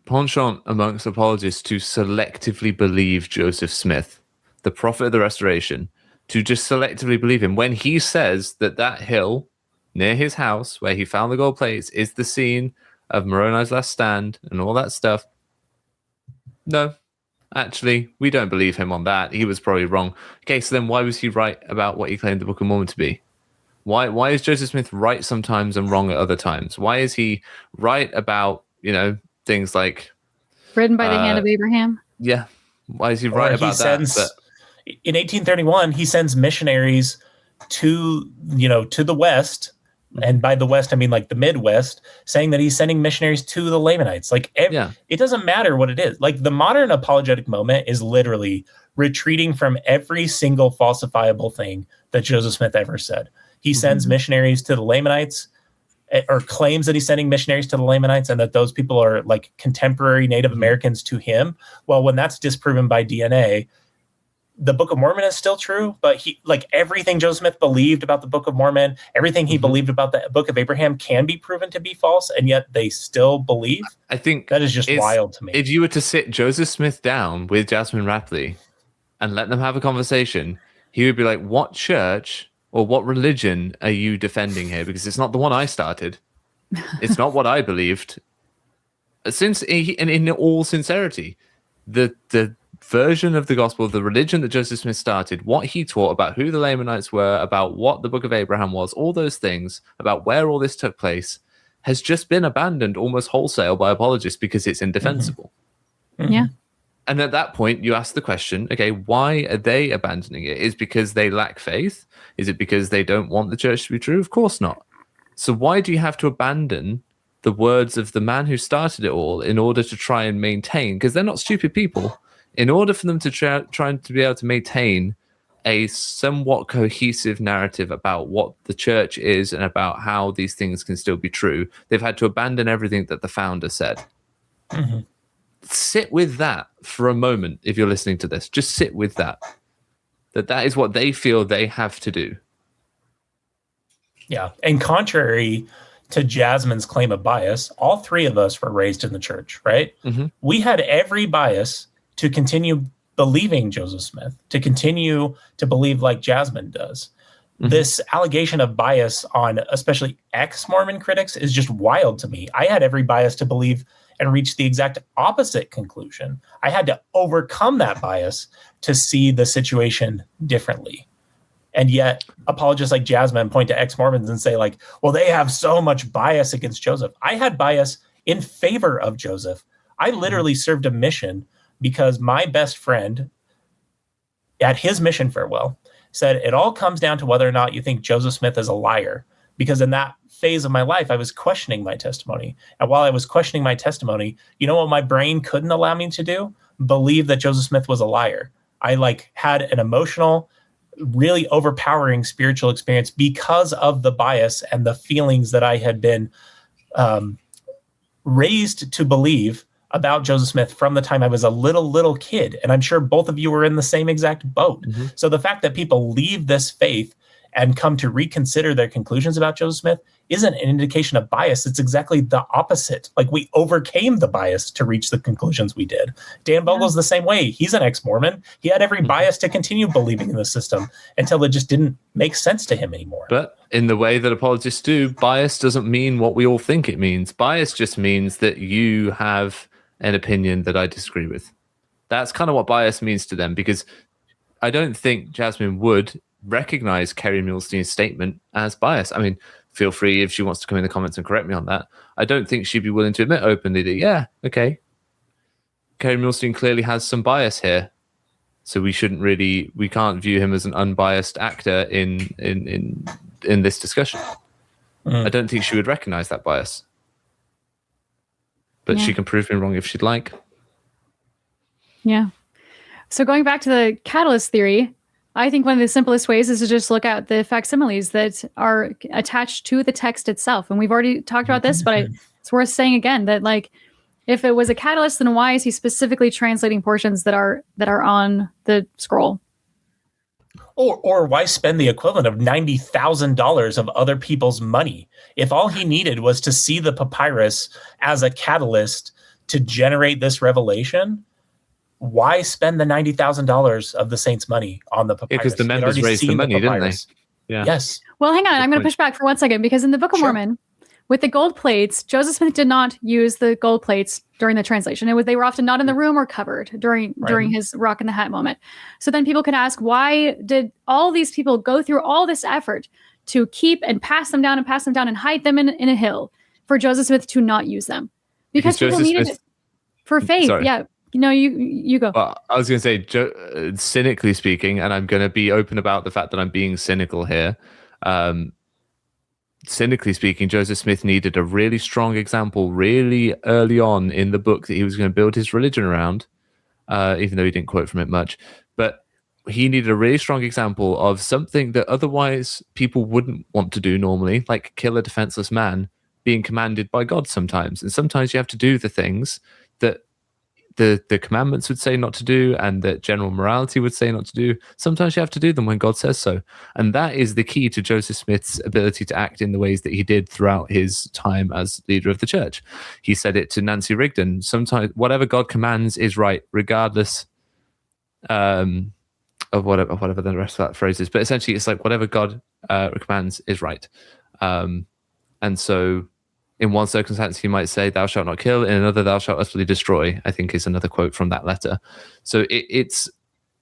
penchant amongst apologists to selectively believe Joseph Smith, the prophet of the Restoration, to just selectively believe him. When he says that hill near his house where he found the gold plates is the scene of Moroni's last stand and all that stuff, no, actually, we don't believe him on that. He was probably wrong. Okay, so then why was he right about what he claimed the Book of Mormon to be? Why is Joseph Smith right sometimes and wrong at other times? Why is he right about, things like written by the hand of Abraham? Yeah. Why is he right about that? In 1831, he sends missionaries to the West. And by the West, I mean like the Midwest, saying that he's sending missionaries to the Lamanites. It doesn't matter what it is. Like the modern apologetic moment is literally retreating from every single falsifiable thing that Joseph Smith ever said. He sends missionaries to the Lamanites, or claims that he's sending missionaries to the Lamanites, and that those people are like contemporary Native Americans to him. Well, when that's disproven by DNA, the Book of Mormon is still true, but everything Joseph Smith believed about the Book of Mormon, everything he believed about the Book of Abraham can be proven to be false, and yet they still believe. I think that is just wild to me. If you were to sit Joseph Smith down with Jasmin Rappleye and let them have a conversation, he would be like, what church or what religion are you defending here? Because it's not the one I started. It's not what I believed. In all sincerity, the version of the gospel, the religion that Joseph Smith started, what he taught about who the Lamanites were, about what the Book of Abraham was, all those things, about where all this took place, has just been abandoned almost wholesale by apologists because it's indefensible. Yeah. And at that point, you ask the question, okay, why are they abandoning it? Is it because they lack faith? Is it because they don't want the church to be true? Of course not. So why do you have to abandon the words of the man who started it all in order to try and maintain? Because they're not stupid people. In order for them to try to be able to maintain a somewhat cohesive narrative about what the church is and about how these things can still be true, they've had to abandon everything that the founder said. Sit with that for a moment if you're listening to this. Just sit with that. That is what they feel they have to do. Yeah. And contrary to Jasmine's claim of bias, all three of us were raised in the church, right? We had every bias to continue believing Joseph Smith, to continue to believe like Jasmine does. This allegation of bias on especially ex-Mormon critics is just wild to me. I had every bias to believe and reach the exact opposite conclusion. I had to overcome that bias to see the situation differently. And yet apologists like Jasmine point to ex-Mormons and say like, well, they have so much bias against Joseph. I had bias in favor of Joseph. I literally served a mission because my best friend at his mission farewell, said, "It all comes down to whether or not you think Joseph Smith is a liar." Because in that phase of my life, I was questioning my testimony. And while I was questioning my testimony, you know what my brain couldn't allow me to do? Believe that Joseph Smith was a liar. I had an emotional, really overpowering spiritual experience because of the bias and the feelings that I had been raised to believe about Joseph Smith from the time I was a little kid. And I'm sure both of you were in the same exact boat. Mm-hmm. So the fact that people leave this faith and come to reconsider their conclusions about Joseph Smith isn't an indication of bias. It's exactly the opposite. Like, we overcame the bias to reach the conclusions we did. Dan Vogel's the same way. He's an ex-Mormon. He had every bias to continue believing in the system until it just didn't make sense to him anymore. But in the way that apologists do, bias doesn't mean what we all think it means. Bias just means that you have an opinion that I disagree with. That's kind of what bias means to them, because I don't think Jasmin would recognize Kerry Muhlestein's statement as bias. I mean, feel free if she wants to come in the comments and correct me on that. I don't think she'd be willing to admit openly that, yeah, okay, Kerry Muhlestein clearly has some bias here, so we can't view him as an unbiased actor in this discussion. I don't think she would recognize that bias, but she can prove me wrong if she'd like. Yeah. So going back to the catalyst theory, I think one of the simplest ways is to just look at the facsimiles that are attached to the text itself. And we've already talked about this, but it's worth saying again that, like, if it was a catalyst, then why is he specifically translating portions that are on the scroll? Or why spend the equivalent of $90,000 of other people's money? If all he needed was to see the papyrus as a catalyst to generate this revelation, why spend the $90,000 of the saints' money on the papyrus? Because the members raised the money, didn't they? Yeah. Yes. Well, hang on. I'm going to push back for 1 second, because in the Book of Mormon, with the gold plates, Joseph Smith did not use the gold plates during the translation. They were often not in the room or covered during his rock in the hat moment. So then people could ask, why did all these people go through all this effort to keep and pass them down and hide them in a hill for Joseph Smith to not use them? Because people needed it for faith. Sorry. Yeah. No, you go. Well, I was going to say, cynically speaking, and I'm going to be open about the fact that I'm being cynical here. Cynically speaking, Joseph Smith needed a really strong example really early on in the book that he was going to build his religion around, even though he didn't quote from it much. But he needed a really strong example of something that otherwise people wouldn't want to do normally, like kill a defenseless man, being commanded by God sometimes. And sometimes you have to do the things that the commandments would say not to do and that general morality would say not to do. Sometimes you have to do them when God says so. And that is the key to Joseph Smith's ability to act in the ways that he did throughout his time as leader of the church. He said it to Nancy Rigdon: sometimes whatever God commands is right, regardless of whatever the rest of that phrase is. But essentially, it's like whatever God commands is right. And so in one circumstance, he might say, "Thou shalt not kill." In another, "Thou shalt utterly destroy," I think is another quote from that letter. So it's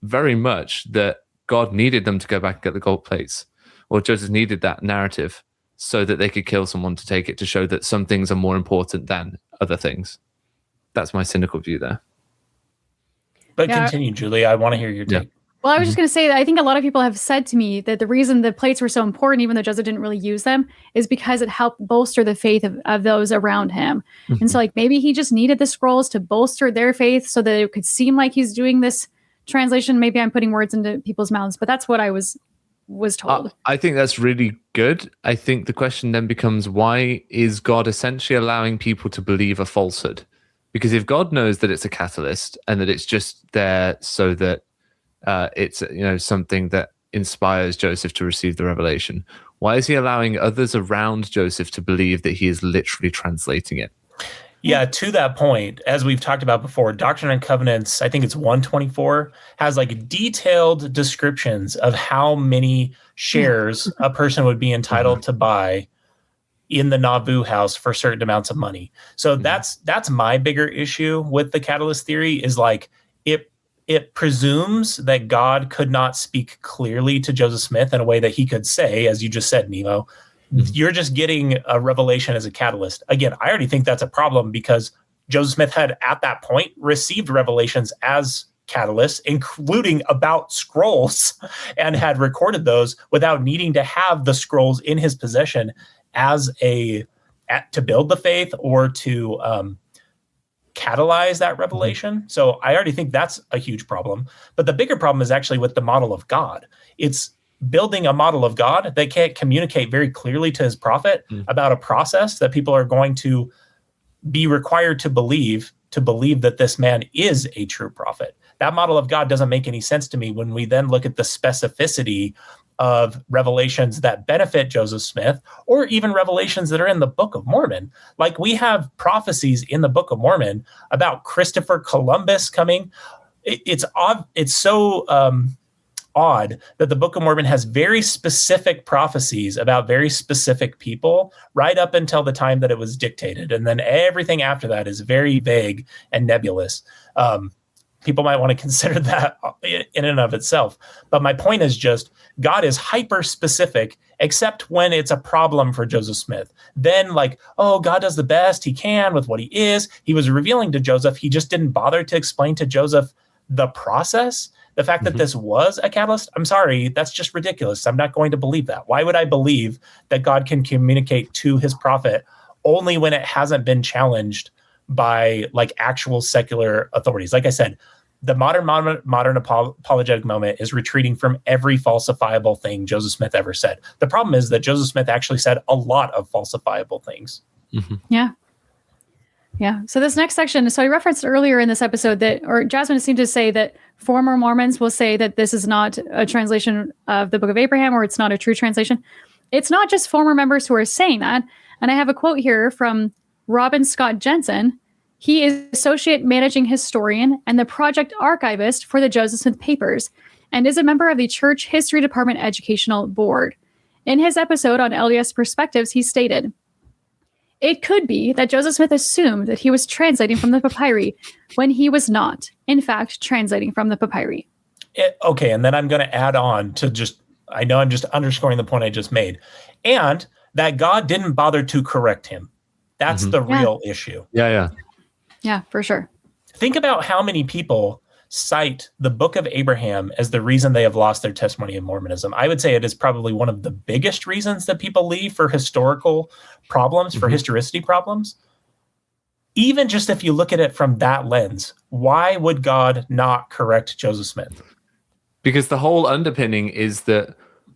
very much that God needed them to go back and get the gold plates, or Joseph needed that narrative so that they could kill someone to take it, to show that some things are more important than other things. That's my cynical view there. But continue, Julie. I want to hear your take. Yeah. Well, I was just going to say that I think a lot of people have said to me that the reason the plates were so important, even though Joseph didn't really use them, is because it helped bolster the faith of those around him. Mm-hmm. And so, like, maybe he just needed the scrolls to bolster their faith so that it could seem like he's doing this translation. Maybe I'm putting words into people's mouths, but that's what I was told. I think that's really good. I think the question then becomes, why is God essentially allowing people to believe a falsehood? Because if God knows that it's a catalyst and that it's just there so that it's something that inspires Joseph to receive the revelation, why is he allowing others around Joseph to believe that he is literally translating it? Yeah, to that point, as we've talked about before, Doctrine and Covenants, I think it's 124, has like detailed descriptions of how many shares a person would be entitled to buy in the Nauvoo house for certain amounts of money. So that's my bigger issue with the catalyst theory, is like it presumes that God could not speak clearly to Joseph Smith in a way that he could say, as you just said, Nemo, you're just getting a revelation as a catalyst. Again, I already think that's a problem, because Joseph Smith had at that point received revelations as catalysts, including about scrolls, and had recorded those without needing to have the scrolls in his possession to build the faith or to catalyze that revelation. So I already think that's a huge problem. But the bigger problem is actually with the model of God. It's building a model of God that can't communicate very clearly to his prophet about a process that people are going to be required to believe that this man is a true prophet. That model of God doesn't make any sense to me when we then look at the specificity of revelations that benefit Joseph Smith, or even revelations that are in the Book of Mormon. Like, we have prophecies in the Book of Mormon about Christopher Columbus coming. It's so odd that the Book of Mormon has very specific prophecies about very specific people right up until the time that it was dictated. And then everything after that is very vague and nebulous. People might want to consider that in and of itself. But my point is just, God is hyper specific, except when it's a problem for Joseph Smith. Then, like, oh, God does the best he can with what he is. He was revealing to Joseph. He just didn't bother to explain to Joseph the process. The fact that this was a catalyst, I'm sorry, that's just ridiculous. I'm not going to believe that. Why would I believe that God can communicate to his prophet only when it hasn't been challenged by like actual secular authorities? Like I said, the modern apologetic moment is retreating from every falsifiable thing Joseph Smith ever said. The problem is that Joseph Smith actually said a lot of falsifiable things. Yeah. So this next section, so I referenced earlier in this episode or Jasmin seemed to say that former Mormons will say that this is not a translation of the Book of Abraham, or it's not a true translation. It's not just former members who are saying that. And I have a quote here from Robin Scott Jensen. He is Associate Managing Historian and the Project Archivist for the Joseph Smith Papers, and is a member of the Church History Department Educational Board. In his episode on LDS Perspectives, he stated, "It could be that Joseph Smith assumed that he was translating from the papyri when he was not, in fact, translating from the papyri." Okay, and then I'm going to add on to I know I'm just underscoring the point I just made, and that God didn't bother to correct him. That's the real issue. Yeah, for sure. Think about how many people cite the Book of Abraham as the reason they have lost their testimony in Mormonism. I would say it is probably one of the biggest reasons that people leave for historical problems, for historicity problems. Even just if you look at it from that lens, why would God not correct Joseph Smith? Because the whole underpinning is that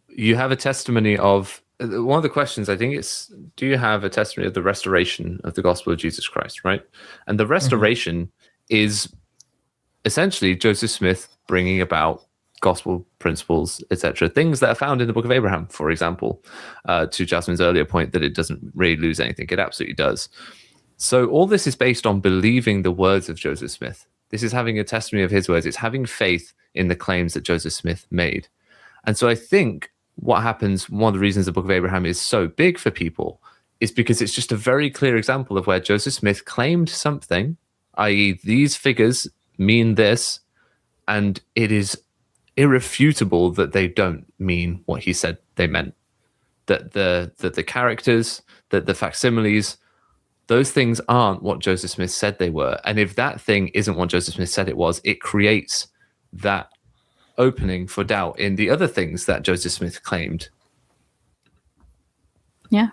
you have a testimony of, one of the questions I think is, do you have a testimony of the restoration of the gospel of Jesus Christ, right? And the restoration is essentially Joseph Smith bringing about gospel principles, etc., things that are found in the Book of Abraham, for example, to Jasmin's earlier point that it doesn't really lose anything. It absolutely does. So all this is based on believing the words of Joseph Smith. This is having a testimony of his words. It's having faith in the claims that Joseph Smith made. And so I think what happens, one of the reasons the Book of Abraham is so big for people is because it's just a very clear example of where Joseph Smith claimed something, i.e. these figures mean this, and it is irrefutable that they don't mean what he said they meant. That the characters, that the facsimiles, those things aren't what Joseph Smith said they were. And if that thing isn't what Joseph Smith said it was, it creates that opening for doubt in the other things that Joseph Smith claimed. Yeah.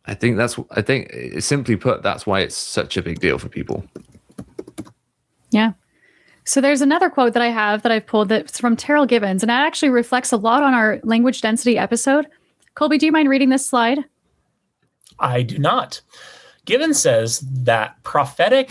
I think simply put, that's why it's such a big deal for people. Yeah. So there's another quote that I have that I've pulled that's from Terryl Givens, and that actually reflects a lot on our language density episode. Colby, do you mind reading this slide? I do not. Givens says that prophet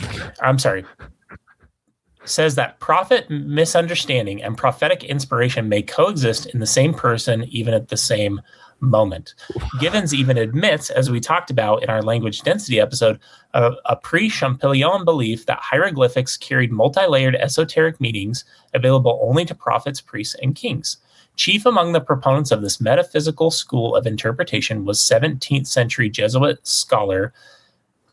misunderstanding and prophetic inspiration may coexist in the same person, even at the same moment. Givens even admits, as we talked about in our language density episode, a pre-Champollion belief that hieroglyphics carried multi-layered esoteric meanings available only to prophets, priests, and kings. Chief among the proponents of this metaphysical school of interpretation was 17th century Jesuit scholar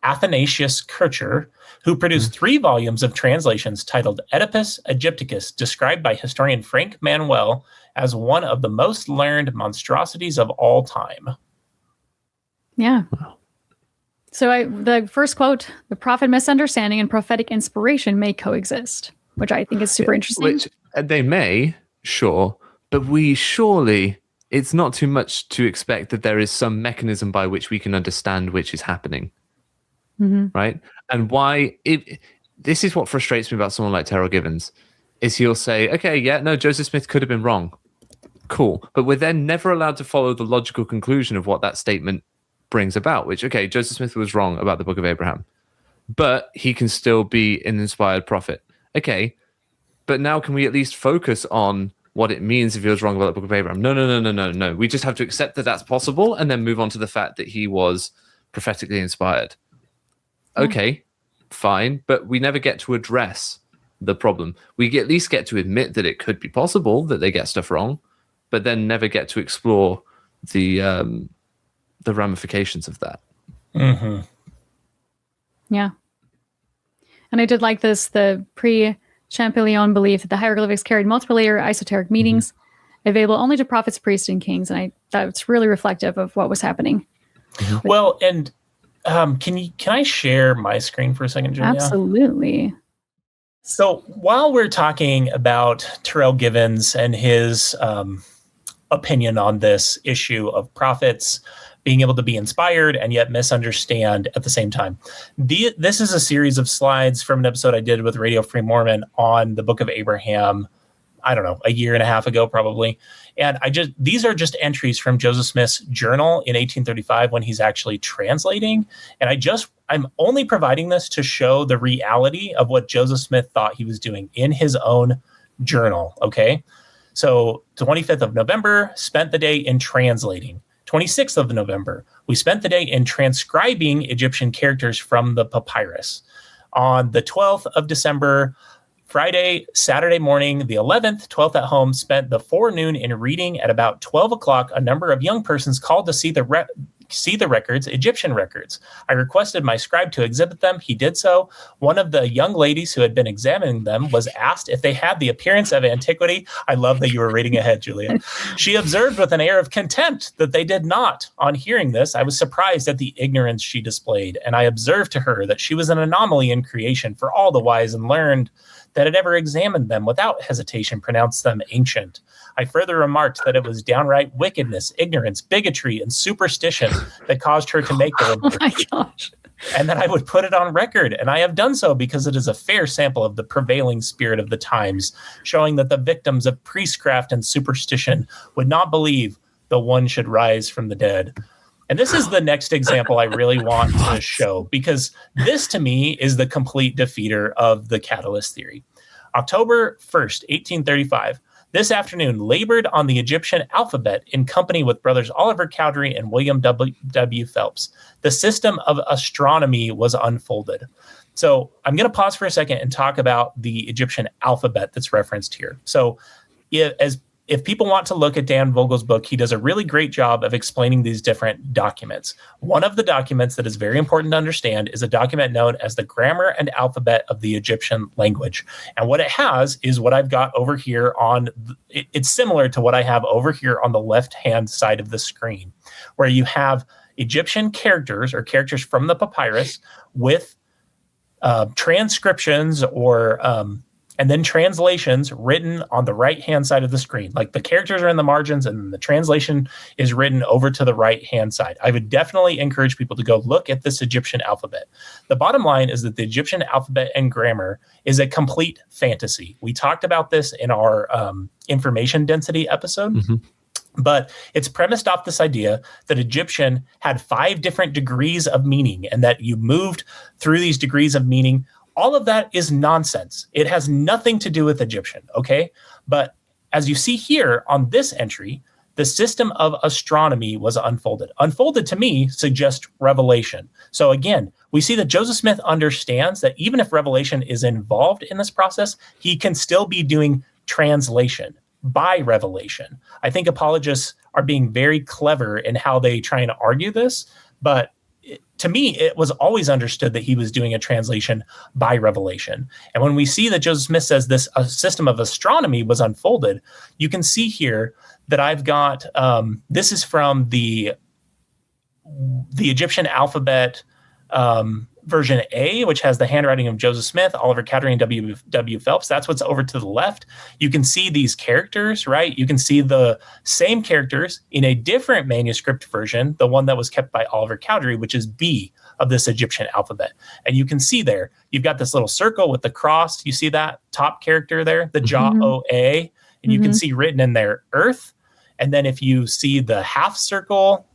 Athanasius Kircher, who produced 3 volumes of translations titled Oedipus Egypticus, described by historian Frank Manuel as one of the most learned monstrosities of all time. Yeah. So the first quote, the prophet misunderstanding and prophetic inspiration may coexist. which I think is super interesting. Which they may, sure, but it's not too much to expect that there is some mechanism by which we can understand which is happening, right? And why this is what frustrates me about someone like Terryl Givens, is he'll say, okay, yeah, no, Joseph Smith could have been wrong. Cool. But we're then never allowed to follow the logical conclusion of what that statement brings about, which, okay, Joseph Smith was wrong about the Book of Abraham, but he can still be an inspired prophet. Okay, but now can we at least focus on what it means if he was wrong about the Book of Abraham? No. We just have to accept that that's possible and then move on to the fact that he was prophetically inspired. Okay, fine, but we never get to address the problem. We at least get to admit that it could be possible that they get stuff wrong, but then never get to explore the ramifications of that. Yeah. And I did like this, the pre-Champollion belief that the hieroglyphics carried multiple layer esoteric meanings available only to prophets, priests, and kings. And that's really reflective of what was happening. Well, and can I share my screen for a second, Julia? Absolutely. So while we're talking about Terryl Givens and his opinion on this issue of prophets being able to be inspired and yet misunderstand at the same time, this is a series of slides from an episode I did with Radio Free Mormon on the Book of Abraham, I don't know, a year and a half ago, probably. And these are just entries from Joseph Smith's journal in 1835 when he's actually translating. And I'm only providing this to show the reality of what Joseph Smith thought he was doing in his own journal. Okay. So 25th of November, spent the day in translating. 26th of November, we spent the day in transcribing Egyptian characters from the papyrus. On the 12th of December, Friday, Saturday morning, the 11th, 12th at home, spent the forenoon in reading. At about 12 o'clock, a number of young persons called to see the records, Egyptian records. I requested my scribe to exhibit them. He did so. One of the young ladies who had been examining them was asked if they had the appearance of antiquity. I love that you were reading ahead, Julia. She observed with an air of contempt that they did not. On hearing this, I was surprised at the ignorance she displayed, and I observed to her that she was an anomaly in creation, for all the wise and learned that had ever examined them without hesitation pronounced them ancient. I further remarked that it was downright wickedness, ignorance, bigotry, and superstition that caused her to make the remark. Oh my gosh. And that I would put it on record, and I have done so because it is a fair sample of the prevailing spirit of the times, showing that the victims of priestcraft and superstition would not believe the one should rise from the dead. And this is the next example I really want to show, because this to me is the complete defeater of the catalyst theory. October 1st, 1835, this afternoon labored on the Egyptian alphabet in company with brothers Oliver Cowdery and William W. Phelps. The system of astronomy was unfolded. So I'm going to pause for a second and talk about the Egyptian alphabet that's referenced here. So if people want to look at Dan Vogel's book, he does a really great job of explaining these different documents. One of the documents that is very important to understand is a document known as the Grammar and Alphabet of the Egyptian Language. And what it has is what I've got over here it's similar to what I have over here on the left-hand side of the screen, where you have Egyptian characters or characters from the papyrus with transcriptions and then translations written on the right-hand side of the screen. Like the characters are in the margins and the translation is written over to the right-hand side. I would definitely encourage people to go look at this Egyptian alphabet. The bottom line is that the Egyptian alphabet and grammar is a complete fantasy. We talked about this in our information density episode. But it's premised off this idea that Egyptian had 5 different degrees of meaning and that you moved through these degrees of meaning. All of that is nonsense. It has nothing to do with Egyptian, okay? But as you see here on this entry, the system of astronomy was unfolded. Unfolded to me suggests revelation. So again, we see that Joseph Smith understands that even if revelation is involved in this process, he can still be doing translation by revelation. I think apologists are being very clever in how they try and argue this, but to me, it was always understood that he was doing a translation by revelation. And when we see that Joseph Smith says this system of astronomy was unfolded, you can see here that I've got, this is from the Egyptian alphabet version A, which has the handwriting of Joseph Smith, Oliver Cowdery, and W. Phelps. That's what's over to the left. You can see these characters, right? You can see the same characters in a different manuscript version, the one that was kept by Oliver Cowdery, which is B of this Egyptian alphabet. And you can see there, you've got this little circle with the cross. You see that top character there, the Ja-O-A, and you can see written in there, Earth. And then if you see the half circle,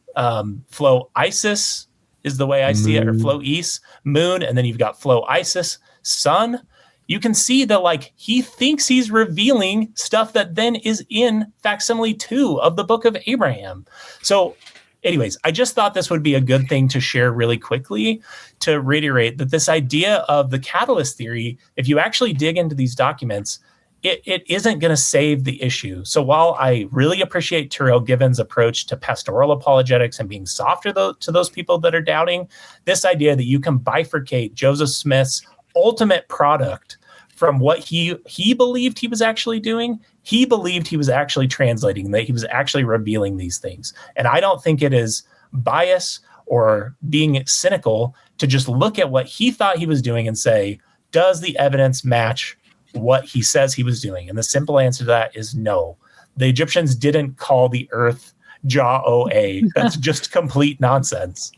Flow Isis is the way I see it, or Flow East, Moon, and then you've got Flow Isis, Sun. You can see that like he thinks he's revealing stuff that then is in facsimile 2 of the Book of Abraham. So anyways, I just thought this would be a good thing to share really quickly to reiterate that this idea of the catalyst theory, if you actually dig into these documents, it isn't going to save the issue. So while I really appreciate Terryl Givens' approach to pastoral apologetics and being softer to those people that are doubting, this idea that you can bifurcate Joseph Smith's ultimate product from what he believed he was actually doing, he believed he was actually translating, that he was actually revealing these things. And I don't think it is bias or being cynical to just look at what he thought he was doing and say, does the evidence match what he says he was doing? And the simple answer to that is no. The Egyptians didn't call the earth Ja-O-A. That's just complete nonsense.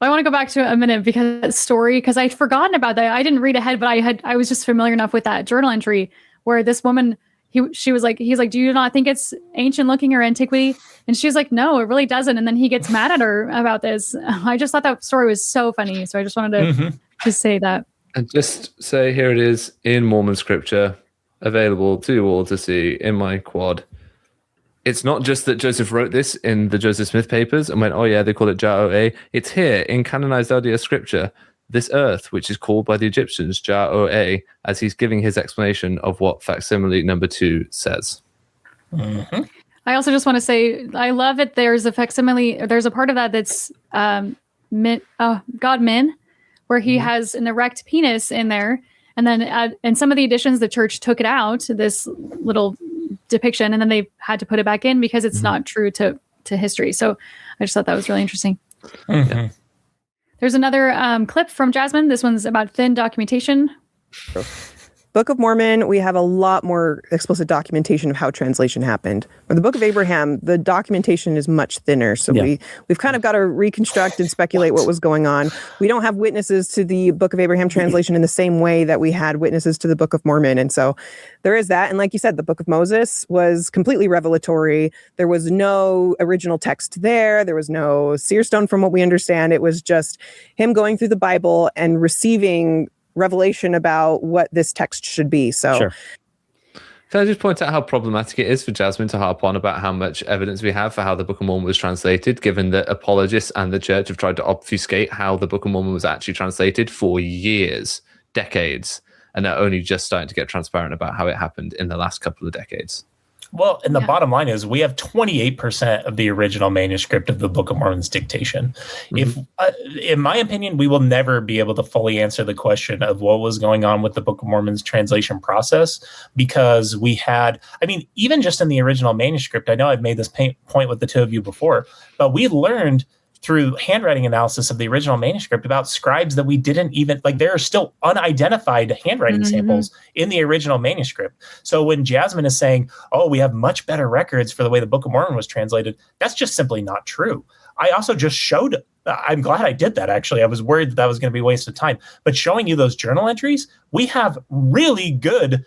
I want to go back to a minute because that story, because I'd forgotten about that. I didn't read ahead, but I was just familiar enough with that journal entry where this woman, he's like, do you not think it's ancient looking or antiquity? And she's like, no, it really doesn't. And then he gets mad at her about this. I just thought that story was so funny. So I just wanted to just say that. And just say, here it is in Mormon scripture, available to you all to see in my quad. It's not just that Joseph wrote this in the Joseph Smith papers and went, oh yeah, they call it Ja-O-A. It's here in canonized LDS scripture, this earth, which is called by the Egyptians Ja-O-A, as he's giving his explanation of what facsimile number 2 says. I also just want to say, I love it. There's a facsimile, there's a part of that that's God Min, where he has an erect penis in there. And then in some of the editions, the church took it out, this little depiction, and then they had to put it back in because it's not true to history. So I just thought that was really interesting. There's another clip from Jasmin. This one's about thin documentation. Book of Mormon, we have a lot more explicit documentation of how translation happened. For the Book of Abraham, the documentation is much thinner. So we've kind of got to reconstruct and speculate what was going on. We don't have witnesses to the Book of Abraham translation in the same way that we had witnesses to the Book of Mormon. And so there is that. And like you said, the Book of Moses was completely revelatory. There was no original text there. There was no seer stone from what we understand. It was just him going through the Bible and receiving revelation about what this text should be. So Can I just point out how problematic it is for Jasmin to harp on about how much evidence we have for how the Book of Mormon was translated, given that apologists and the church have tried to obfuscate how the Book of Mormon was actually translated for years, decades, and are only just starting to get transparent about how it happened in the last couple of decades. Well, and the bottom line is we have 28% of the original manuscript of the Book of Mormon's dictation. If, in my opinion, we will never be able to fully answer the question of what was going on with the Book of Mormon's translation process, because we had, I mean, even just in the original manuscript, I know I've made this point with the two of you before, but we learned through handwriting analysis of the original manuscript about scribes that we didn't even, like, there are still unidentified handwriting samples in the original manuscript. So when Jasmin is saying, oh, we have much better records for the way the Book of Mormon was translated, that's just simply not true. I also just showed, I'm glad I did that, actually. I was worried that was going to be a waste of time. But showing you those journal entries, we have really good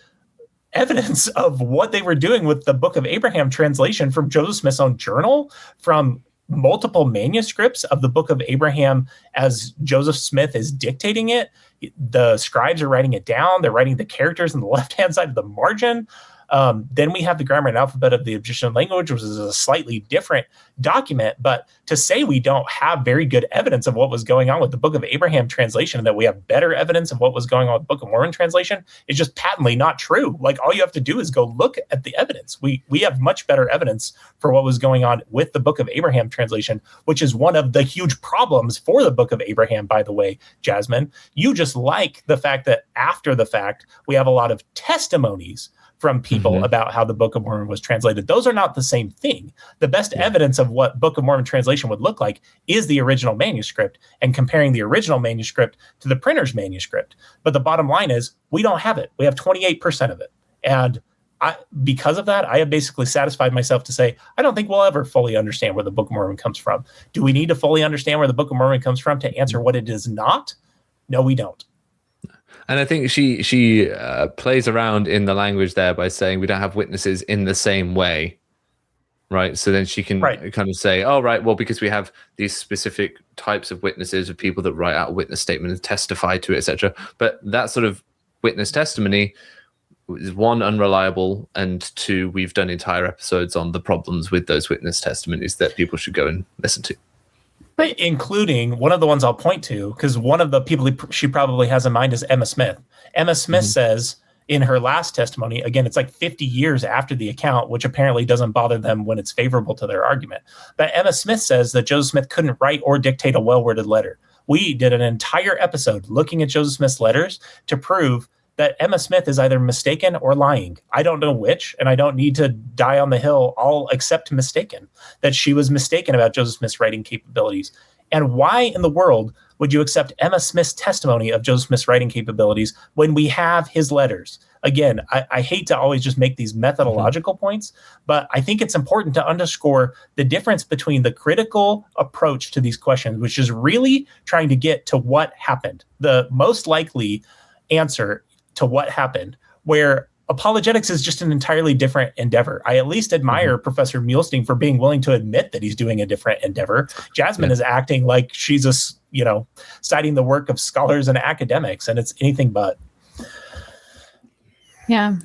evidence of what they were doing with the Book of Abraham translation from Joseph Smith's own journal, from multiple manuscripts of the Book of Abraham as Joseph Smith is dictating it. The scribes are writing it down. They're writing the characters on the left-hand side of the margin. Then we have the grammar and alphabet of the Egyptian language, which is a slightly different document. But to say we don't have very good evidence of what was going on with the Book of Abraham translation, and that we have better evidence of what was going on with the Book of Mormon translation, is just patently not true. Like, all you have to do is go look at the evidence. We have much better evidence for what was going on with the Book of Abraham translation, which is one of the huge problems for the Book of Abraham, by the way, Jasmin. You just like the fact that after the fact, we have a lot of testimonies from people about how the Book of Mormon was translated. Those are not the same thing. The best evidence of what Book of Mormon translation would look like is the original manuscript and comparing the original manuscript to the printer's manuscript. But the bottom line is we don't have it. We have 28% of it. And because of that, I have basically satisfied myself to say, I don't think we'll ever fully understand where the Book of Mormon comes from. Do we need to fully understand where the Book of Mormon comes from to answer what it is not? No, we don't. And I think she plays around in the language there by saying we don't have witnesses in the same way, right? So then she can kind of say, oh, right, well, because we have these specific types of witnesses of people that write out a witness statement and testify to it, etc. But that sort of witness testimony is one, unreliable, and two, we've done entire episodes on the problems with those witness testimonies that people should go and listen to. But including one of the ones I'll point to, because one of the people she probably has in mind is Emma Smith. Emma Smith says in her last testimony, again, it's like 50 years after the account, which apparently doesn't bother them when it's favorable to their argument. But Emma Smith says that Joseph Smith couldn't write or dictate a well-worded letter. We did an entire episode looking at Joseph Smith's letters to prove that Emma Smith is either mistaken or lying. I don't know which, and I don't need to die on the hill. I'll accept mistaken, that she was mistaken about Joseph Smith's writing capabilities. And why in the world would you accept Emma Smith's testimony of Joseph Smith's writing capabilities when we have his letters? Again, I hate to always just make these methodological points, but I think it's important to underscore the difference between the critical approach to these questions, which is really trying to get to what happened, the most likely answer to what happened, where apologetics is just an entirely different endeavor. I at least admire Professor Muhlestein for being willing to admit that he's doing a different endeavor. Jasmin is acting like she's citing the work of scholars and academics, and it's anything but. Yeah.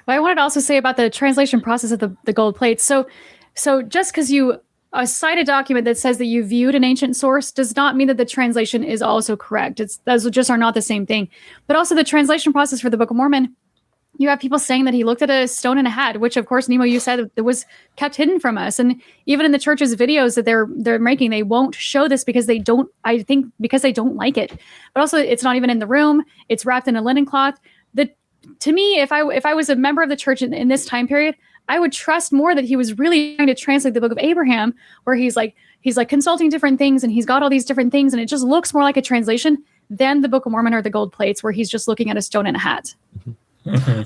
Well, I wanted to also say about the translation process of the gold plates. So just because you cite a document that says that you viewed an ancient source does not mean that the translation is also correct. Those just are not the same thing. But also the translation process for the Book of Mormon, you have people saying that he looked at a stone in a hat, which of course, Nemo, you said it was kept hidden from us. And even in the church's videos that they're making, they won't show this because they don't like it. But also it's not even in the room. It's wrapped in a linen cloth. To me, if I was a member of the church in this time period, I would trust more that he was really trying to translate the Book of Abraham, where he's like consulting different things and he's got all these different things and it just looks more like a translation than the Book of Mormon or the gold plates, where he's just looking at a stone in a hat.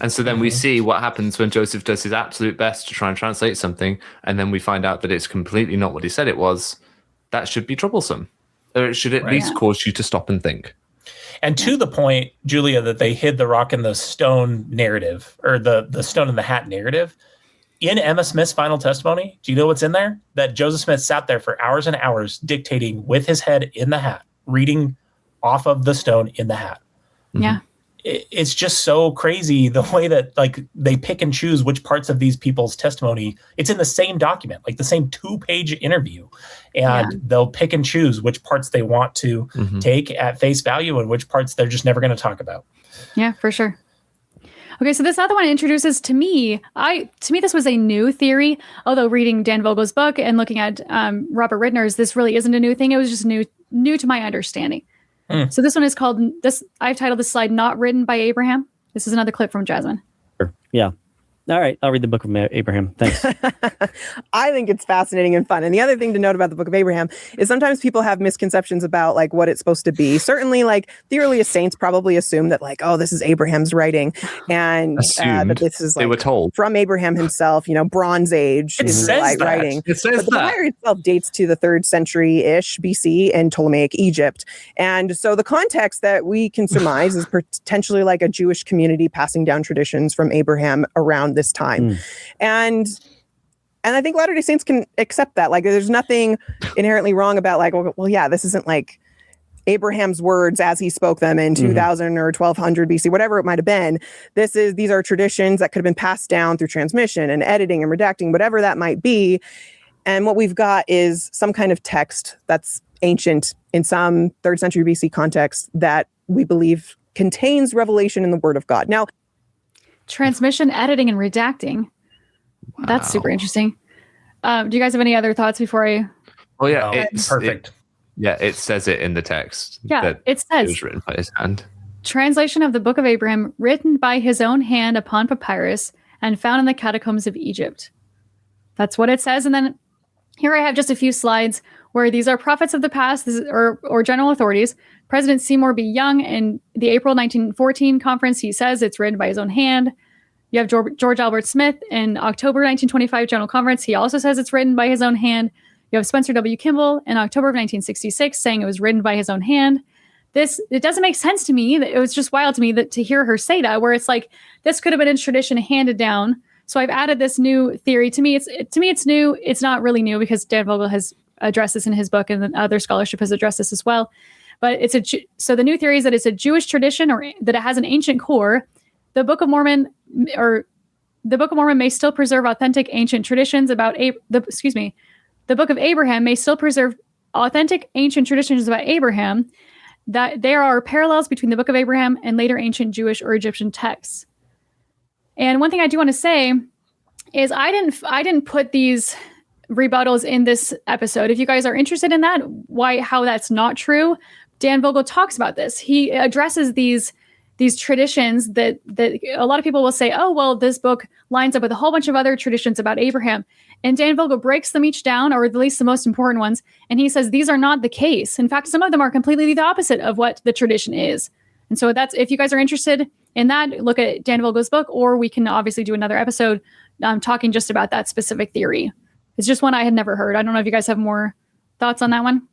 And so then we see what happens when Joseph does his absolute best to try and translate something, and then we find out that it's completely not what he said it was. That should be troublesome, or it should at least cause you to stop and think. And to the point, Julia, that they hid the rock in the stone narrative, or the stone in the hat narrative, in Emma Smith's final testimony, do you know what's in there? That Joseph Smith sat there for hours and hours dictating with his head in the hat, reading off of the stone in the hat. Yeah. It's just so crazy the way that they pick and choose which parts of these people's testimony. It's in the same document, like the same 2-page interview, and they'll pick and choose which parts they want to take at face value and which parts they're just never going to talk about. Yeah, for sure. Okay, so this other one introduces to me this was a new theory, although reading Dan Vogel's book and looking at Robert Ritner's, this really isn't a new thing. It was just new to my understanding. So this one is called, I've titled this slide, Not Written by Abraham. This is another clip from Jasmin. Sure. Yeah. All right, I'll read the Book of Abraham. Thanks. I think it's fascinating and fun. And the other thing to note about the Book of Abraham is sometimes people have misconceptions about what it's supposed to be. Certainly, the earliest saints probably assumed that this is Abraham's writing, and that this is they were told from Abraham himself. Bronze Age Israelite writing. It says but the papyri itself dates to the 3rd century-ish BC in Ptolemaic Egypt, and so the context that we can surmise is potentially a Jewish community passing down traditions from Abraham around this time. And I think Latter-day Saints can accept that. There's nothing inherently wrong about this isn't Abraham's words as he spoke them in 2000 or 1200 BC, whatever it might have been. These are traditions that could have been passed down through transmission and editing and redacting, whatever that might be. And what we've got is some kind of text that's ancient in some 3rd century BC context that we believe contains revelation in the Word of God. Now, transmission, editing, and redacting. Wow. That's super interesting. Do you guys have any other thoughts before I? Oh yeah, it's perfect. It says it in the text. Yeah, it says it was written by his hand. Translation of the Book of Abraham, written by his own hand upon papyrus, and found in the catacombs of Egypt. That's what it says. And then here I have just a few slides where these are prophets of the past, or general authorities. President Seymour B. Young in the April 1914 conference, he says it's written by his own hand. You have George Albert Smith in October 1925 General Conference. He also says it's written by his own hand. You have Spencer W. Kimball in October of 1966 saying it was written by his own hand. It doesn't make sense to me. It was just wild to me to hear her say that, where it's like, this could have been in tradition handed down. So I've added this new theory. To me, it's new. It's not really new because Dan Vogel has addressed this in his book, and then other scholarship has addressed this as well. But so the new theory is that it's a Jewish tradition, or that it has an ancient core. The Book of Mormon may still preserve authentic ancient traditions about the Book of Abraham may still preserve authentic ancient traditions about Abraham. That there are parallels between the Book of Abraham and later ancient Jewish or Egyptian texts. And one thing I do want to say is I didn't put these rebuttals in this episode. If you guys are interested in that, how that's not true, Dan Vogel talks about this. He addresses these traditions that a lot of people will say, oh, well, this book lines up with a whole bunch of other traditions about Abraham. And Dan Vogel breaks them each down, or at least the most important ones. And he says these are not the case. In fact, some of them are completely the opposite of what the tradition is. And so if you guys are interested in that, look at Dan Vogel's book, or we can obviously do another episode talking just about that specific theory. It's just one I had never heard. I don't know if you guys have more thoughts on that one.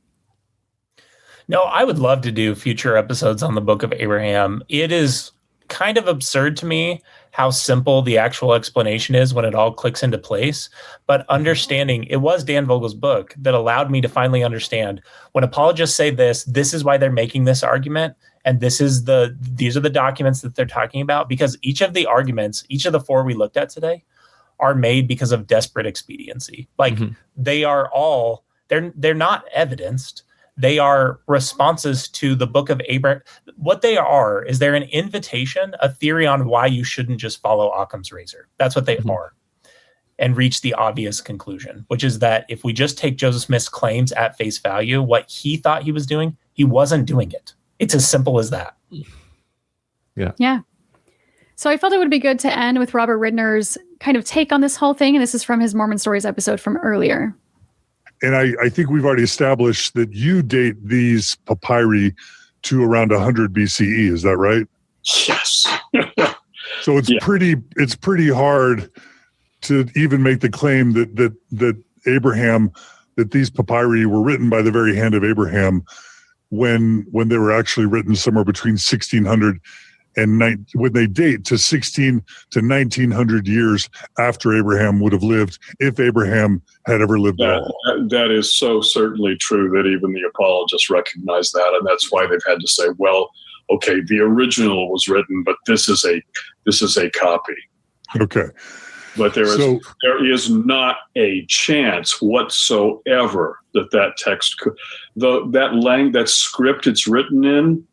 No, I would love to do future episodes on the Book of Abraham. It is kind of absurd to me how simple the actual explanation is when it all clicks into place. But understanding, it was Dan Vogel's book that allowed me to finally understand when apologists say this is why they're making this argument. And these are the documents that they're talking about, because each of the arguments, each of the four we looked at today, are made because of desperate expediency. Like they are all, they're not evidenced. They are responses to the Book of Abraham. What they are is they're an invitation, a theory on why you shouldn't just follow Occam's razor. That's what they are. And reach the obvious conclusion, which is that if we just take Joseph Smith's claims at face value, what he thought he was doing, he wasn't doing it. It's as simple as that. Yeah. So I felt it would be good to end with Robert Ritner's kind of take on this whole thing. And this is from his Mormon Stories episode from earlier. And I think we've already established that you date these papyri to around 100 BCE. Is that right? Yes. So it's pretty hard to even make the claim that Abraham, that these papyri were written by the very hand of Abraham when they were actually written somewhere between 1600 and when they date to 16 to 1900 years after Abraham would have lived, if Abraham had ever lived at all. That is so certainly true that even the apologists recognize that, and that's why they've had to say, well, okay, the original was written, but this is a copy. Okay. But there is not a chance whatsoever that text could, that script it's written in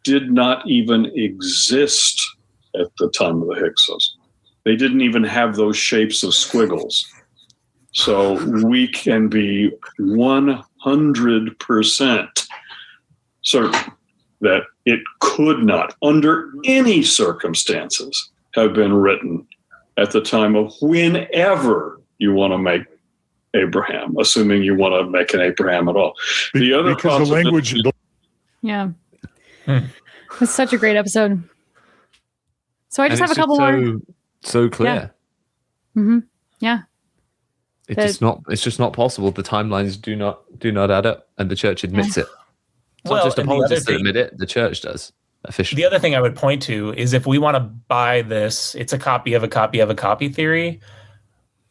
did not even exist at the time of the Hyksos. They didn't even have those shapes of squiggles. So we can be 100% certain that it could not, under any circumstances, have been written at the time of whenever you want to make Abraham, assuming you want to make an Abraham at all. The other because the language. Yeah. It's such a great episode. So I just have a couple more. So clear. Yeah. Yeah. It's just not possible. The timelines do not add up, and the church admits it. It's not just apologists that admit it, the church does officially. The other thing I would point to is if we want to buy this, it's a copy of a copy of a copy theory.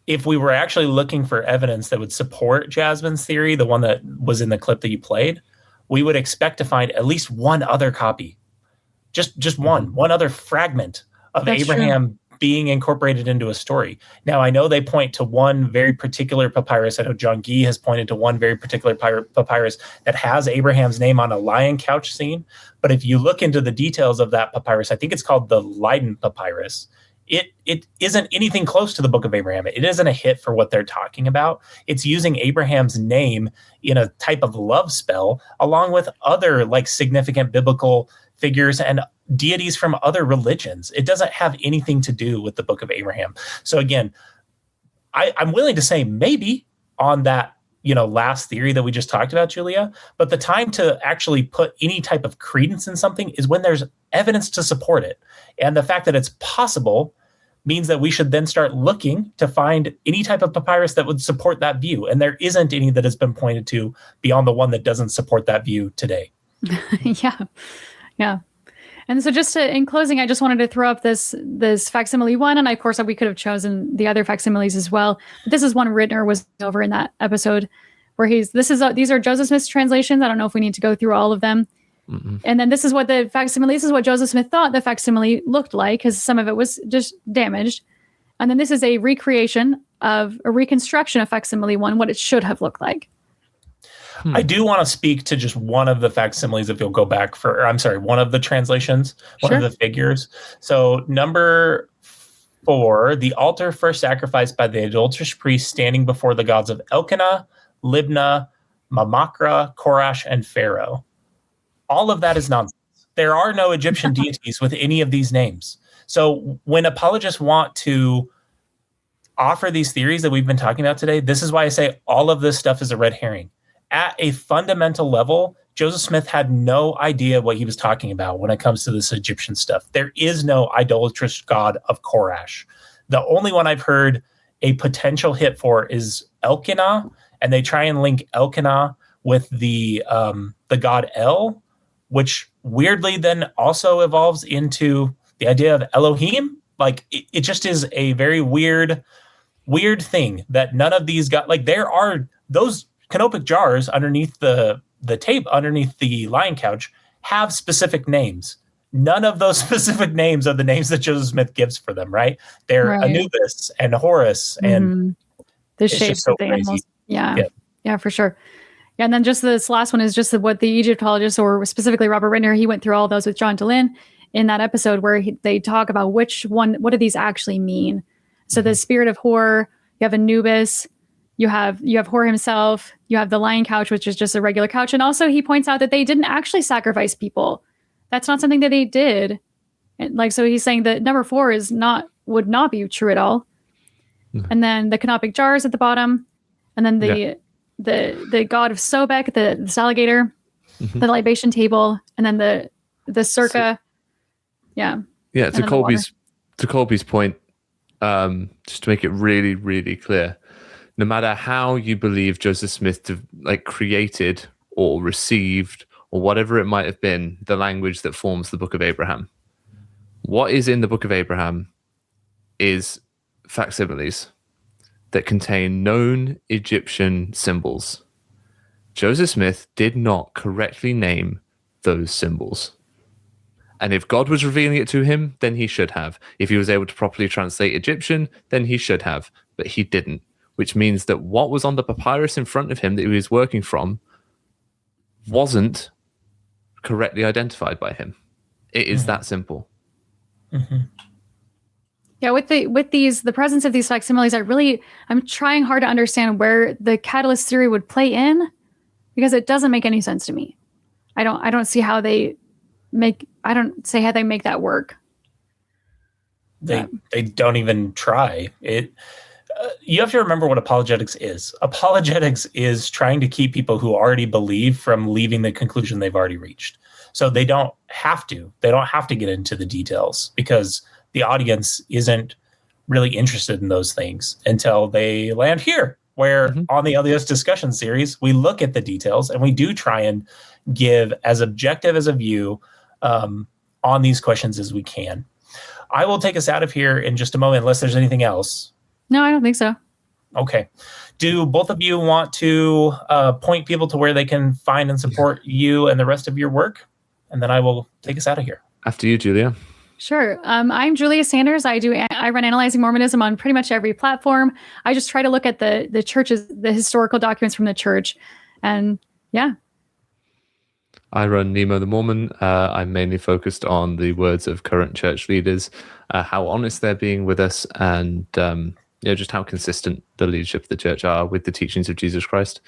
If we were actually looking for evidence that would support Jasmin's theory, the one that was in the clip that you played, we would expect to find at least one other copy. Just one other fragment of Abraham being incorporated into a story. Now, I know they point to one very particular papyrus. I know John Gee has pointed to one very particular papyrus that has Abraham's name on a lion couch scene. But if you look into the details of that papyrus, I think it's called the Leiden papyrus. It isn't anything close to the Book of Abraham. It isn't a hit for what they're talking about. It's using Abraham's name in a type of love spell, along with other like significant biblical figures and deities from other religions. It doesn't have anything to do with the Book of Abraham. So again, I'm willing to say maybe on that, last theory that we just talked about, Julia, but the time to actually put any type of credence in something is when there's evidence to support it. And the fact that it's possible means that we should then start looking to find any type of papyrus that would support that view. And there isn't any that has been pointed to beyond the one that doesn't support that view today. Yeah. And so in closing, I just wanted to throw up this facsimile one. And of course, we could have chosen the other facsimiles as well. But this is one Ritner was over in that episode where these are Joseph Smith's translations. I don't know if we need to go through all of them. Mm-hmm. And then this is what Joseph Smith thought the facsimile looked like, because some of it was just damaged. And then this is a reconstruction of facsimile one, what it should have looked like. I do want to speak to just one of the facsimiles, if you'll go back one of the translations, one of the figures. So number 4, the altar first sacrificed by the adulterous priest standing before the gods of Elkanah, Libnah, Mamakra, Korash, and Pharaoh. All of that is nonsense. There are no Egyptian deities with any of these names. So when apologists want to offer these theories that we've been talking about today, this is why I say all of this stuff is a red herring. At a fundamental level, Joseph Smith had no idea what he was talking about when it comes to this Egyptian stuff. There is no idolatrous god of Korash. The only one I've heard a potential hit for is Elkanah, and they try and link Elkanah with the god El, which weirdly then also evolves into the idea of Elohim. Like it just is a very weird thing that none of these there are those canopic jars underneath the tape, underneath the lion couch, have specific names. None of those specific names are the names that Joseph Smith gives for them, right? They're Anubis and Horus and the shapes of the animals. Yeah, for sure. Yeah, and then just this last one is just what the Egyptologists, or specifically Robert Ritner, he went through all those with John DeLynn in that episode where they talk about what do these actually mean. So the spirit of Hor, you have Anubis, you have Hor himself, you have the lion couch, which is just a regular couch. And also he points out that they didn't actually sacrifice people. That's not something that they did. And so he's saying that number 4 would not be true at all. Mm-hmm. And then the canopic jars at the bottom, and then the god of Sobek, this alligator, the libation table, and then the circa. To Colby's point, just to make it really, really clear, no matter how you believe Joseph Smith created or received or whatever it might have been, the language that forms the Book of Abraham, what is in the Book of Abraham is facsimiles that contain known Egyptian symbols. Joseph Smith did not correctly name those symbols. And if God was revealing it to him, then he should have. If he was able to properly translate Egyptian, then he should have. But he didn't, which means that what was on the papyrus in front of him that he was working from wasn't correctly identified by him. It is that simple. Mm-hmm. Yeah, with the presence of these facsimiles, I'm trying hard to understand where the catalyst theory would play in, because it doesn't make any sense to me. I don't see how they make that work. They don't even try it. You have to remember what apologetics is. Apologetics is trying to keep people who already believe from leaving the conclusion they've already reached. So they don't have to get into the details, because the audience isn't really interested in those things until they land here, where on the LDS discussion series, we look at the details and we do try and give as objective as a view on these questions as we can. I will take us out of here in just a moment, unless there's anything else. No, I don't think so. Okay. Do both of you want to point people to where they can find and support you and the rest of your work? And then I will take us out of here. After you, Julia. Sure. I'm Julia Sanders. I run Analyzing Mormonism on pretty much every platform. I just try to look at the church's, the historical documents from the church. And yeah. I run Nemo the Mormon. I'm mainly focused on the words of current church leaders, how honest they're being with us, and just how consistent the leadership of the church are with the teachings of Jesus Christ.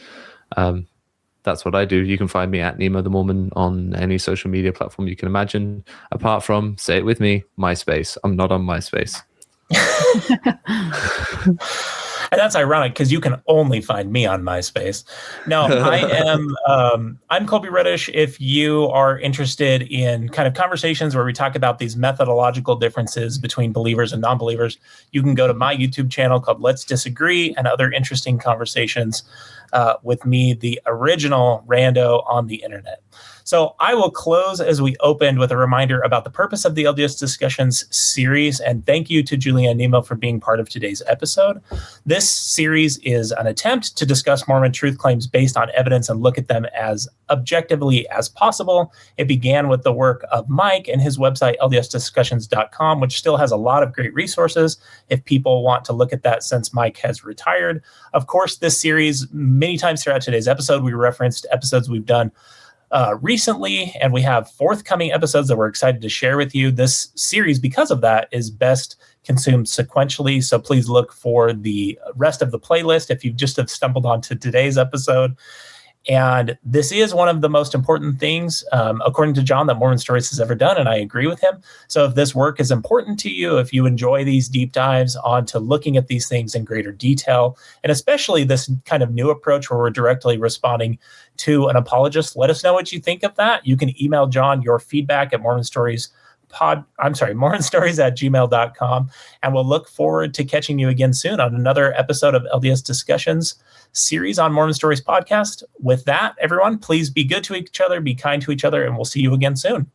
that's what I do. You can find me at Nemo the Mormon on any social media platform you can imagine, apart from, say it with me, MySpace. I'm not on MySpace. And that's ironic because you can only find me on MySpace. No, I'm Colby Reddish. If you are interested in kind of conversations where we talk about these methodological differences between believers and non-believers, you can go to my YouTube channel called Let's Disagree, and other interesting conversations with me, the original rando on the internet. So I will close as we opened with a reminder about the purpose of the LDS Discussions series. And thank you to Julia and Nemo for being part of today's episode. This series is an attempt to discuss Mormon truth claims based on evidence and look at them as objectively as possible. It began with the work of Mike and his website, ldsdiscussions.com, which still has a lot of great resources if people want to look at that since Mike has retired. Of course, this series, many times throughout today's episode, we referenced episodes we've done recently, and we have forthcoming episodes that we're excited to share with you. This series, because of that, is best consumed sequentially, so please look for the rest of the playlist if you just have stumbled onto today's episode. And this is one of the most important things, according to John, that Mormon Stories has ever done, and I agree with him. So if this work is important to you, if you enjoy these deep dives onto looking at these things in greater detail, and especially this kind of new approach where we're directly responding to an apologist, let us know what you think of that. You can email John your feedback at mormonstories@gmail.com, and we'll look forward to catching you again soon on another episode of LDS Discussions series on Mormon Stories podcast. With that, everyone, please be good to each other, be kind to each other, and we'll see you again soon.